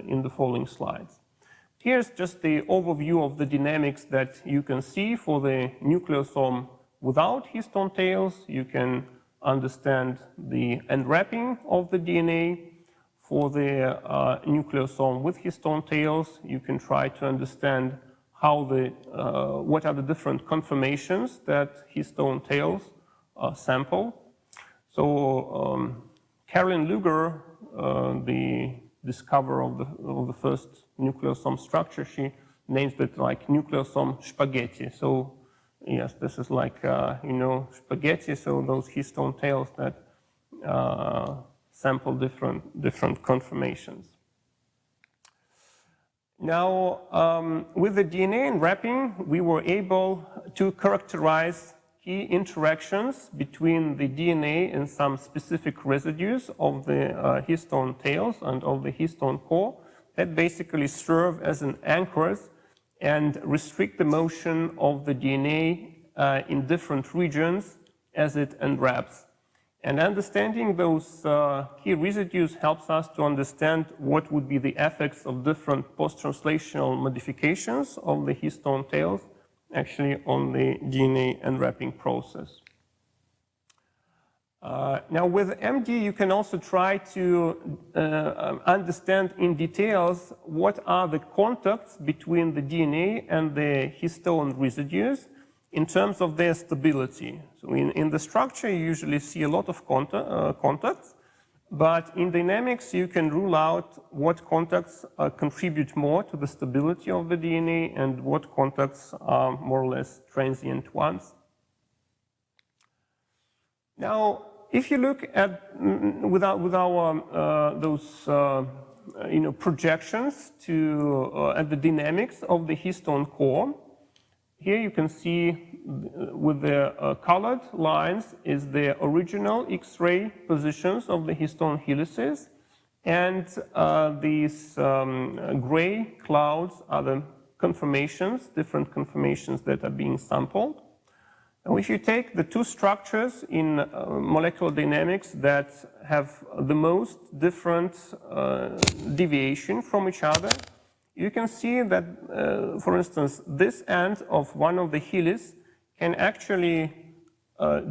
in the following slides. Here's just the overview of the dynamics that you can see for the nucleosome without histone tails. You can understand the enwrapping of the DNA. For the nucleosome with histone tails, you can try to understand how what are the different conformations that histone tails sample. So Caroline Luger, the discoverer of the first nucleosome structure, she names it like nucleosome spaghetti. So yes, this is like spaghetti. So those histone tails that sample different conformations. Now, with the DNA enwrapping, we were able to characterize key interactions between the DNA and some specific residues of the histone tails and of the histone core that basically serve as an anchors and restrict the motion of the DNA in different regions as it unwraps. And understanding those key residues helps us to understand what would be the effects of different post-translational modifications of the histone tails actually on the DNA unwrapping process. Now with MD, you can also try to understand in details what are the contacts between the DNA and the histone residues in terms of their stability. So in the structure, you usually see a lot of contacts, but in dynamics, you can rule out what contacts contribute more to the stability of the DNA and what contacts are more or less transient ones. Now, if you look at with our those projections to at the dynamics of the histone core, here you can see with the colored lines is the original X-ray positions of the histone helices, and these gray clouds are the conformations, different conformations that are being sampled. Now, if you take the two structures in molecular dynamics that have the most different deviation from each other, you can see that, for instance, this end of one of the helices can actually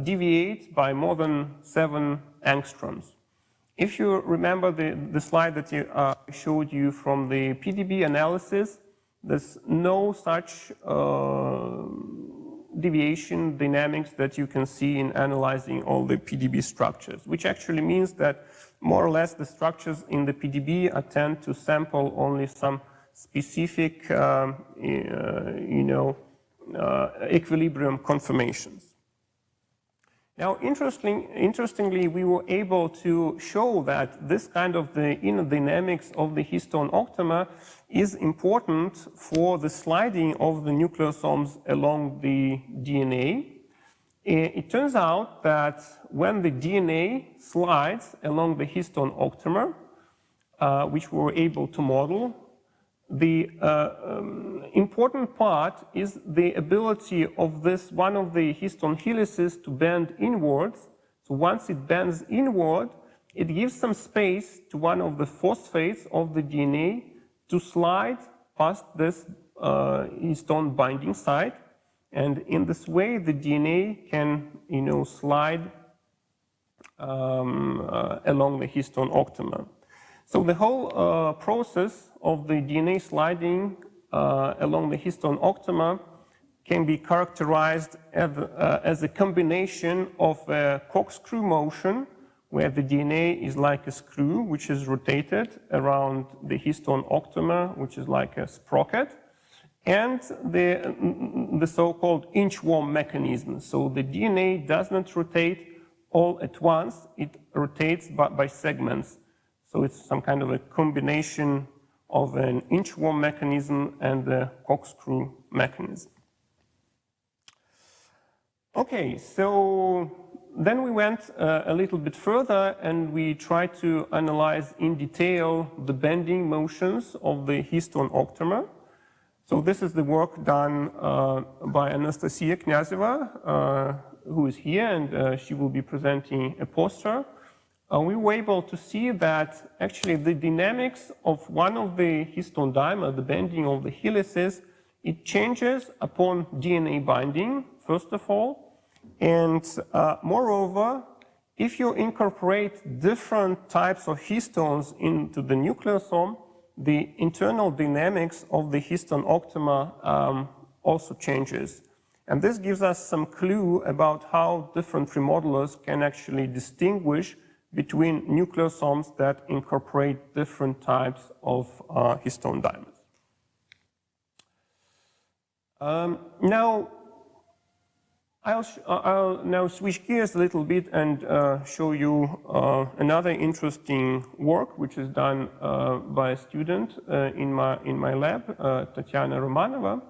deviate by more than 7 angstroms. If you remember the slide that I showed you from the PDB analysis, there's no such deviation dynamics that you can see in analyzing all the PDB structures, which actually means that more or less the structures in the PDB tend to sample only some specific, equilibrium conformations. Now, interestingly, we were able to show that this kind of the inner dynamics of the histone octamer is important for the sliding of the nucleosomes along the DNA. It turns out that when the DNA slides along the histone octamer, which we were able to model, the important part is the ability of this one of the histone helices to bend inwards. So once it bends inward, it gives some space to one of the phosphates of the DNA to slide past this histone binding site, and in this way the DNA can slide along the histone octamer. So the whole process of the DNA sliding along the histone octamer can be characterized as a combination of a corkscrew motion, where the DNA is like a screw which is rotated around the histone octamer, which is like a sprocket, and the so-called inchworm mechanism. So the DNA does not rotate all at once, it rotates by segments. So it's some kind of a combination of an inchworm mechanism and the corkscrew mechanism. Okay, so then we went a little bit further and we tried to analyze in detail the bending motions of the histone octamer. So this is the work done by Anastasia Knyazeva, who is here, and she will be presenting a poster. We were able to see that actually the dynamics of one of the histone dimer, the bending of the helices, it changes upon DNA binding, first of all. And moreover, if you incorporate different types of histones into the nucleosome, the internal dynamics of the histone octamer also changes. And this gives us some clue about how different remodelers can actually distinguish between nucleosomes that incorporate different types of histone dimers. Now, I'll now switch gears a little bit and show you another interesting work which is done by a student in my lab, Tatiana Romanova.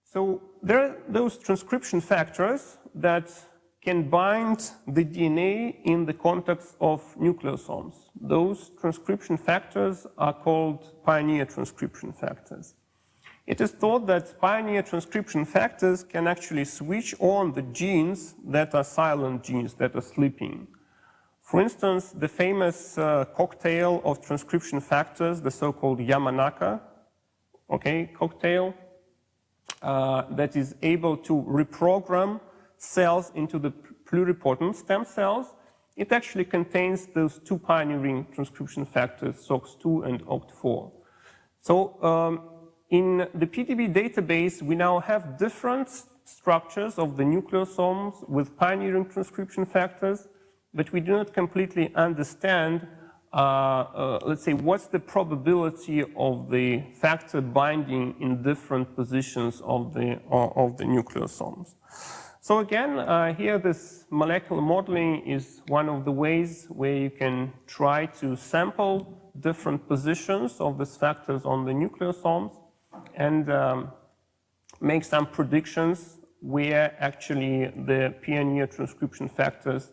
So there are those transcription factors that can bind the DNA in the context of nucleosomes. Those transcription factors are called pioneer transcription factors. It is thought that pioneer transcription factors can actually switch on the genes that are silent genes, that are sleeping. For instance, the famous cocktail of transcription factors, the so-called Yamanaka cocktail, that is able to reprogram cells into the pluripotent stem cells, it actually contains those two pioneering transcription factors, SOX2 and OCT4. So in the PDB database, we now have different structures of the nucleosomes with pioneering transcription factors, but we do not completely understand, let's say, what's the probability of the factor binding in different positions of the nucleosomes. So again, here this molecular modeling is one of the ways where you can try to sample different positions of these factors on the nucleosomes and make some predictions where actually the pioneer transcription factors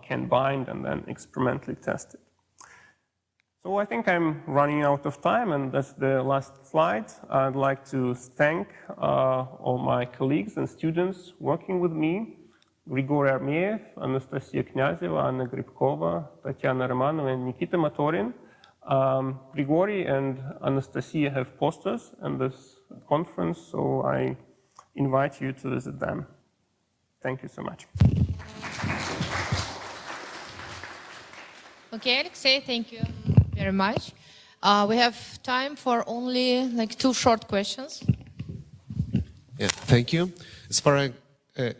can bind and then experimentally test it. So I think I'm running out of time, and that's the last slide. I'd like to thank all my colleagues and students working with me: Grigor Armeyev, Anastasia Knyazeva, Anna Gribkova, Tatiana Romanova, and Nikita Motorin. Grigory and Anastasia have posters in this conference, so I invite you to visit them. Thank you so much. Okay, Alexey, thank you very much. We have time for only like 2 short questions. Yeah, thank you. As far as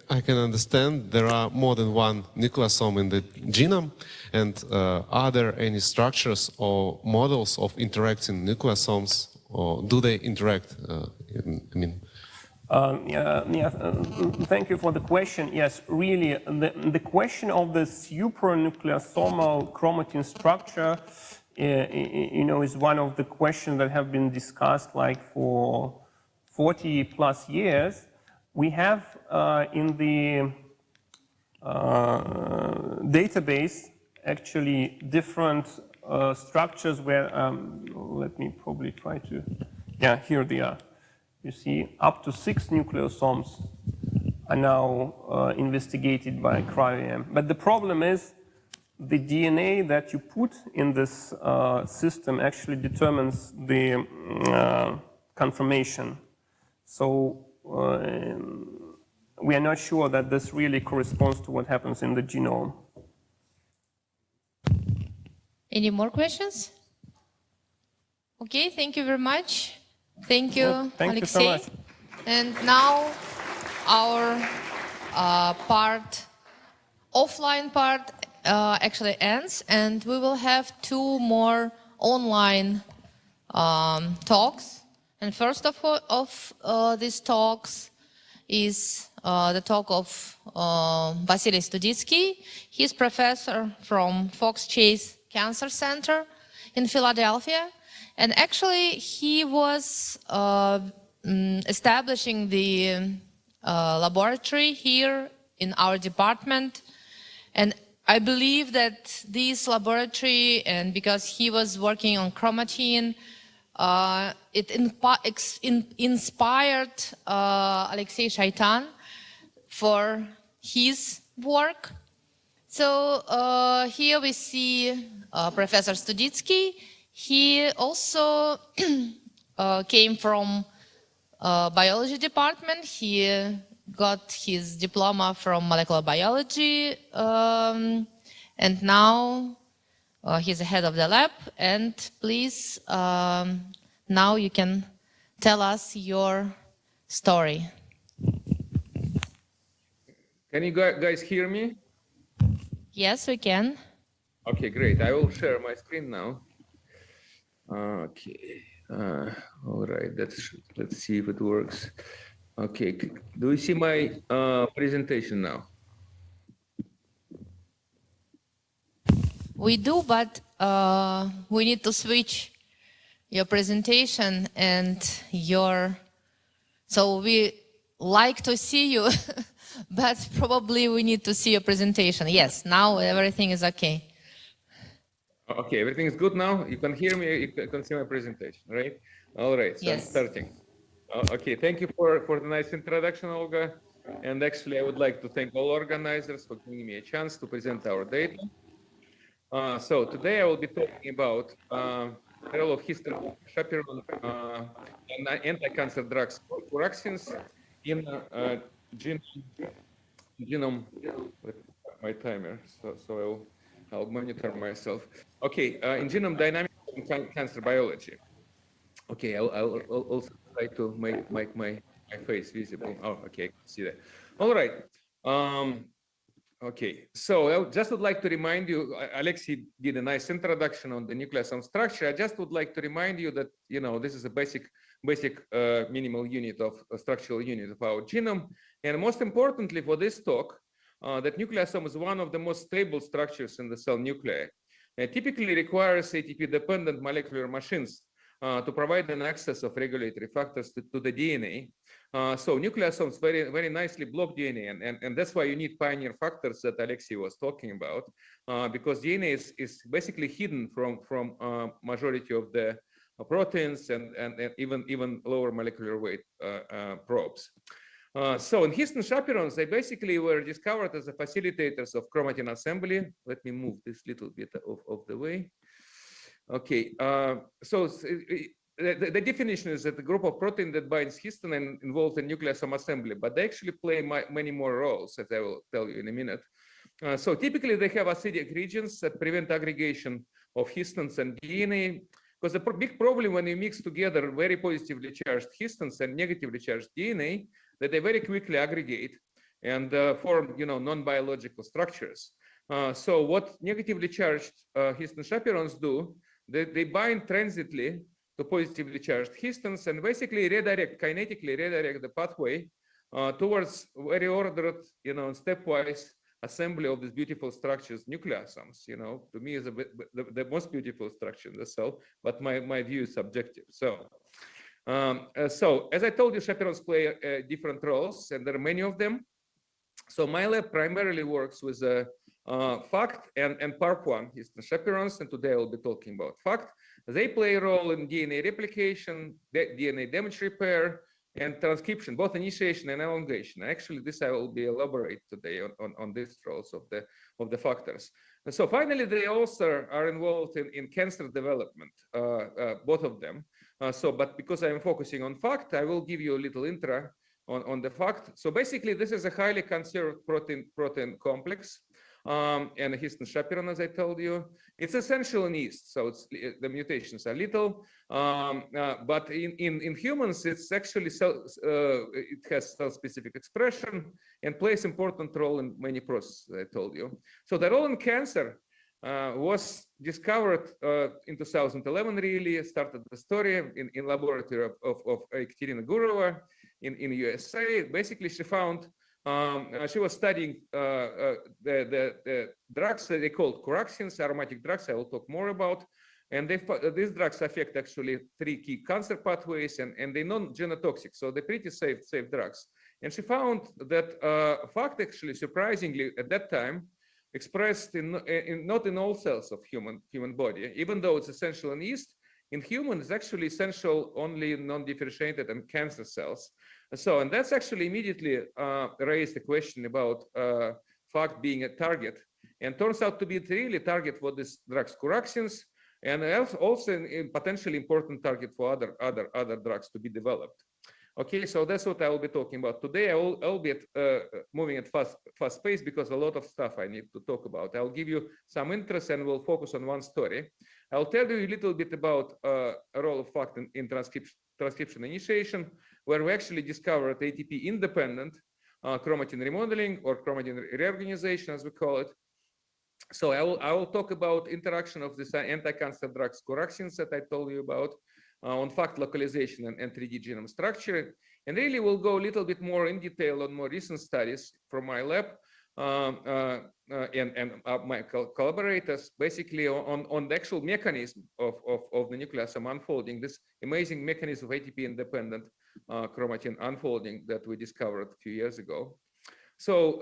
I can understand, there are more than one nucleosome in the genome. And are there any structures or models of interacting nucleosomes, or do they interact? Thank you for the question. Yes, really, the question of the supranucleosomal chromatin structure, is one of the questions that have been discussed like for 40 plus years. We have in the database actually different structures where, let me probably try to, here they are. You see, up to 6 nucleosomes are now investigated by Cryo-EM. But the problem is the DNA that you put in this system actually determines the conformation. So we are not sure that this really corresponds to what happens in the genome. Any more questions? Okay, thank you very much. Thank you, Thank Alexey. you so much. And now our offline part actually ends, and we will have 2 more online talks. And first of these talks is the talk of Vasily Studitsky. He's professor from Fox Chase Cancer Center in Philadelphia. And actually, he was establishing the laboratory here in our department. And I believe that this laboratory, and because he was working on chromatin, it inspired Alexey Shaitan for his work. So here we see Professor Studitsky. He also came from biology department. He got his diploma from molecular biology, and now he's the head of the lab. And please, now you can tell us your story. Can you guys hear me? Yes, we can. Okay, great. I will share my screen now. Okay. All right. Let's see if it works. Okay. Do you see my presentation now? We do, but we need to switch your presentation and so we like to see you, but probably we need to see your presentation. Yes, now everything is okay. Okay, everything is good now. You can hear me, you can see my presentation, right? All right, so yes. I'm starting. Okay, thank you for the nice introduction, Olga. And actually, I would like to thank all organizers for giving me a chance to present our data. So today I will be talking about the role of histone chaperone and anti-cancer drugs vaccines in genome. My timer, so I'll monitor myself. Okay, in genome dynamics and cancer biology. Okay, I'll also try to make my face visible. Oh, okay, I can see that. All right. Okay, so I just would like to remind you, Alexei did a nice introduction on the nucleosome structure. I just would like to remind you that, you know, this is a basic minimal unit of structural unit of our genome. And most importantly for this talk, that nucleosome is one of the most stable structures in the cell nuclei. It typically requires ATP-dependent molecular machines to provide an access of regulatory factors to the DNA. So nucleosomes very nicely block DNA, and that's why you need pioneer factors that Alexei was talking about, because DNA is basically hidden from majority of the proteins and even lower molecular weight probes. So in histone chaperones, they basically were discovered as the facilitators of chromatin assembly. Let me move this little bit of the way. Okay, so the definition is that the group of protein that binds histone and involved in nucleosome assembly, but they actually play many more roles, as I will tell you in a minute. So typically they have acidic regions that prevent aggregation of histones and DNA, because the big problem when you mix together very positively charged histones and negatively charged DNA, that they very quickly aggregate and form, you know, non-biological structures. So what negatively charged histone chaperones do, they bind transiently to positively charged histones and basically kinetically redirect the pathway towards very ordered, you know, stepwise assembly of these beautiful structures, nucleosomes. You know, to me is the most beautiful structure in the cell, but my view is subjective. So, so as I told you, chaperones play different roles, and there are many of them. So my lab primarily works with FACT and PARP1 histone chaperones, and today I'll be talking about FACT. They play a role in DNA replication, DNA damage repair, and transcription, both initiation and elongation. Actually, this I will be elaborate today on these roles of the factors. And so finally, they also are involved in cancer development, both of them. But because I'm focusing on FACT, I will give you a little intro on the FACT. So basically, this is a highly conserved protein complex. And a histone chaperone, as I told you, it's essential in yeast, so the mutations are little. But in humans, it's actually it has cell-specific expression and plays important role in many processes, I told you. So the role in cancer was discovered in 2011. Really started the story in laboratory of Ekaterina Gurova in USA. Basically, she found. She was studying the drugs that they called coraxins, aromatic drugs. I will talk more about. And these drugs affect actually 3 key cancer pathways, and they're non-genotoxic, so they're pretty safe drugs. And she found that FACT actually, surprisingly, at that time, expressed not in all cells of human body, even though it's essential in yeast. In humans, it's actually essential only in non-differentiated and cancer cells. So, and that's actually immediately raised the question about FACT being a target, and turns out to be really target for this drugs coraxins, and also a potentially important target for other drugs to be developed. Okay, so that's what I will be talking about today. I'll be moving at fast pace because a lot of stuff I need to talk about. I'll give you some interest and we'll focus on one story. I'll tell you a little bit about a role of FACT in transcription initiation, where we actually discovered ATP-independent chromatin remodeling or chromatin reorganization, as we call it. So I will talk about interaction of this anti-cancer drugs coraxins that I told you about, on FACT localization and 3D genome structure. And really we'll go a little bit more in detail on more recent studies from my lab and my collaborators, basically on the actual mechanism of the nucleosome unfolding, this amazing mechanism of ATP-independent chromatin unfolding that we discovered a few years ago. So,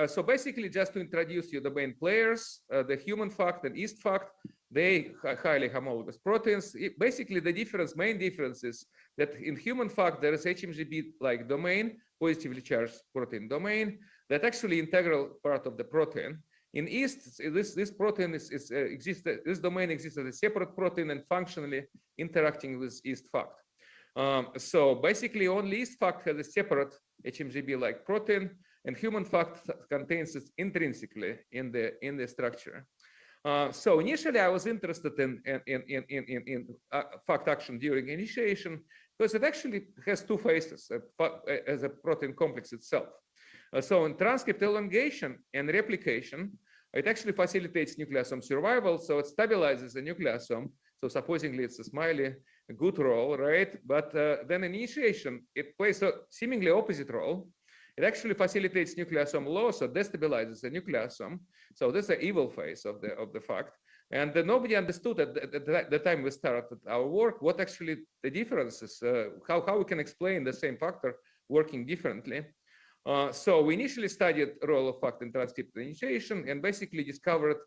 so basically, just to introduce you the main players, the human FACT and yeast FACT, they are highly homologous proteins. Basically, the main difference is that in human FACT, there is HMGB-like domain, positively charged protein domain, that actually integral part of the protein. In yeast, this protein this domain exists as a separate protein and functionally interacting with yeast FACT. So basically, only yeast FACT has a separate HMGB-like protein, and human FACT contains it intrinsically in the structure. So initially, I was interested in FACT action during initiation because it actually has 2 phases as a protein complex itself. So in transcript elongation and replication, it actually facilitates nucleosome survival, so it stabilizes the nucleosome. So supposedly it's a smiley, a good role, right? But then initiation, it plays a seemingly opposite role. It actually facilitates nucleosome loss or destabilizes the nucleosome. So this is the evil face of the fact. And nobody understood at the time we started our work what actually the difference is, how we can explain the same factor working differently. So we initially studied role of fact in transcript initiation and basically discovered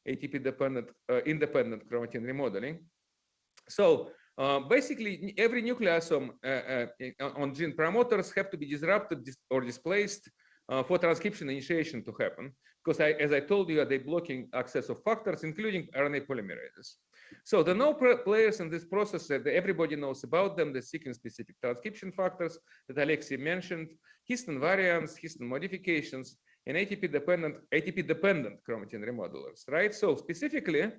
ATP-dependent independent chromatin remodeling. So basically, every nucleosome on gene promoters have to be disrupted or displaced for transcription initiation to happen, because as I told you, they're blocking access of factors, including RNA polymerases. So the no players in this process, everybody knows about them, the sequence-specific transcription factors that Alexei mentioned, histone variants, histone modifications, and ATP-dependent chromatin remodelers, right? So specifically,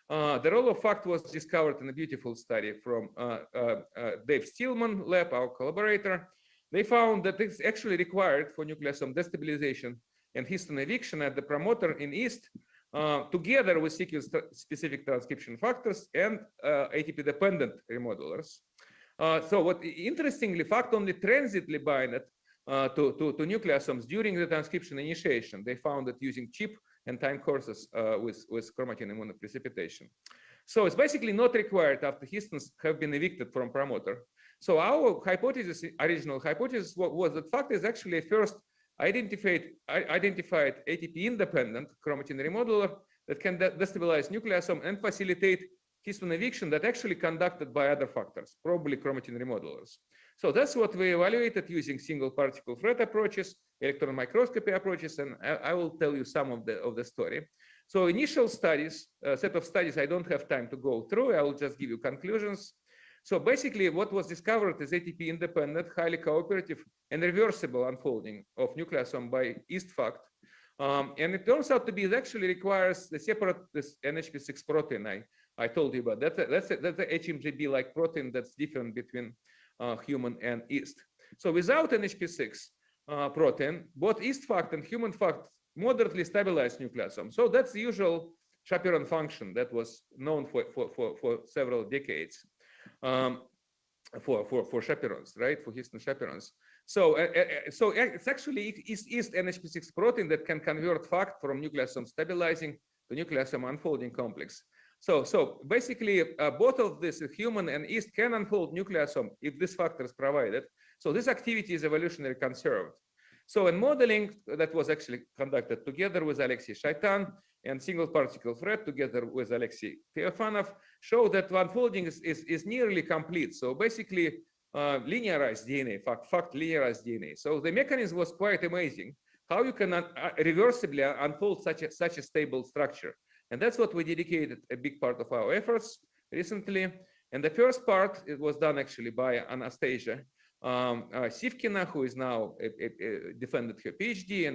the role of fact was discovered in a beautiful study from Dave Stillman lab, our collaborator. They found that it's actually required for nucleosome destabilization and histone eviction at the promoter in yeast, together with sequence-specific transcription factors and ATP-dependent remodelers. So what interestingly, fact only transiently bind to nucleosomes during the transcription initiation. They found that using cheap and time courses with chromatin immunoprecipitation. So it's basically not required after histones have been evicted from promoter. So our hypothesis, original hypothesis, was that fact is actually first identified ATP-independent chromatin remodeler that can destabilize nucleosome and facilitate histone eviction that actually conducted by other factors, probably chromatin remodelers. So that's what we evaluated using single particle thread approaches, electron microscopy approaches, and I will tell you some of the story. So initial studies, set of studies, I don't have time to go through. I will just give you conclusions. So basically, what was discovered is ATP-independent, highly cooperative, and reversible unfolding of nucleosome by yeast fact. And it turns out to be, it actually requires the separate this NHP6 protein I told you about. That's the HMGB-like protein that's different between human and yeast. So without NHP6 protein, both yeast fact and human fact moderately stabilize nucleosome. So that's the usual chaperone function that was known for several decades for chaperones, right? For histone chaperones. So it's actually yeast NHP6 protein that can convert fact from nucleosome stabilizing to nucleosome unfolding complex. So basically, both of this, human and yeast, can unfold nucleosome if this factor is provided. So this activity is evolutionarily conserved. So in modeling that was actually conducted together with Alexei Shaitan and single particle thread together with Alexei Feofanov showed that unfolding is nearly complete. So basically linearized DNA, fact linearized DNA. So the mechanism was quite amazing, how you can reversibly unfold such a stable structure. And that's what we dedicated a big part of our efforts recently. And the first part, it was done actually by Anastasia Sivkina, who is now defended her PhD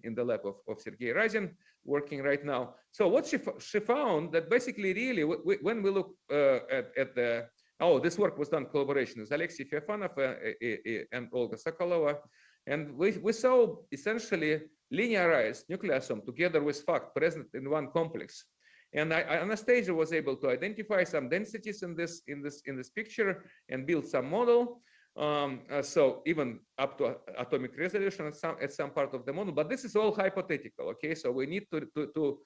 in the lab of Sergei Razin, working right now. So what she found that basically really, when we look at the, this work was done in collaboration with Alexei Feofanov and Olga Sokolova. And we saw essentially linearized nucleosome together with fact present in one complex. And Anastasia was able to identify some densities in this picture and build some model. So even up to atomic resolution at some part of the model, but this is all hypothetical. Okay, so we need to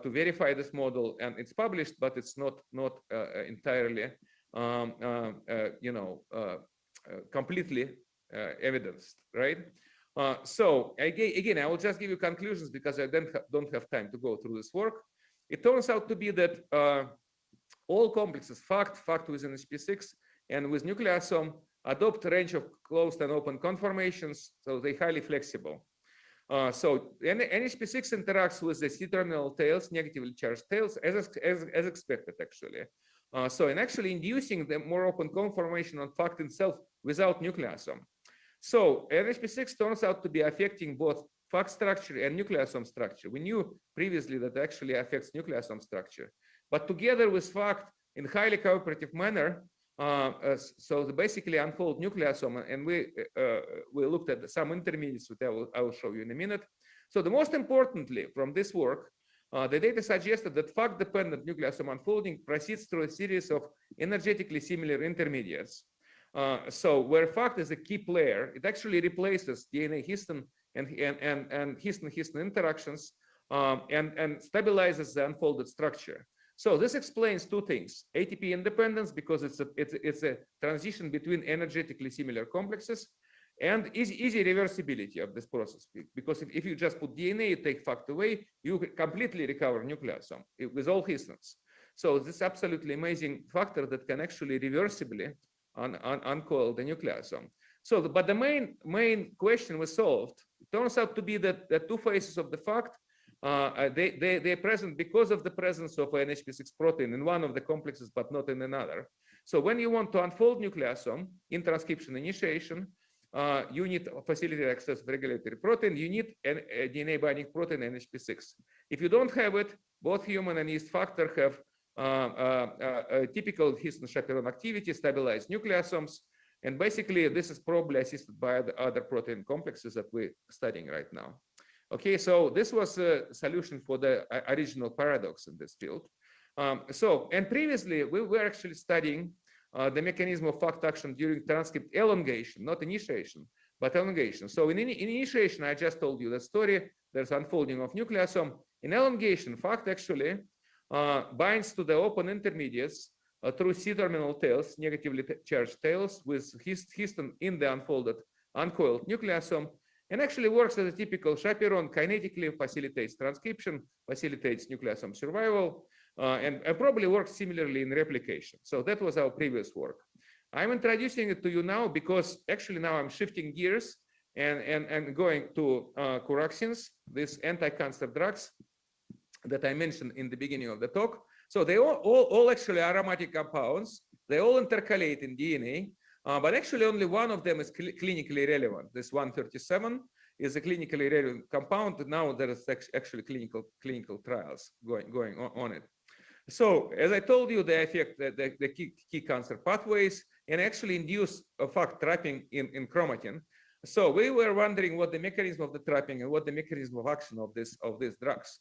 verify this model, and it's published, but it's not entirely completely evidenced, right? So again, I will just give you conclusions because I don't have time to go through this work. It turns out to be that all complexes, fact with NHP6 and with nucleosome, adopt a range of closed and open conformations, so they're highly flexible. So NHP6 interacts with the C-terminal tails, negatively charged tails, as expected, actually. So in actually inducing the more open conformation on fact itself without nucleosome. So NHP6 turns out to be affecting both fact structure and nucleosome structure. We knew previously that it actually affects nucleosome structure, but together with fact in highly cooperative manner, So basically unfold nucleosome, and we looked at some intermediates that I will show you in a minute. So the most importantly from this work, the data suggested that fact-dependent nucleosome unfolding proceeds through a series of energetically similar intermediates. So where fact is a key player, it actually replaces DNA histone and histone-histone interactions and stabilizes the unfolded structure. So this explains two things: ATP independence, because it's a transition between energetically similar complexes, and easy reversibility of this process. Because if you just put DNA, you take fact away, you completely recover nucleosome with all histones. So this is absolutely amazing factor that can actually reversibly uncoil the nucleosome. So, but the main question was solved. It turns out to be that the two phases of the fact, they're present because of the presence of an NHP6 protein in one of the complexes, but not in another. So when you want to unfold nucleosome in transcription initiation, you need facilitated access of regulatory protein, you need a DNA binding protein NHP6. If you don't have it, both human and yeast factor have typical histone chaperone activity, stabilized nucleosomes, and basically this is probably assisted by the other protein complexes that we're studying right now. Okay, so this was a solution for the original paradox in this field. And previously we were actually studying the mechanism of fact action during transcript elongation, not initiation, but elongation. So in initiation, I just told you the story, there's unfolding of nucleosome. In elongation, fact actually binds to the open intermediates through C-terminal tails, negatively charged tails, with histone in the unfolded, uncoiled nucleosome, and actually works as a typical chaperone, kinetically facilitates transcription, facilitates nucleosome survival, and probably works similarly in replication. So that was our previous work. I'm introducing it to you now because actually now I'm shifting gears and going to curaxins, these anti-cancer drugs that I mentioned in the beginning of the talk. So they all actually aromatic compounds. They all intercalate in DNA, but actually only one of them is clinically relevant. This 137 is a clinically relevant compound. Now there is actually clinical trials going on it. So as I told you, they affect the key cancer pathways and actually induce fact trapping in chromatin. So we were wondering what the mechanism of the trapping and what the mechanism of action of these drugs.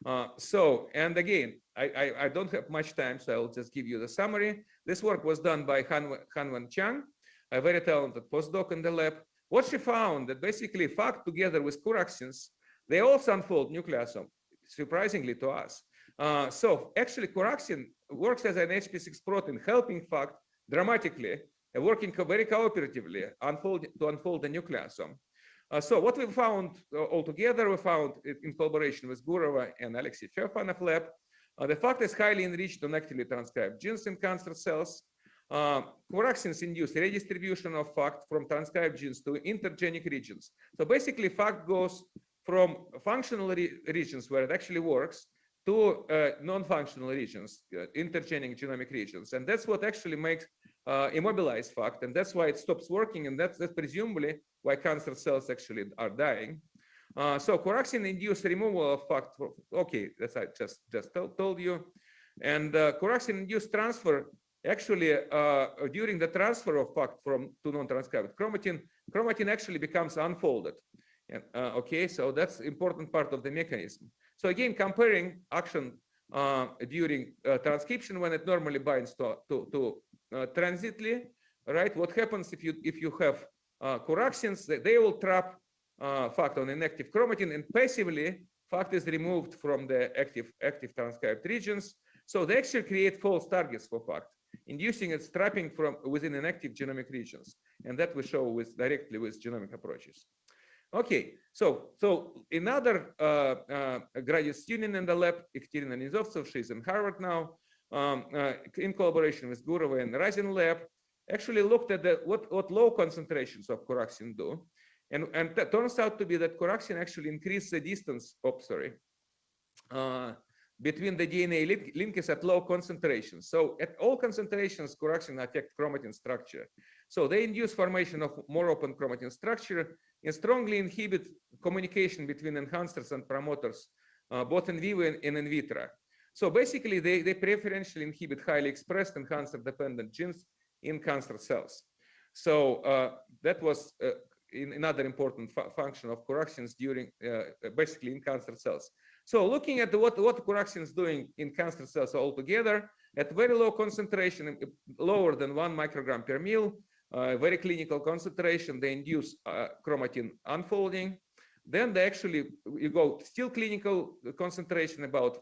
And again, I don't have much time, so I'll just give you the summary. This work was done by Han-Wen Chang, a very talented postdoc in the lab. What she found that basically fact together with curaxins, they also unfold nucleosome, surprisingly to us. So actually curaxin works as an HP6 protein, helping fact dramatically, working very cooperatively to unfold the nucleosome. So what we found altogether, we found in collaboration with Gurova and Alexey Feofanov lab, the fact is highly enriched on actively transcribed genes in cancer cells. Curaxins induce redistribution of fact from transcribed genes to intergenic regions. So basically fact goes from functional regions where it actually works to non-functional regions, intergenic genomic regions. And that's what actually makes immobilized fact, and that's why it stops working, and that's presumably why cancer cells actually are dying. So curaxin induced removal of fact. Okay, that's I just told you. And curaxin induced transfer actually during the transfer of fact to non-transcribed chromatin actually becomes unfolded. And, okay, so that's important part of the mechanism. So again, comparing action during transcription when it normally binds to transitly, right? What happens if you have curaxins? They will trap fact on inactive chromatin, and passively fact is removed from the active transcribed regions. So they actually create false targets for fact, inducing its trapping from within inactive genomic regions, and that we show directly with genomic approaches. Okay, so another graduate student in the lab, Ekaterina Nizovtseva, she's in Harvard now, in collaboration with Gurova and Razin lab, actually looked at what low concentrations of curaxin do, and that turns out to be that curaxin actually increases the distance, between the DNA linkers at low concentrations. So at all concentrations, curaxin affect chromatin structure. So they induce formation of more open chromatin structure and strongly inhibit communication between enhancers and promoters, both in vivo and in vitro. So basically, they preferentially inhibit highly expressed enhancer-dependent genes in cancer cells. So that was another important function of coraxins during basically in cancer cells. So looking at what coraxins doing in cancer cells altogether, at very low concentration, lower than 1 microgram per ml, very clinical concentration, they induce chromatin unfolding. Then they actually, you go still clinical concentration about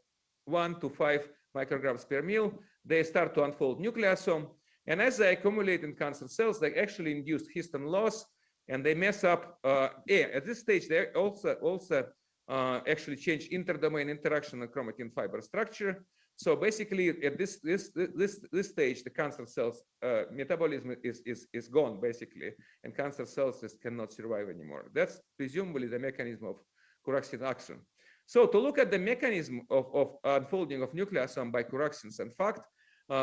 1 to 5 micrograms per ml, they start to unfold nucleosome. And as they accumulate in cancer cells, they actually induce histone loss, and they mess up. At this stage, they also actually change interdomain interaction and chromatin fiber structure. So basically, at this stage, the cancer cells metabolism is gone basically, and cancer cells just cannot survive anymore. That's presumably the mechanism of coraxin action. So to look at the mechanism of unfolding of nucleosome by coraxins, in fact,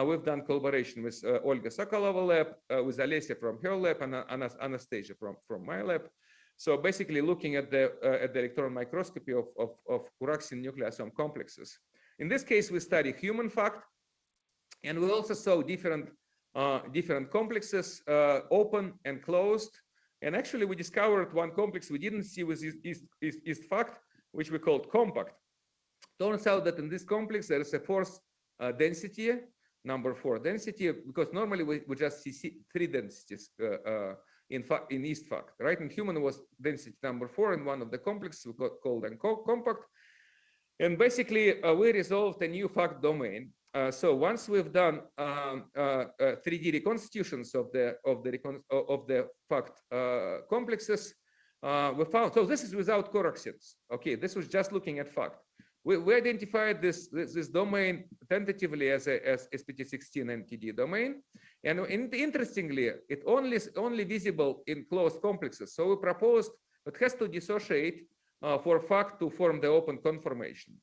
we've done collaboration with Olga Sokolova lab, with Alessia from her lab, and Anastasia from my lab. So basically looking at the electron microscopy of coraxin nucleosome complexes. In this case, we study human FACT, and we also saw different complexes, open and closed. And actually, we discovered one complex we didn't see with East FACT, which we called compact. Turns out that in this complex, there is a fourth density, number 4 density, because normally we just see 3 densities in East FACT, right? In human was density number 4 in one of the complexes we called them compact. And basically, we resolved a new FACT domain. So once we've done 3D reconstitutions of the FACT complexes, we found, so this is without coraxins. Okay, this was just looking at FACT. We identified this domain tentatively as SPT16 NTD domain, and interestingly, it only visible in closed complexes. So we proposed it has to dissociate for FACT to form the open conformation.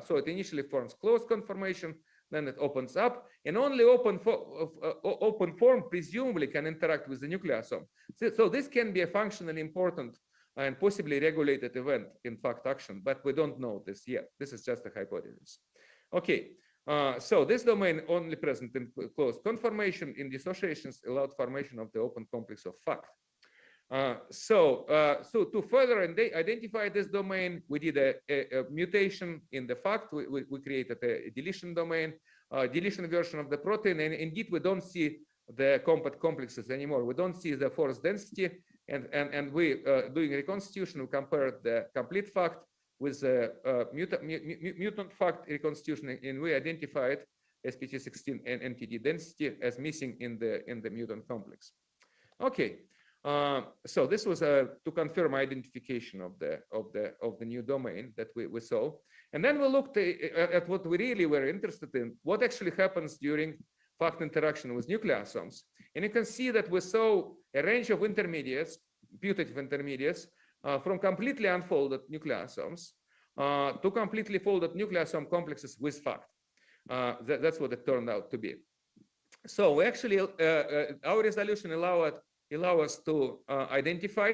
So it initially forms closed conformation, then it opens up, and only open form presumably can interact with the nucleosome. So this can be a functionally important and possibly regulated event in FACT action, but we don't know this yet. This is just a hypothesis. Okay, so this domain only present in closed conformation. In dissociations allowed formation of the open complex of FACT. So to further identify this domain, we did a mutation in the FACT. We created a deletion domain, deletion version of the protein, and indeed we don't see the compact complexes anymore. We don't see the force density, and we doing reconstitution, we compared the complete FACT with the mutant FACT reconstitution, and we identified SPT16 and NTD density as missing in the mutant complex. Okay. So this was to confirm identification of the new domain that we saw, and then we looked at what we really were interested in: what actually happens during FACT interaction with nucleosomes. And you can see that we saw a range of intermediates, putative intermediates, from completely unfolded nucleosomes to completely folded nucleosome complexes with FACT. That's what it turned out to be. So we actually our resolution allow us to identify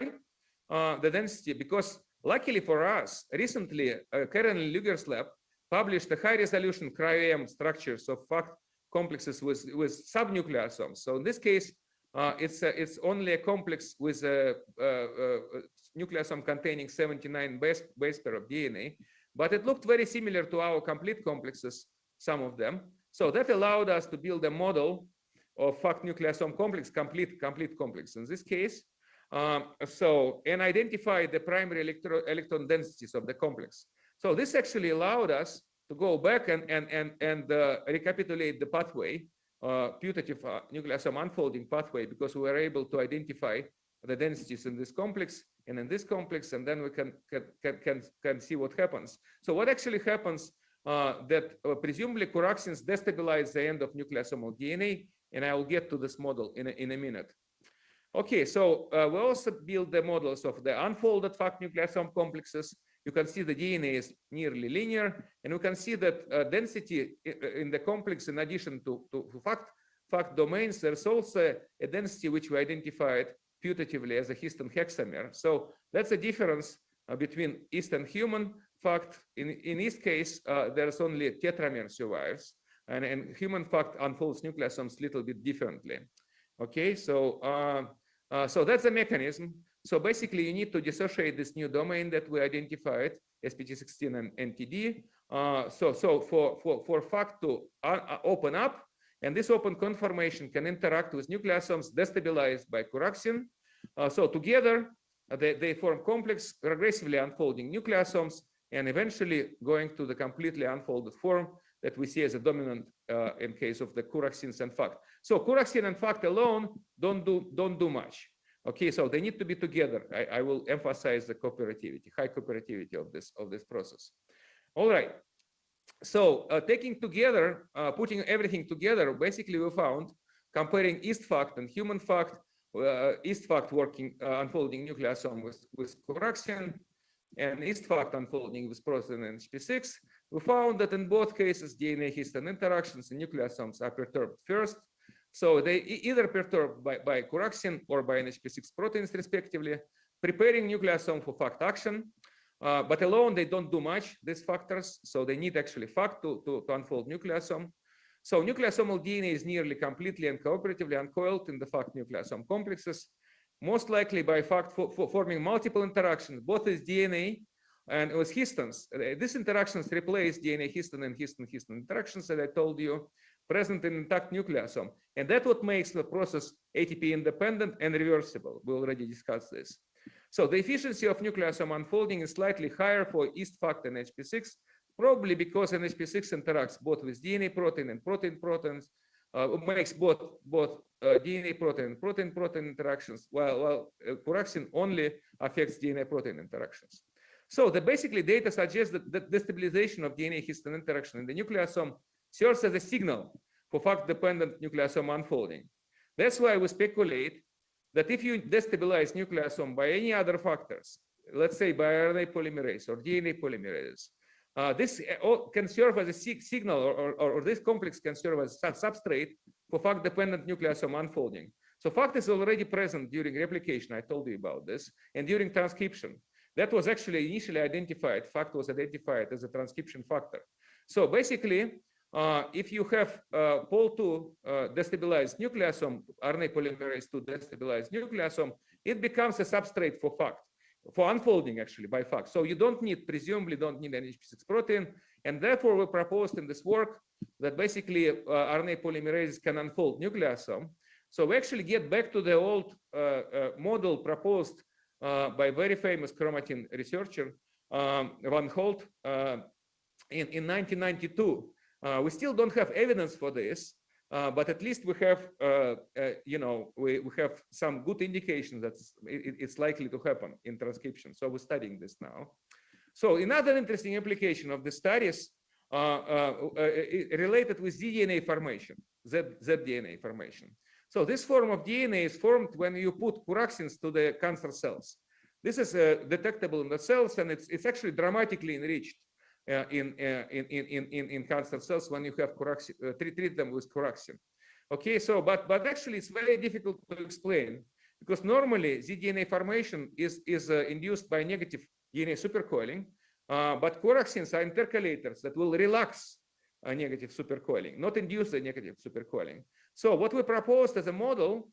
the density, because luckily for us, recently Karen Luger's lab published a high-resolution cryo-EM structures of FACT complexes with subnucleosomes. So in this case, it's only a complex with a nucleosome containing 79 base pair of DNA, but it looked very similar to our complete complexes, some of them. So that allowed us to build a model of FACT nucleosome complex, complete complex in this case. And identify the primary electron densities of the complex. So this actually allowed us to go back and recapitulate the pathway, putative nucleosome unfolding pathway, because we were able to identify the densities in this complex and in this complex, and then we can see what happens. So what actually happens that presumably coraxins destabilize the end of nucleosomal DNA, and I will get to this model in a minute. Okay, so we also build the models of the unfolded FACT nucleosome complexes. You can see the DNA is nearly linear, and we can see that density in the complex, in addition to FACT domains, there's also a density which we identified putatively as a histone hexamer. So that's a difference between East and human FACT. In East case, there's only tetramer survives, and human FACT unfolds nucleosomes a little bit differently. Okay, so so that's the mechanism. So basically, you need to dissociate this new domain that we identified, SPT16 and NTD. So for fact to open up, and this open conformation can interact with nucleosomes destabilized by Curaxin. So together, they form complex, regressively unfolding nucleosomes, and eventually going to the completely unfolded form that we see as a dominant in case of the Curaxins and FACT. So Curaxin and FACT alone don't do much. Okay, so they need to be together. I will emphasize the cooperativity, high cooperativity of this process. All right. So taking together, putting everything together, basically we found, comparing yeast FACT and human FACT, yeast FACT working unfolding nucleosome with Curaxin, and yeast FACT unfolding with protein and HP6, we found that in both cases, DNA histone interactions and nucleosomes are perturbed first. So they either perturbed by Curaxin or by NHP6 proteins respectively, preparing nucleosome for FACT action. But alone, they don't do much, these factors. So they need actually FACT to unfold nucleosome. So nucleosomal DNA is nearly completely and cooperatively uncoiled in the FACT nucleosome complexes, most likely by FACT forming multiple interactions, both with DNA and with histones. These interactions replace DNA histone and histone-histone interactions, as I told you, present in intact nucleosome. And that's what makes the process ATP independent and reversible. We already discussed this. So the efficiency of nucleosome unfolding is slightly higher for yeast FACT and HP6, probably because NHP6 interacts both with DNA protein and proteins, makes both DNA protein and protein interactions, while Curaxin only affects DNA protein interactions. So basically data suggests that the destabilization of DNA histone interaction in the nucleosome serves as a signal for FACT-dependent nucleosome unfolding. That's why we speculate that if you destabilize nucleosome by any other factors, let's say by RNA polymerase or DNA polymerase, this can serve as a signal, or this complex can serve as a substrate for FACT-dependent nucleosome unfolding. So FACT is already present during replication, I told you about this, and during transcription. That was actually initially identified, FACT was identified as a transcription factor. So basically, if you have POL2 destabilized nucleosome, RNA polymerase 2 destabilized nucleosome, it becomes a substrate for FACT, for unfolding actually by FACT. So you presumably don't need any NHP6 protein. And therefore we proposed in this work that basically RNA polymerases can unfold nucleosome. So we actually get back to the old model proposed by very famous chromatin researcher, Van Holt, in 1992. We still don't have evidence for this, but at least we have, we have some good indication that it's likely to happen in transcription. So we're studying this now. So another interesting application of the studies related with zDNA formation, zDNA formation. So this form of DNA is formed when you put Curaxins to the cancer cells. This is detectable in the cells, and it's actually dramatically enriched in cancer cells when you have Curaxin, treat them with Curaxin. Okay, so but actually it's very difficult to explain, because normally zDNA formation is induced by negative DNA supercoiling, but Curaxins are intercalators that will relax negative supercoiling, not induce the negative supercoiling. So what we proposed as a model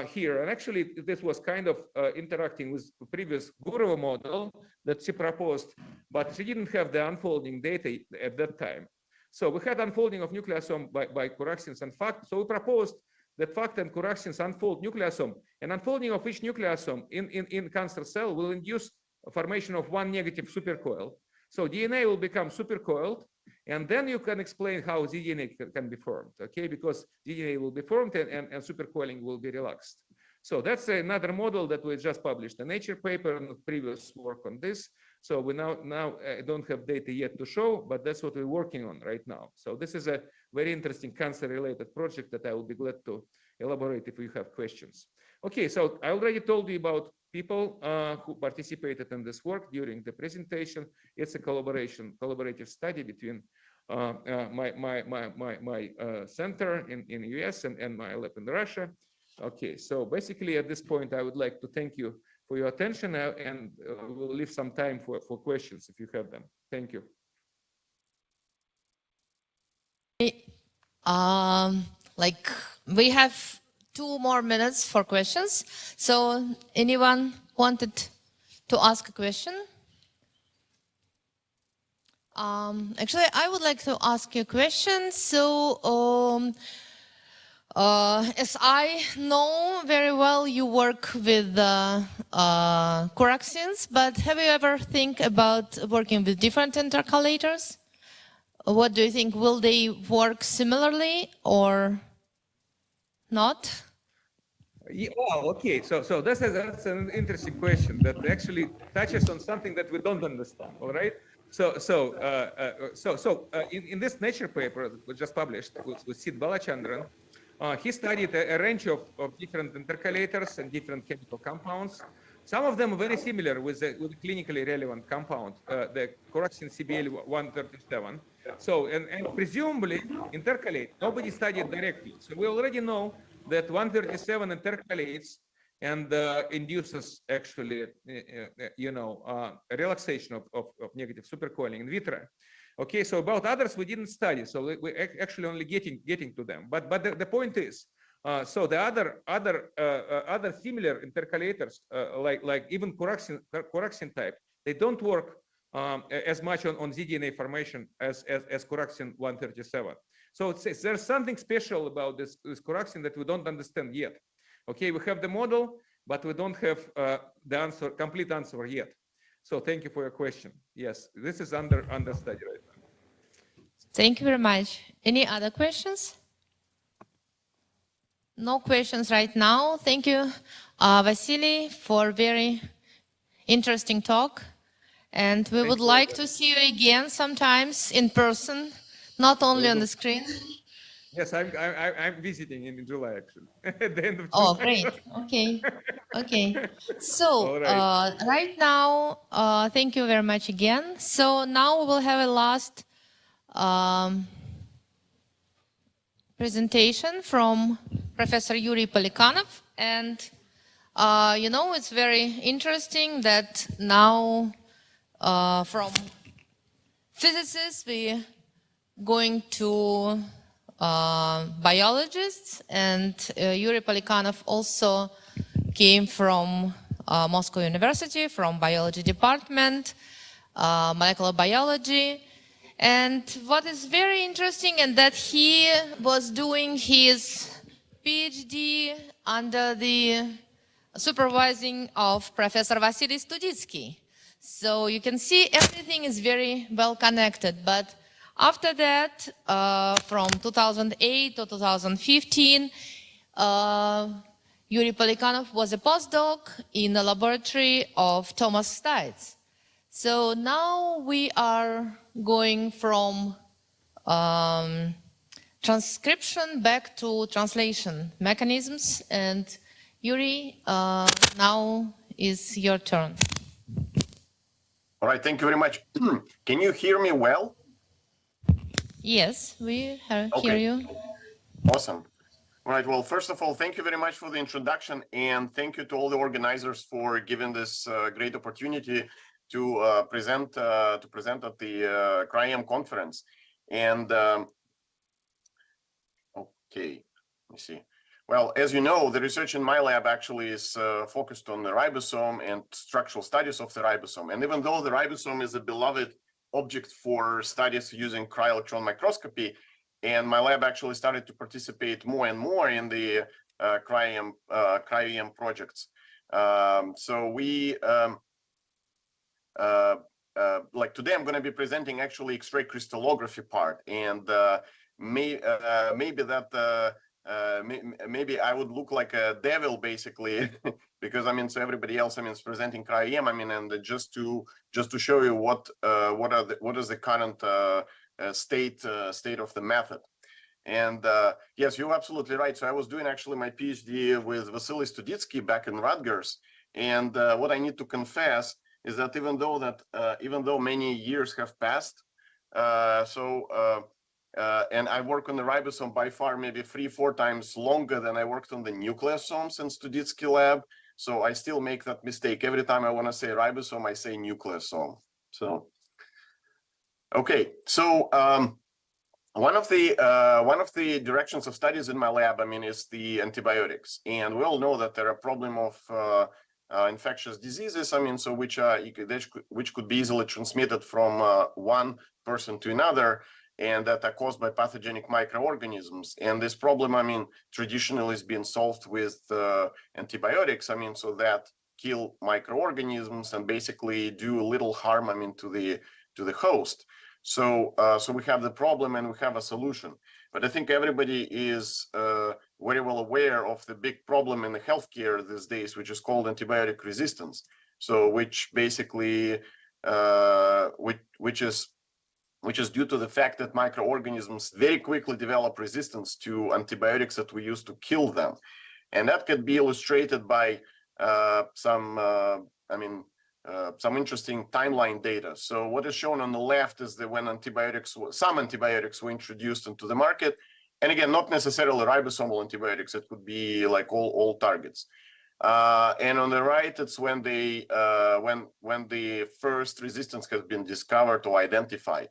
here, and actually this was kind of interacting with the previous Gurova model that she proposed, but she didn't have the unfolding data at that time. So we had unfolding of nucleosome by Curaxins and FACT. So we proposed that FACT and Curaxins unfold nucleosome, and unfolding of each nucleosome in cancer cell will induce a formation of one negative supercoil. So DNA will become supercoiled, and then you can explain how zDNA can be formed, okay? Because zDNA will be formed and supercoiling will be relaxed. So that's another model that we just published a Nature paper and previous work on this. So we now don't have data yet to show, but that's what we're working on right now. So this is a very interesting cancer-related project that I will be glad to elaborate if you have questions. Okay, so I already told you about people who participated in this work during the presentation. It's a collaborative study between my center in US and my lab in Russia. Okay, so basically at this point, I would like to thank you for your attention, and we'll leave some time for questions if you have them. Thank you. Like we have 2 more minutes for questions. So anyone wanted to ask a question? Actually, I would like to ask you a question. So as I know very well, you work with coaxiums, but have you ever think about working with different intercalators? What do you think? Will they work similarly or not? Yeah, oh, okay. So that's an interesting question that actually touches on something that we don't understand. All right. In this Nature paper we just published with Sid Balachandran, he studied a range of different intercalators and different chemical compounds. Some of them are very similar with the clinically relevant compound, the coaxium CBL137. So, and presumably intercalate, nobody studied directly. So we already know that 137 intercalates and induces actually, a relaxation of negative supercoiling in vitro. Okay, so about others we didn't study, so we're actually only getting to them. But the point is, so the other similar intercalators, like even coaxium type, they don't work as much on zDNA formation as coaxium 137. So there's something special about this coaxium that we don't understand yet. Okay, we have the model, but we don't have the complete answer yet. So thank you for your question. Yes, this is under study right now. Thank you very much. Any other questions? No questions right now. Thank you, Vasily, for very interesting talk. And we would like to see you again sometimes in person, not only on the screen. Yes, I'm visiting in July actually. At the end of July. Oh, great. Okay. Okay. So right now, thank you very much again. So now we will have a last presentation from Professor Yuri Polikhanov. And it's very interesting that now from physicists we're going to biologists, and Yuri Polikhanov also came from Moscow University, from biology department, molecular biology. And what is very interesting is that he was doing his PhD under the supervising of Professor Vasily Studitsky. So you can see everything is very well connected. But after that, from 2008 to 2015, Yuri Polikhanov was a postdoc in the laboratory of Thomas Stites. So now we are going from transcription back to translation mechanisms. And Yuri, now is your turn. All right, thank you very much. Can you hear me well? Yes, we hear you. Awesome. All right, well, first of all, thank you very much for the introduction, and thank you to all the organizers for giving this great opportunity to present at the CRIEM conference. And okay, let me see. Well, as you know, the research in my lab actually is focused on the ribosome and structural studies of the ribosome. And even though the ribosome is a beloved object for studies using cryo-electron microscopy, and my lab actually started to participate more and more in the CRIEM projects. So we, like today, I'm going to be presenting actually X-ray crystallography part, and maybe I would look like a devil basically, because so everybody else is presenting cryo-EM, and just to show you what is the current state of the method. And yes, you're absolutely right. So I was doing actually my PhD with Vasily Studitsky back in Rutgers, and what I need to confess is that even though many years have passed, and I work on the ribosome by far maybe 3-4 times longer than I worked on the nucleosomes in Studitsky lab. So I still make that mistake. Every time I want to say ribosome, I say nucleosome. So, okay. So One of the directions of studies in my lab, I mean, is the antibiotics, and we all know that there are a problem of infectious diseases. I mean, so which could be easily transmitted from one person to another, and that are caused by pathogenic microorganisms. And this problem, I mean, traditionally has been solved with antibiotics. I mean, so that kill microorganisms and basically do little harm, I mean, to the host. So we have the problem and we have a solution. But I think everybody is very well aware of the big problem in the healthcare these days, which is called antibiotic resistance. So which basically which is due to the fact that microorganisms very quickly develop resistance to antibiotics that we use to kill them. And that could be illustrated by some interesting timeline data. So what is shown on the left is that when some antibiotics were introduced into the market, and again, not necessarily ribosomal antibiotics, it could be like all targets. And on the right, it's when the first resistance has been discovered or identified.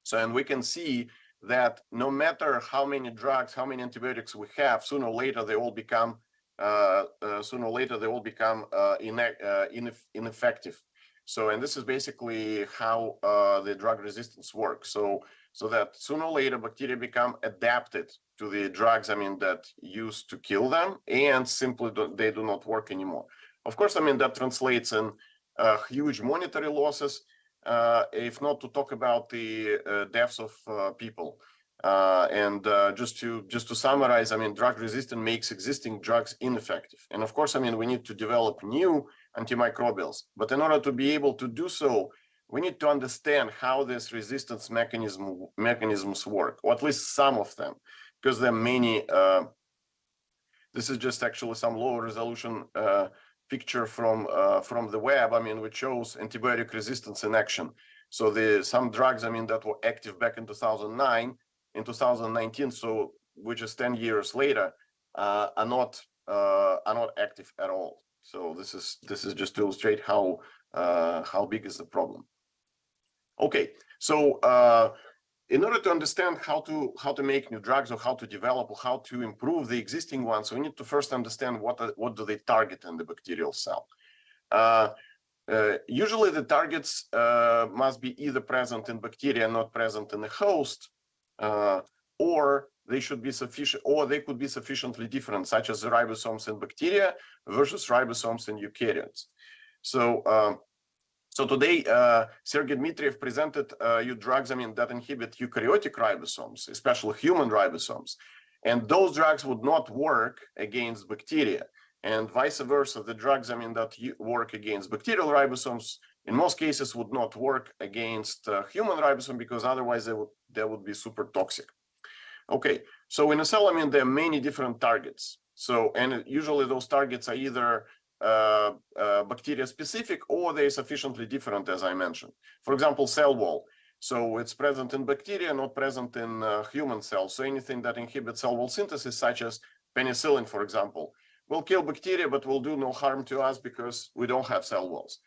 So, and we can see that no matter how many drugs, how many antibiotics we have, sooner or later they all become ineffective. So, and this is basically how the drug resistance works. So that sooner or later bacteria become adapted to the drugs, I mean, that used to kill them, and simply they do not work anymore. Of course, I mean, that translates in huge monetary losses, if not to talk about the deaths of people. And just to summarize, I mean, drug resistance makes existing drugs ineffective. And of course, I mean, we need to develop new antimicrobials. But in order to be able to do so, we need to understand how this resistance mechanisms work, or at least some of them, because there are many. This is just actually some lower resolution picture from the web, I mean, which shows antibiotic resistance in action. So some drugs, I mean, that were active back in 2009, in 2019, so which is 10 years later, are not active at all. So this is just to illustrate how big is the problem. Okay, so in order to understand how to make new drugs, or how to develop, or how to improve the existing ones, we need to first understand what do they target in the bacterial cell. Usually the targets must be either present in bacteria, not present in the host, or they should be sufficient, or they could be sufficiently different, such as the ribosomes in bacteria versus ribosomes in eukaryotes. So today, Sergey Dmitriev presented you drugs, I mean, that inhibit eukaryotic ribosomes, especially human ribosomes. And those drugs would not work against bacteria. And vice versa, the drugs, I mean, that work against bacterial ribosomes, in most cases would not work against human ribosome, because otherwise they would be super toxic. Okay, so in a cell, I mean, there are many different targets. So, and usually those targets are either bacteria specific, or they're sufficiently different, as I mentioned. For example, cell wall. So it's present in bacteria, not present in human cells. So anything that inhibits cell wall synthesis, such as penicillin, for example, will kill bacteria, but will do no harm to us because we don't have cell walls.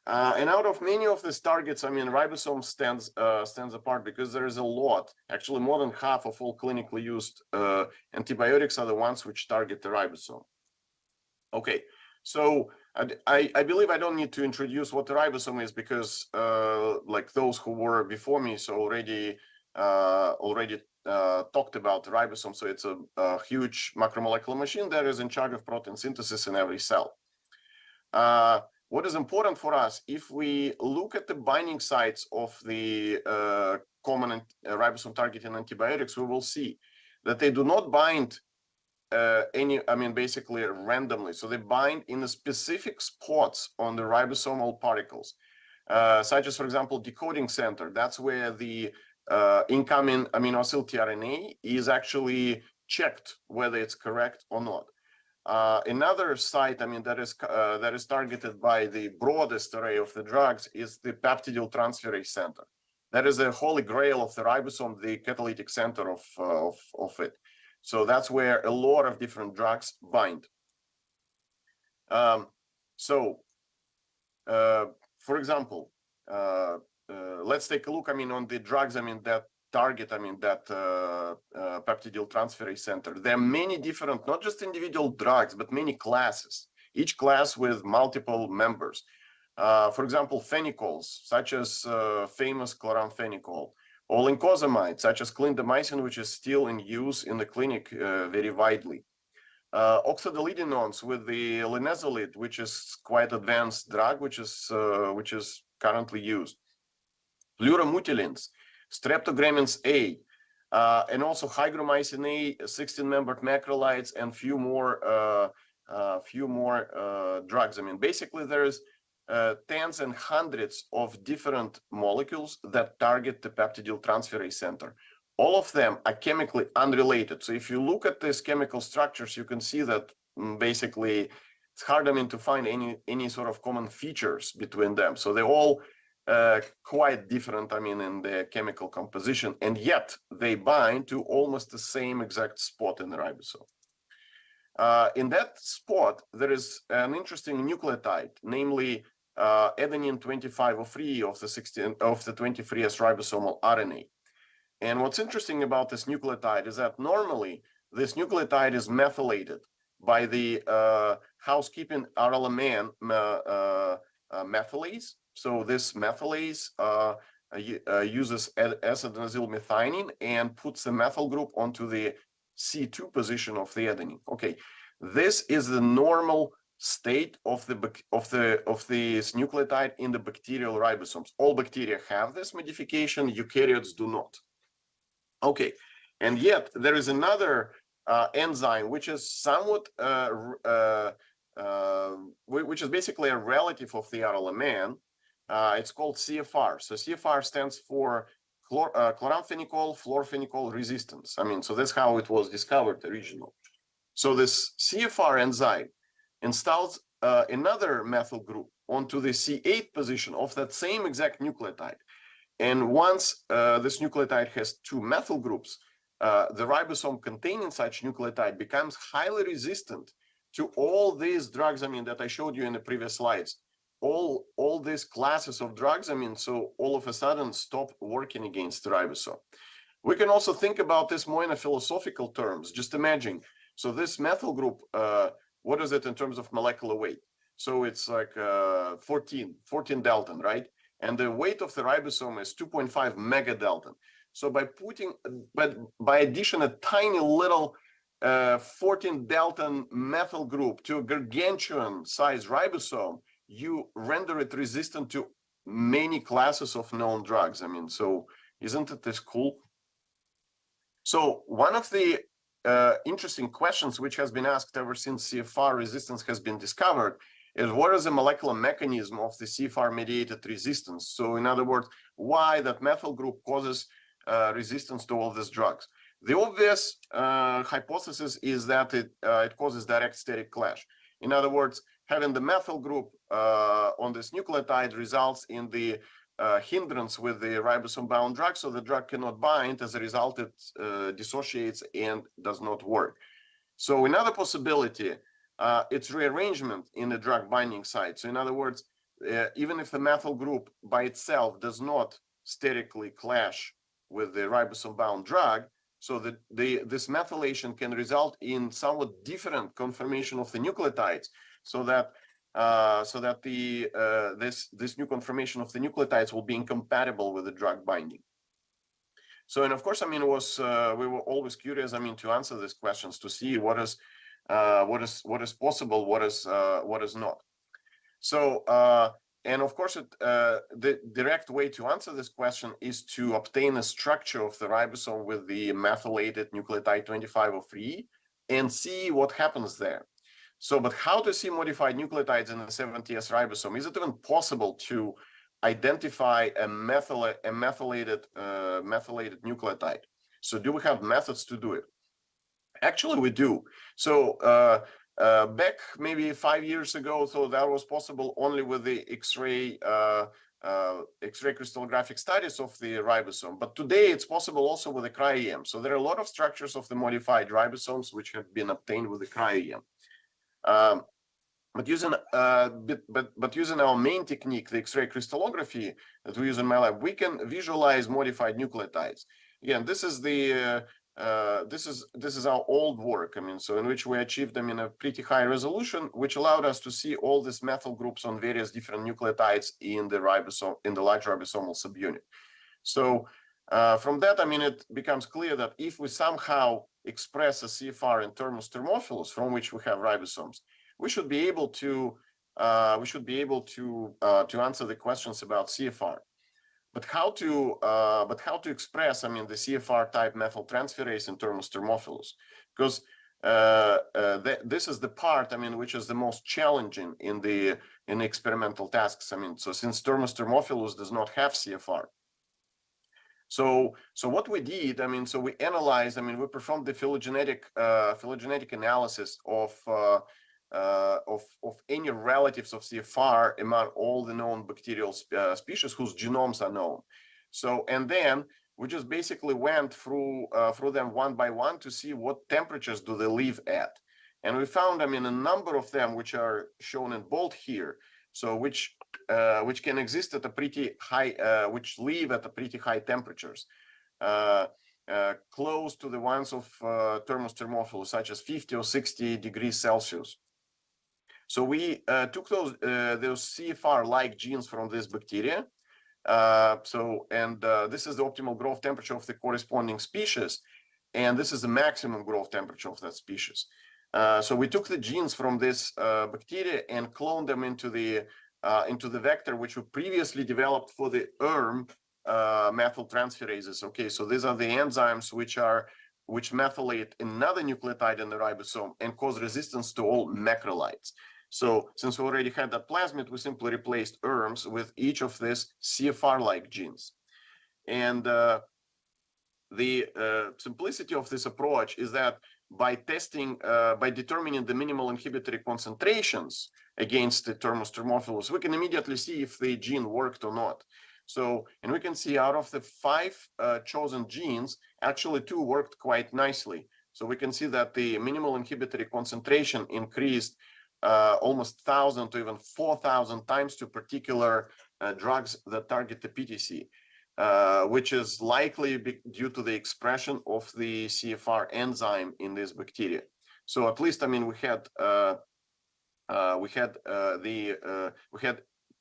And out of many of these targets, I mean, ribosome stands apart, because there is a lot, actually more than half of all clinically used antibiotics are the ones which target the ribosome. Okay, so I believe I don't need to introduce what the ribosome is, because like those who were before me so already talked about the ribosome. So it's a huge macromolecular machine that is in charge of protein synthesis in every cell. What is important for us, if we look at the binding sites of the common ribosome targeting antibiotics, we will see that they do not bind basically randomly. So they bind in the specific spots on the ribosomal particles, such as, for example, decoding center. That's where the incoming amino acyl tRNA is actually checked whether it's correct or not. Another site, I mean, that is targeted by the broadest array of the drugs is the peptidyl transferase center. That is the holy grail of the ribosome, the catalytic center of it. So that's where a lot of different drugs bind. For example, let's take a look, I mean, on the drugs, I mean, that target, I mean, that peptidyl transferase center. There are many different, not just individual drugs, but many classes, each class with multiple members. For example, phenicols, such as famous chloramphenicol, or lincosamides, such as clindamycin, which is still in use in the clinic very widely. Oxazolidinones with the linezolid, which is quite advanced drug, which is currently used. Pleuromutilins, streptogramins A, and also hygromycin A, 16-membered macrolides, and few more drugs. I mean, basically, there's tens and hundreds of different molecules that target the peptidyl transferase center. All of them are chemically unrelated. So if you look at these chemical structures, you can see that basically it's hard, I mean, to find any sort of common features between them. So they're all quite different, I mean, in their chemical composition, and yet they bind to almost the same exact spot in the ribosome. In that spot, there is an interesting nucleotide, namely adenine 2503 of the 23S ribosomal RNA. And what's interesting about this nucleotide is that normally this nucleotide is methylated by the housekeeping RLMN methylase. So this methylase uses S-adenosylmethionine and puts the methyl group onto the C2 position of the adenine. Okay, this is the normal state of this nucleotide in the bacterial ribosomes. All bacteria have this modification, eukaryotes do not. Okay, and yet there is another enzyme which is somewhat which is basically a relative of the RLMN. It's called CFR. So CFR stands for chloramphenicol fluorphenicol resistance. I mean, so that's how it was discovered originally. So this CFR enzyme installs another methyl group onto the C8 position of that same exact nucleotide. And once this nucleotide has two methyl groups, the ribosome containing such nucleotide becomes highly resistant to all these drugs, I mean, that I showed you in the previous slides. All these classes of drugs, I mean, so all of a sudden stop working against the ribosome. We can also think about this more in a philosophical terms. Just imagine, so this methyl group, what is it in terms of molecular weight? So it's like 14 Dalton, right? And the weight of the ribosome is 2.5 megadalton. So by addition a tiny little 14 Dalton methyl group to a gargantuan size ribosome, you render it resistant to many classes of known drugs. I mean, so isn't it this cool? So one of the interesting questions which has been asked ever since CFR resistance has been discovered is what is the molecular mechanism of the CFR mediated resistance? So in other words, why that methyl group causes resistance to all these drugs? The obvious hypothesis is that it causes direct steric clash. In other words, having the methyl group on this nucleotide results in the hindrance with the ribosome-bound drug, so the drug cannot bind. As a result, it dissociates and does not work. So another possibility, it's rearrangement in the drug binding site. So in other words, even if the methyl group by itself does not sterically clash with the ribosome-bound drug, so that this methylation can result in somewhat different conformation of the nucleotides, so that this new conformation of the nucleotides will be incompatible with the drug binding. So, and of course, I mean, we were always curious, I mean, to answer these questions, to see what is possible, what is not. So, and of course, the direct way to answer this question is to obtain a structure of the ribosome with the methylated nucleotide 2503 and see what happens there. So, but how to see modified nucleotides in the 70S ribosome? Is it even possible to identify a methylated nucleotide? So do we have methods to do it? Actually, we do. So back maybe 5 years ago, so that was possible only with the X-ray crystallographic studies of the ribosome. But today it's possible also with the cryo-EM. So there are a lot of structures of the modified ribosomes which have been obtained with the cryo-EM. But using our main technique, the X-ray crystallography that we use in my lab, we can visualize modified nucleotides. again, this is the this is our old work. I mean, so in which we achieved, I mean, a pretty high resolution, which allowed us to see all these methyl groups on various different nucleotides in the ribosome, in the large ribosomal subunit. So from that, I mean, it becomes clear that if we somehow express a CFR in termus thermophilus, from which we have ribosomes, we should be able to answer the questions about CFR. But how to express, I mean, the CFR type methyltransferase in termus thermophilus? Because this is the part, I mean, which is the most challenging in the experimental tasks. I mean, so since termus thermophilus does not have CFR. So what we did, I mean, so we analyzed, I mean, we performed the phylogenetic analysis of any relatives of CFR among all the known bacterial species whose genomes are known. So, and then we just basically went through them one by one to see what temperatures do they live at. And we found, I mean, a number of them which are shown in bold here. So which can exist at a pretty high, which live at a pretty high temperatures, close to the ones of termus thermophilus, such as 50 or 60 degrees Celsius. So we took those CFR-like genes from this bacteria. This is the optimal growth temperature of the corresponding species, and this is the maximum growth temperature of that species. So we took the genes from this bacteria and cloned them into the vector which we previously developed for the methyltransferases. Okay, so these are the enzymes which methylate another nucleotide in the ribosome and cause resistance to all macrolides. So since we already had that plasmid, we simply replaced ERMs with each of these CFR-like genes. And the simplicity of this approach is that by determining the minimal inhibitory concentrations against the termus thermophilus, we can immediately see if the gene worked or not. So, and we can see out of the 5 chosen genes, actually 2 worked quite nicely. So we can see that the minimal inhibitory concentration increased almost 1,000 to even 4,000 times to particular drugs that target the PTC, which is likely due to the expression of the CFR enzyme in this bacteria. So at least, I mean, we had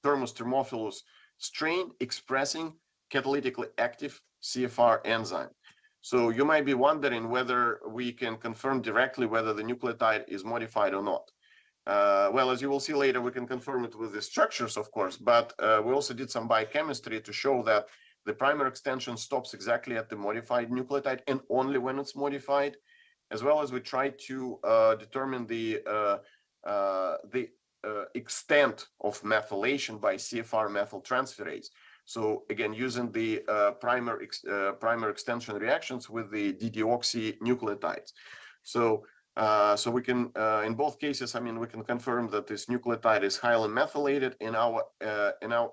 termus thermophilus strain expressing catalytically active CFR enzyme. So you might be wondering whether we can confirm directly whether the nucleotide is modified or not. Well, as you will see later, we can confirm it with the structures, of course, but we also did some biochemistry to show that the primer extension stops exactly at the modified nucleotide and only when it's modified, as well as we tried to determine the extent of methylation by CFR methyltransferase. So again, using the primer extension reactions with the dideoxy nucleotides. So we can, in both cases, I mean, we can confirm that this nucleotide is highly methylated, and our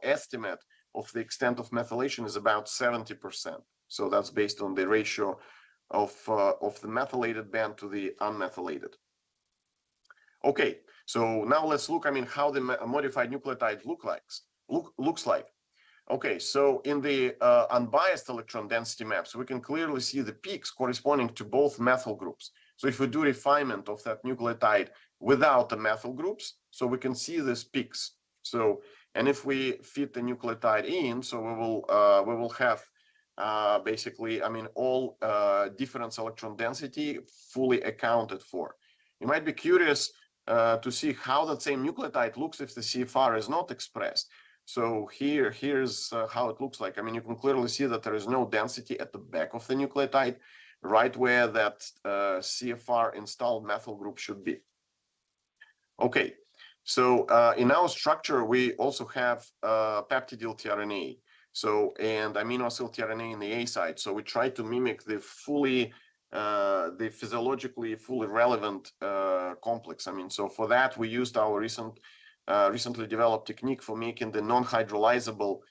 estimate of the extent of methylation is about 70%. So that's based on the ratio of the methylated band to the unmethylated. Okay, so now let's look, I mean, how the modified nucleotide looks like. Okay, so in the unbiased electron density maps, we can clearly see the peaks corresponding to both methyl groups. So if we do refinement of that nucleotide without the methyl groups, so we can see these peaks. So, and if we fit the nucleotide in, so we will have basically, I mean, all difference electron density fully accounted for. You might be curious to see how that same nucleotide looks if the CFR is not expressed. So here's how it looks like. I mean, you can clearly see that there is no density at the back of the nucleotide, right where that CFR installed methyl group should be. Okay, so in our structure, we also have peptidyl tRNA, so and amino acyl tRNA in the A side. So we try to mimic the physiologically fully relevant complex. I mean, so for that we used our recently developed technique for making the non-hydrolyzable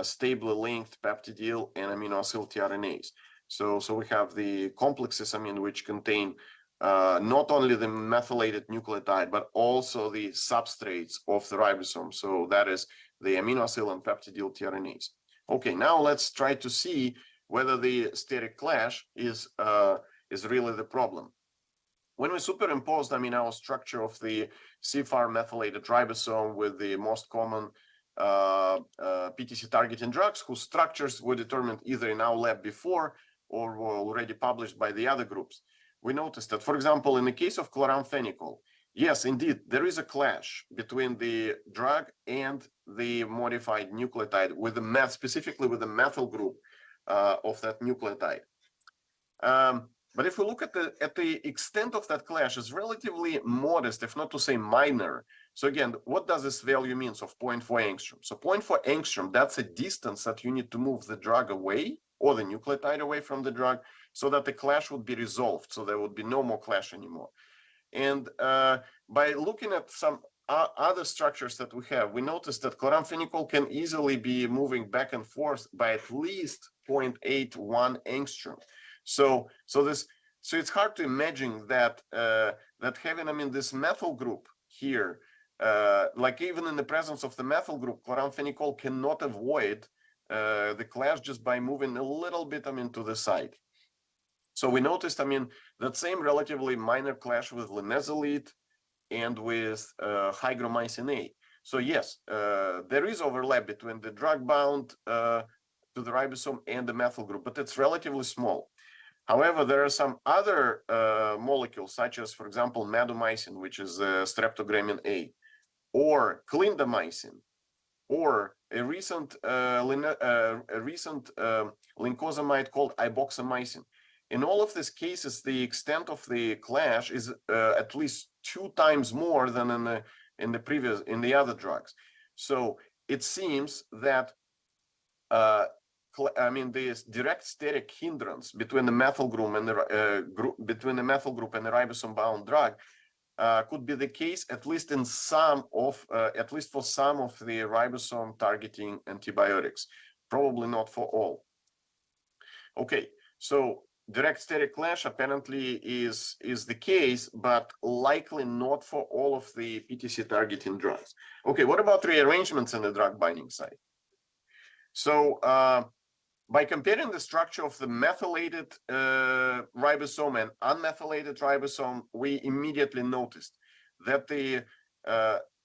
stably linked peptidyl and amino acyl tRNAs. So we have the complexes, I mean, which contain not only the methylated nucleotide, but also the substrates of the ribosome. So that is the amino acyl and peptidyl tRNAs. Okay, now let's try to see whether the steric clash is really the problem. When we superimposed, our structure of the CFR methylated ribosome with the most common PTC targeting drugs, whose structures were determined either in our lab before or were already published by the other groups, we noticed that, for example, in the case of chloramphenicol, yes, indeed, there is a clash between the drug and the modified nucleotide, with the specifically with the methyl group of that nucleotide. But if we look at the extent of that clash, is relatively modest, if not to say minor. So again, what does this value mean of 0.4 angstrom? So 0.4 angstrom, that's a distance that you need to move the drug away or the nucleotide away from the drug so that the clash would be resolved. So there would be no more clash anymore. And by looking at some other structures that we have, we noticed that chloramphenicol can easily be moving back and forth by at least 0.81 angstrom. So it's hard to imagine that that having this methyl group here, like even in the presence of the methyl group, chloramphenicol cannot avoid the clash just by moving a little bit to the side. So we noticed that same relatively minor clash with linezolid and with hygromycin A. So yes, there is overlap between the drug bound to the ribosome and the methyl group, but it's relatively small. However, there are some other molecules, such as, for example, madomycin, which is streptogrammin A, or clindamycin, or a recent lincosamide called iboxamycin. In all of these cases, the extent of the clash is at least 2 times more than in the other drugs. So it seems that this direct steric hindrance between the methyl group and the ribosome-bound drug could be the case at least for some of the ribosome targeting antibiotics, probably not for all. Okay, so direct steric clash apparently is the case, but likely not for all of the PTC targeting drugs. Okay, what about rearrangements in the drug binding site? So by comparing the structure of the methylated ribosome and unmethylated ribosome, we immediately noticed that the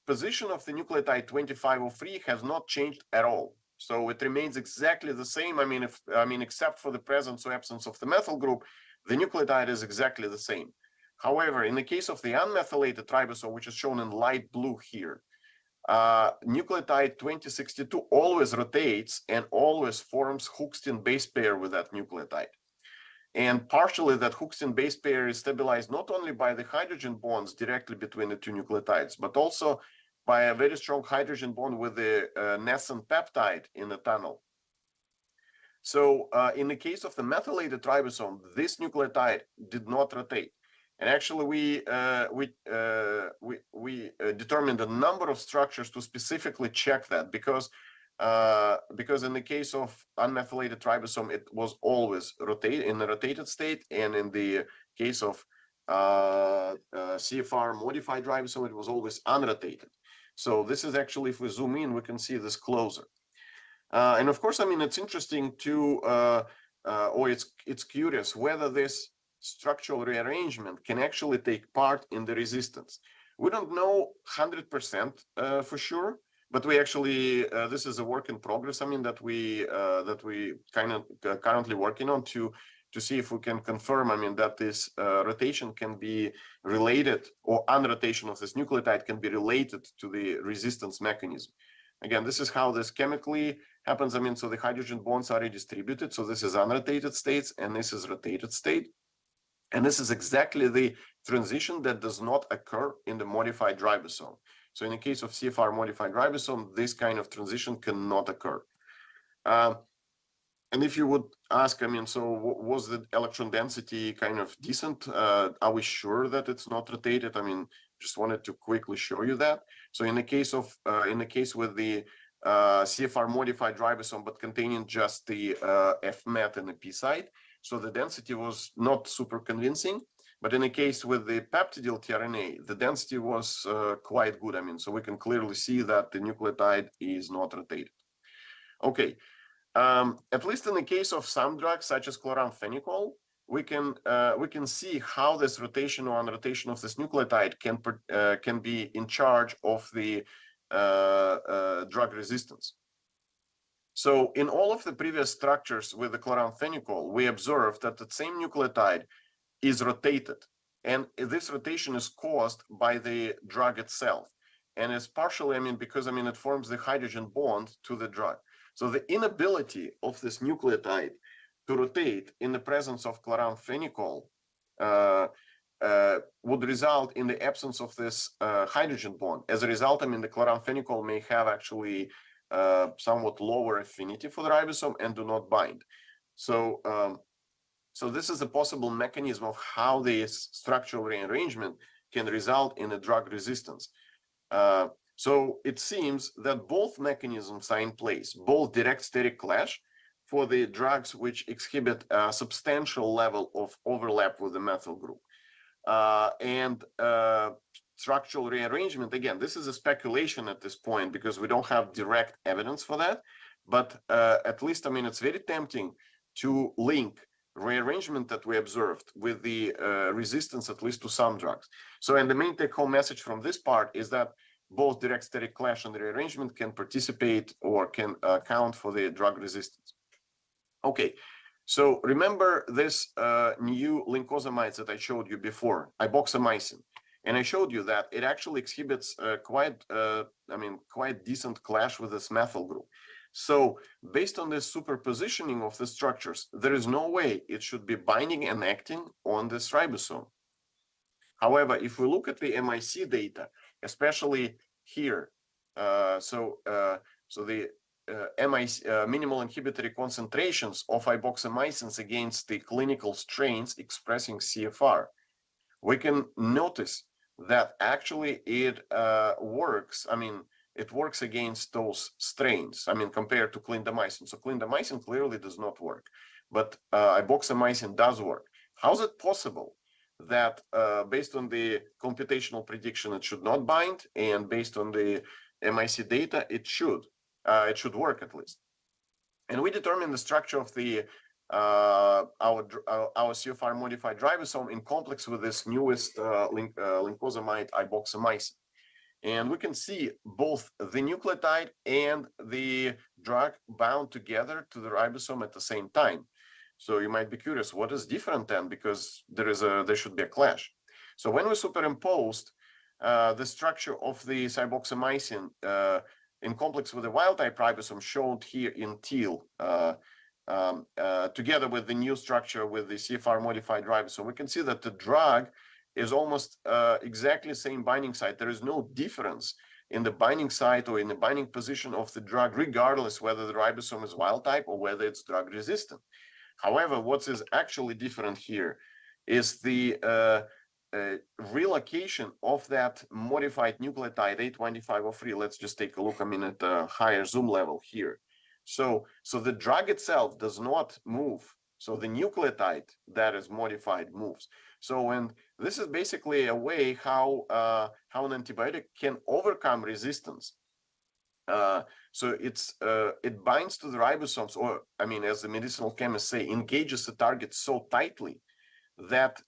position of the nucleotide 2503 has not changed at all. So it remains exactly the same. Except for the presence or absence of the methyl group, the nucleotide is exactly the same. However, in the case of the unmethylated ribosome, which is shown in light blue here, nucleotide 2062 always rotates and always forms Hookstin base pair with that nucleotide. And partially that Hookstin base pair is stabilized not only by the hydrogen bonds directly between the two nucleotides, but also by a very strong hydrogen bond with the nascent peptide in the tunnel. So in the case of the methylated ribosome, this nucleotide did not rotate. And actually, we determined a number of structures to specifically check that, because in the case of unmethylated ribosome, it was always in the rotated state, and in the case of CFR modified ribosome, it was always unrotated. So this is actually, if we zoom in, we can see this closer. And of course, it's interesting to, or it's curious whether this structural rearrangement can actually take part in the resistance. We don't know 100% for sure, but we actually this is a work in progress. That we kind of currently working on to see if we can confirm. That this rotation can be related, or unrotation of this nucleotide can be related to the resistance mechanism. Again, this is how this chemically happens. So the hydrogen bonds are redistributed. So this is unrotated states, and this is rotated state. And this is exactly the transition that does not occur in the modified ribosome. So in the case of CFR modified ribosome, this kind of transition cannot occur. And if you would ask, so was the electron density kind of decent? Are we sure that it's not rotated? Just wanted to quickly show you that. So in the case with the CFR modified ribosome, but containing just the F-met and the P site, so the density was not super convincing. But in the case with the peptidyl tRNA, the density was quite good. So we can clearly see that the nucleotide is not rotated. Okay, At least in the case of some drugs, such as chloramphenicol, we can see how this rotation or unrotation of this nucleotide can be in charge of the drug resistance. So in all of the previous structures with the chloramphenicol, we observed that the same nucleotide is rotated, and this rotation is caused by the drug itself, and it's partially, because it forms the hydrogen bond to the drug. So the inability of this nucleotide to rotate in the presence of chloramphenicol would result in the absence of this hydrogen bond. As a result, the chloramphenicol may have actually somewhat lower affinity for the ribosome and do not bind. So, so this is a possible mechanism of how this structural rearrangement can result in a drug resistance. So it seems that both mechanisms are in place, both direct steric clash for the drugs which exhibit a substantial level of overlap with the methyl group, and structural rearrangement. Again, this is a speculation at this point because we don't have direct evidence for that, but at least, it's very tempting to link rearrangement that we observed with the resistance, at least to some drugs. So, and the main take-home message from this part is that both direct steric clash and rearrangement can participate or can account for the drug resistance. Okay, so remember this new lincosamides that I showed you before, iboxamycin, and I showed you that it actually exhibits quite decent clash with this methyl group. So based on this superpositioning of the structures, there is no way it should be binding and acting on this ribosome. However, if we look at the MIC data, especially here, so the minimal inhibitory concentrations of iboxamycins against the clinical strains expressing CFR, we can notice that actually it works. It works against those strains, compared to clindamycin. So clindamycin clearly does not work, but iboxamycin does work. How is it possible that based on the computational prediction it should not bind, and based on the MIC data it should work at least? And we determine the structure of the our CFR modified ribosome in complex with this newest lincosamide iboxamycin. And we can see both the nucleotide and the drug bound together to the ribosome at the same time. So you might be curious, what is different then? Because there should be a clash. So when we superimposed the structure of the iboxamycin in complex with the wild type ribosome shown here in teal, together with the new structure with the CFR modified ribosome, we can see that the drug is almost exactly the same binding site. There is no difference in the binding site or in the binding position of the drug, regardless whether the ribosome is wild type or whether it's drug resistant. However, what is actually different here is the relocation of that modified nucleotide A2503. Let's just take a look at a higher zoom level here. So the drug itself does not move. So the nucleotide that is modified moves. So, and this is basically a way how an antibiotic can overcome resistance. So it binds to the ribosomes, or as the medicinal chemists say, engages the target so tightly that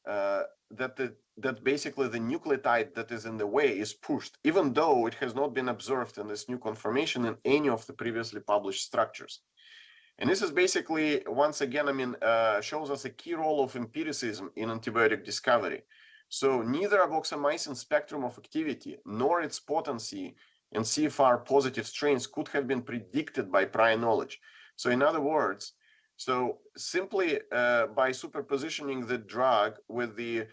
that basically the nucleotide that is in the way is pushed, even though it has not been observed in this new conformation in any of the previously published structures. And this is basically, once again, shows us a key role of empiricism in antibiotic discovery. So neither iboxamycin spectrum of activity nor its potency in CFR positive strains could have been predicted by prior knowledge. So in other words, so simply by superpositioning the drug with the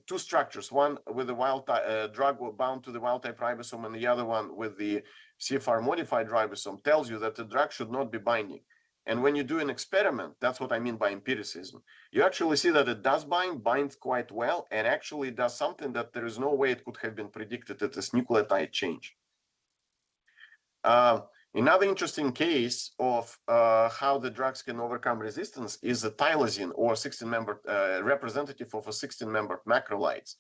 two structures, one with the wild type drug bound to the wild type ribosome and the other one with the CFR modified ribosome, tells you that the drug should not be binding. And when you do an experiment, that's what I mean by empiricism. You actually see that it does binds quite well, and actually does something that there is no way it could have been predicted at this nucleotide change. Another interesting case of how the drugs can overcome resistance is the tyrosine, or 16-member representative of a 16-member macrolides.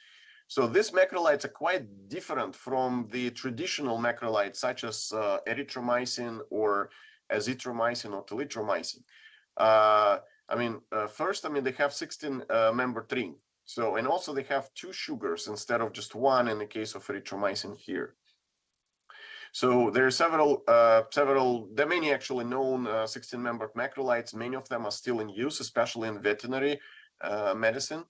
So these macrolides are quite different from the traditional macrolides, such as erythromycin or azithromycin or telithromycin. First, they have 16-membered ring. So, and also they have 2 sugars instead of just 1 in the case of erythromycin here. So there are there are many actually known 16-membered macrolides. Many of them are still in use, especially in veterinary medicine.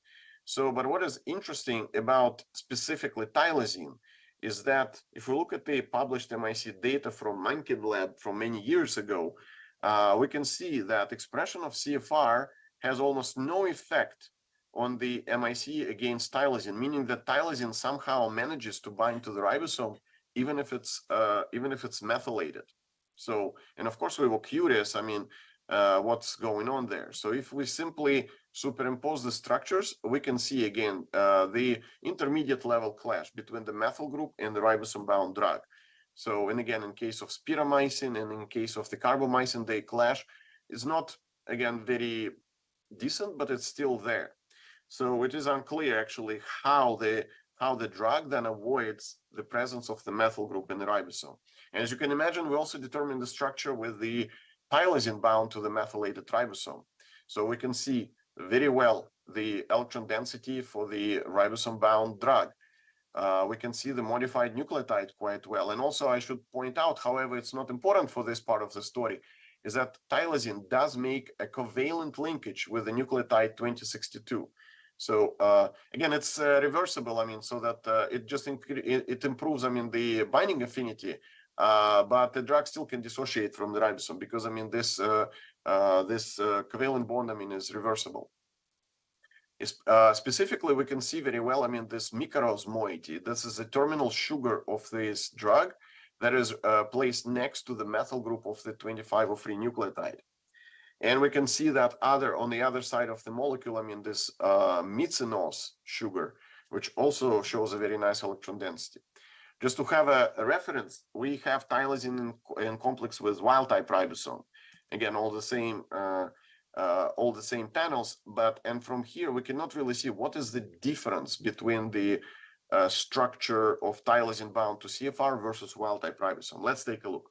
So, but what is interesting about specifically tyrosine is that if we look at the published MIC data from Monkey Lab from many years ago, we can see that expression of CFR has almost no effect on the MIC against tyrosine, meaning that tyrosine somehow manages to bind to the ribosome even if it's methylated. So, and of course we were curious, what's going on there. So if we simply superimpose the structures, we can see again the intermediate level clash between the methyl group and the ribosome bound drug. So, and again, in case of spiramycin and in case of the carbamycin, they clash. It's not, again, very decent, but it's still there. So it is unclear actually how the drug then avoids the presence of the methyl group in the ribosome. And as you can imagine, we also determine the structure with the tyrosine bound to the methylated ribosome. So we can see very well the electron density for the ribosome bound drug. We can see the modified nucleotide quite well. And also I should point out, however, it's not important for this part of the story, is that tyrosine does make a covalent linkage with the nucleotide 2062. So again, it's reversible, so that it just it improves, the binding affinity, but the drug still can dissociate from the ribosome because, this covalent bond, is reversible. Specifically, we can see very well, this microse moiety. This is the terminal sugar of this drug that is placed next to the methyl group of the 25O3 nucleotide. And we can see that on the other side of the molecule, this mycinose sugar, which also shows a very nice electron density. Just to have a reference, we have tyrosine in complex with wild-type ribosome. Again, all the same panels, and from here we cannot really see what is the difference between the structure of tyrosine bound to CFR versus wild-type ribosome. Let's take a look.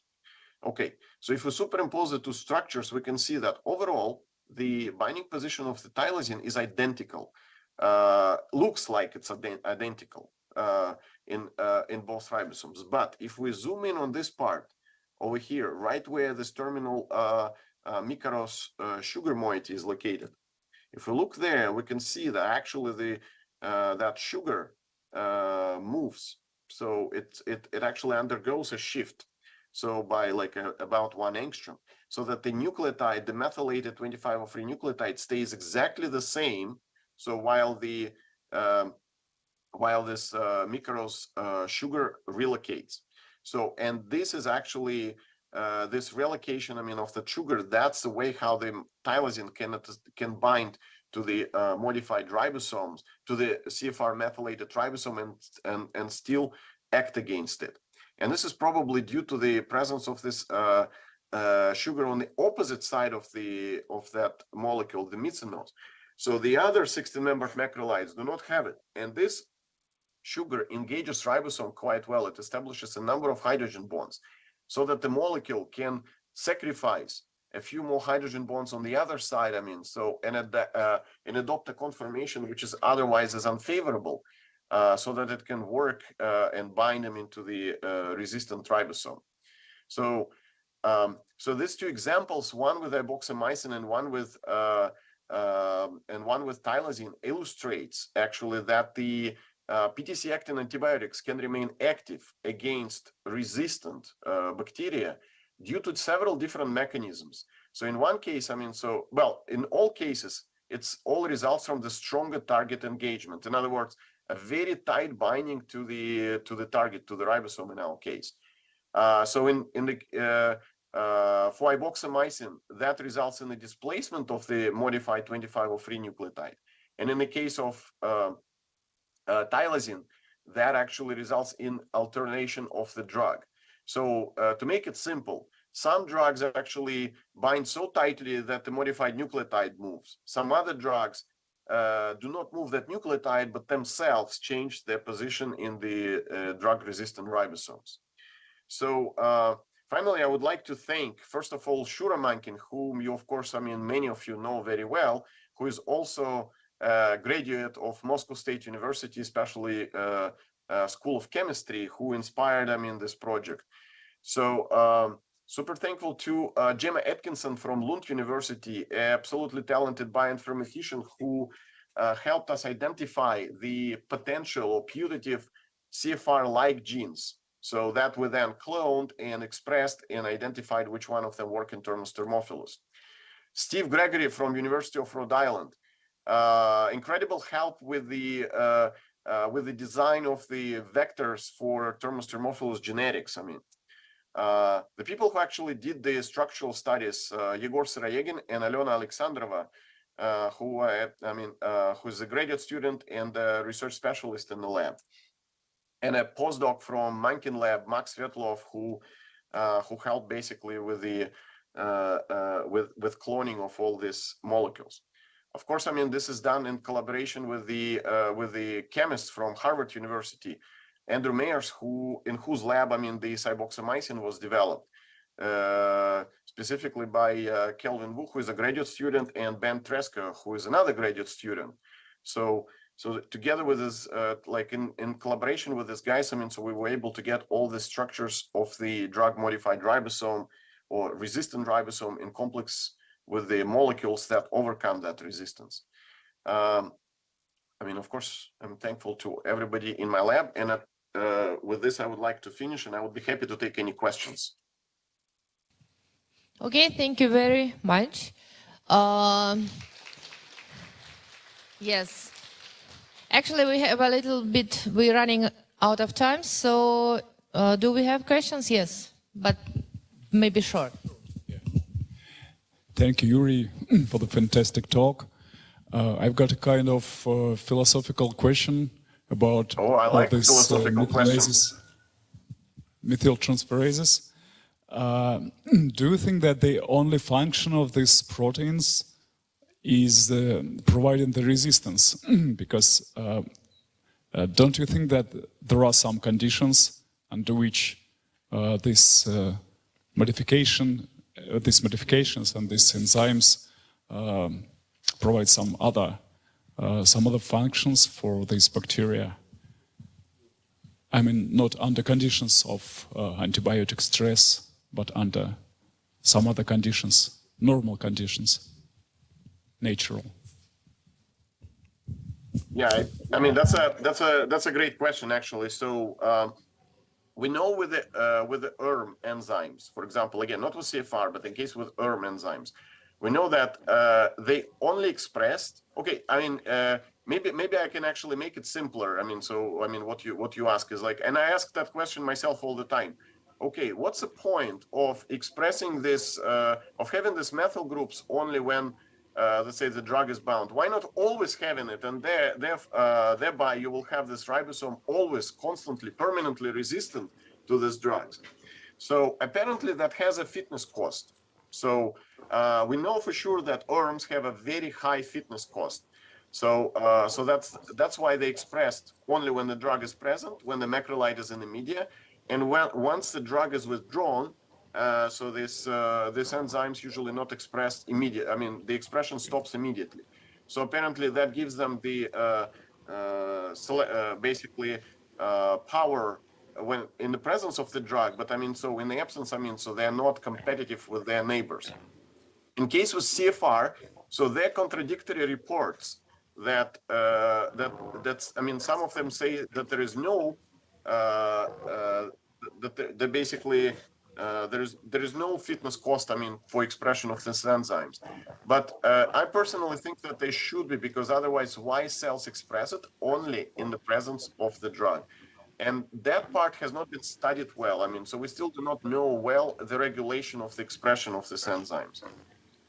Okay, so if we superimpose the 2 structures, we can see that overall the binding position of the tyrosine is identical. Looks like it's identical in both ribosomes. But if we zoom in on this part over here, right where this terminal microse sugar moiety is located, if we look there, we can see that actually that sugar moves. So it actually undergoes a shift. So by about 1 angstrom, so that the nucleotide, the methylated 25O3 nucleotide, stays exactly the same. So while this microse sugar relocates. So, and this is actually this relocation, of the sugar. That's the way how the tyrosine can bind to the modified ribosomes, to the CFR methylated ribosome, and still act against it. And this is probably due to the presence of this sugar on the opposite side of that molecule, the mycinose. So the other 16-membered macrolides do not have it. And this sugar engages ribosome quite well. It establishes a number of hydrogen bonds so that the molecule can sacrifice a few more hydrogen bonds on the other side, and adopt a conformation which is otherwise is unfavorable. So that it can work and bind them into the resistant ribosome. So, so these 2 examples, one with iboxamycin and one with tyrosine, illustrates actually that the PTC-actin antibiotics can remain active against resistant bacteria due to several different mechanisms. So in one case, in all cases, it's all results from the stronger target engagement. In other words, a very tight binding to the target, to the ribosome in our case. So for iboxamycin, that results in the displacement of the modified 25O3 nucleotide. And in the case of tyrosine, that actually results in alternation of the drug. So to make it simple, some drugs actually bind so tightly that the modified nucleotide moves. Some other drugs do not move that nucleotide, but themselves change their position in the drug-resistant ribosomes. So Finally, I would like to thank, first of all, Shura Mankin, whom you, of course, many of you know very well, who is also a graduate of Moscow State University, especially School of Chemistry, who inspired this project. So super thankful to Gemma Atkinson from Lund University, absolutely talented bioinformatician who helped us identify the potential or putative CFR-like genes. So that we then cloned and expressed and identified which one of them work in terms of thermophilus. Steve Gregory from University of Rhode Island, incredible help with the design of the vectors for thermophilus genetics. The people who actually did the structural studies, Yegor Sirayegin and Alena Alexandrova, who's a graduate student and a research specialist in the lab, and a postdoc from Mankin Lab, Max Svetlov, who helped basically with the with cloning of all these molecules. Of course, this is done in collaboration with the chemists from Harvard University, Andrew Mayers, in whose lab the cyboxamycin was developed, specifically by Kelvin Wu, who is a graduate student, and Ben Treska, who is another graduate student. So together with this, in collaboration with these guys, so we were able to get all the structures of the drug-modified ribosome or resistant ribosome in complex with the molecules that overcome that resistance. Of course, I'm thankful to everybody in my lab, and with this, I would like to finish, and I would be happy to take any questions. Okay, thank you very much. Yes. Actually, we have a little bit, we're running out of time, so do we have questions? Yes, but maybe short. Yeah. Thank you, Yuri, for the fantastic talk. I've got a kind of philosophical question about like this methyltransferases. Do you think that the only function of these proteins is providing the resistance? Because don't you think that there are some conditions under which these modifications and these enzymes provide some other functions for these bacteria? Not under conditions of antibiotic stress, but under some other conditions, normal conditions, natural. Yeah, that's a great question, actually. So we know with the ERM enzymes, for example, again, not with CFR, but in case with ERM enzymes, we know that they only expressed. Okay, maybe I can actually make it simpler. What you ask is and I ask that question myself all the time. Okay, what's the point of expressing this, of having these methyl groups only when, let's say, the drug is bound? Why not always having it, and thereby you will have this ribosome always, constantly, permanently resistant to these drugs? So apparently that has a fitness cost. So we know for sure that ERMs have a very high fitness cost. So that's why they expressed only when the drug is present, when the macrolide is in the media, and once the drug is withdrawn. So this enzymes usually not expressed immediately. The expression stops immediately. So apparently that gives them the basically power when in the presence of the drug. But so in the absence, so they are not competitive with their neighbors. In case with CFR, so their contradictory reports that some of them say that there is no that basically there is no fitness cost for expression of these enzymes. But I personally think that they should be, because otherwise why cells express it only in the presence of the drug? And that part has not been studied well. So we still do not know well the regulation of the expression of these enzymes.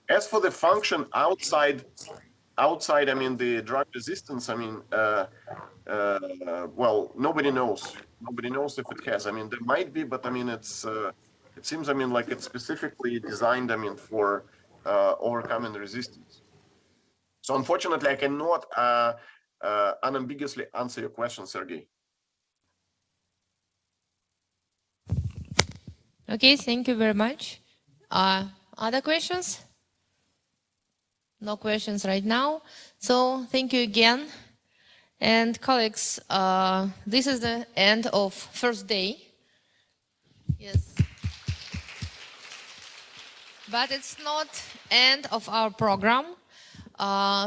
As for the function outside the drug resistance, well, nobody knows. Nobody knows if it has. There might be, but it seems like it's specifically designed for overcoming the resistance. So unfortunately, I cannot unambiguously answer your question, Sergey. Okay, thank you very much. Other questions? No questions right now. So thank you again. And colleagues, this is the end of first day. Yes. But it's not end of our program.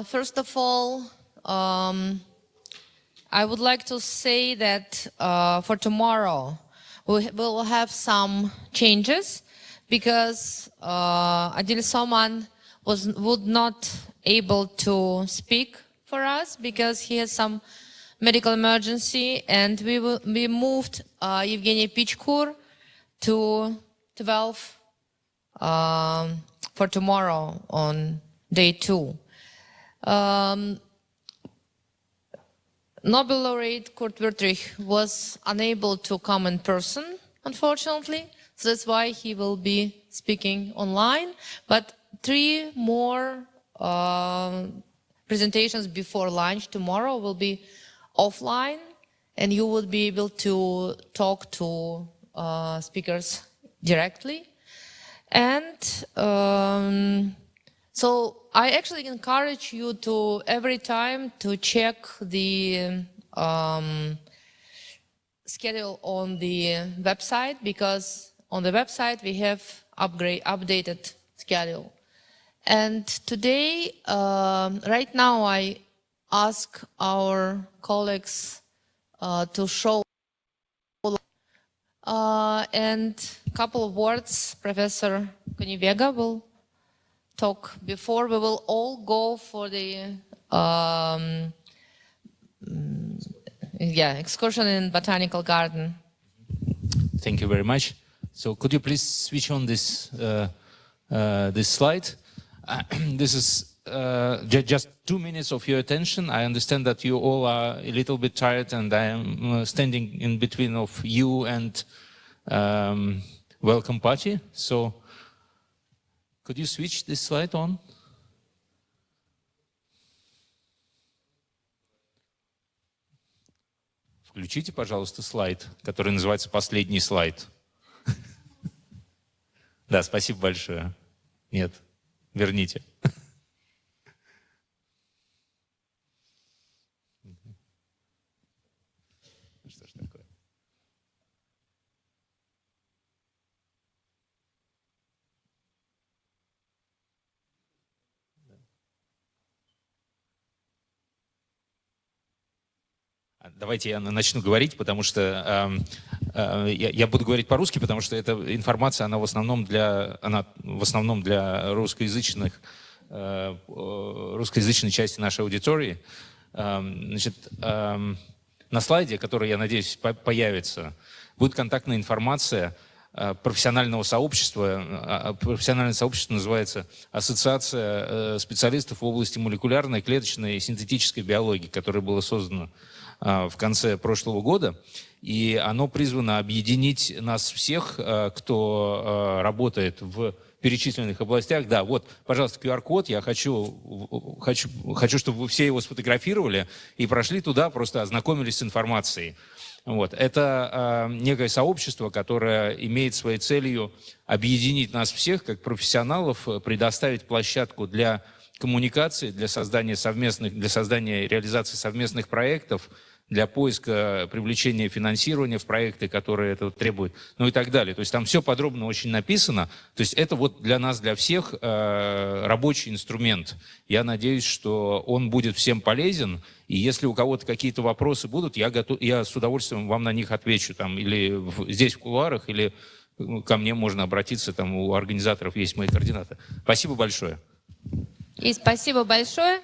First of all, I would like to say that for tomorrow, we will have some changes because Adil Soman would not able to speak for us because he has some medical emergency, and we moved Evgeny Pichkur to 12 for tomorrow on day 2. Nobel laureate Kurt Wüttrich was unable to come in person, unfortunately, so that's why he will be speaking online. But 3 more presentations before lunch tomorrow will be offline, and you will be able to talk to speakers directly. And so I actually encourage you to every time to check the schedule on the website, because on the website we have updated schedule. And today, right now, I ask our colleagues to show and a couple of words. Professor Konivega will talk before we will all go for the excursion in botanical garden. Thank you very much. So could you please switch on this this slide? This is just 2 minutes of your attention. I understand that you all are a little bit tired, and I am standing in between of you and welcome party. So could you switch this slide on? Включите, пожалуйста, слайд, который называется «Последний слайд». Да, спасибо большое. Нет, верните. Что ж такое? Давайте я начну говорить, потому что я буду говорить по-русски, потому что эта информация, она в основном для русскоязычной части нашей аудитории. Значит, на слайде, который, я надеюсь, появится, будет контактная информация профессионального сообщества. Профессиональное сообщество называется «Ассоциация специалистов в области молекулярной, клеточной и синтетической биологии», которое было создано в конце прошлого года, и оно призвано объединить нас всех, кто работает в перечисленных областях. Да, вот, пожалуйста, QR-код. Я хочу, чтобы вы все его сфотографировали и прошли туда, просто ознакомились с информацией. Вот. Это некое сообщество, которое имеет своей целью объединить нас всех, как профессионалов, предоставить площадку для коммуникации, для создания и реализации совместных проектов, для поиска привлечения финансирования в проекты, которые это требуют, ну и так далее. То есть там все подробно очень написано. То есть это вот для нас, для всех рабочий инструмент. Я надеюсь, что он будет всем полезен. И если у кого-то какие-то вопросы будут, я с удовольствием вам на них отвечу. Там, или здесь в кулуарах, или ко мне можно обратиться. Там у организаторов есть мои координаты. Спасибо большое. И спасибо большое.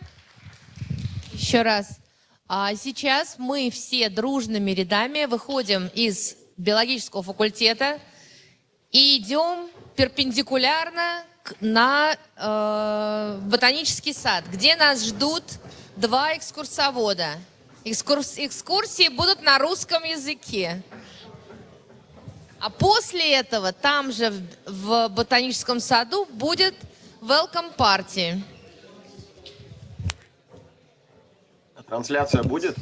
Еще раз. Сейчас мы все дружными рядами выходим из биологического факультета и идем перпендикулярно на ботанический сад, где нас ждут 2 экскурсовода. Экскурсии будут на русском языке. А после этого там же в ботаническом саду будет welcome party. Трансляция будет?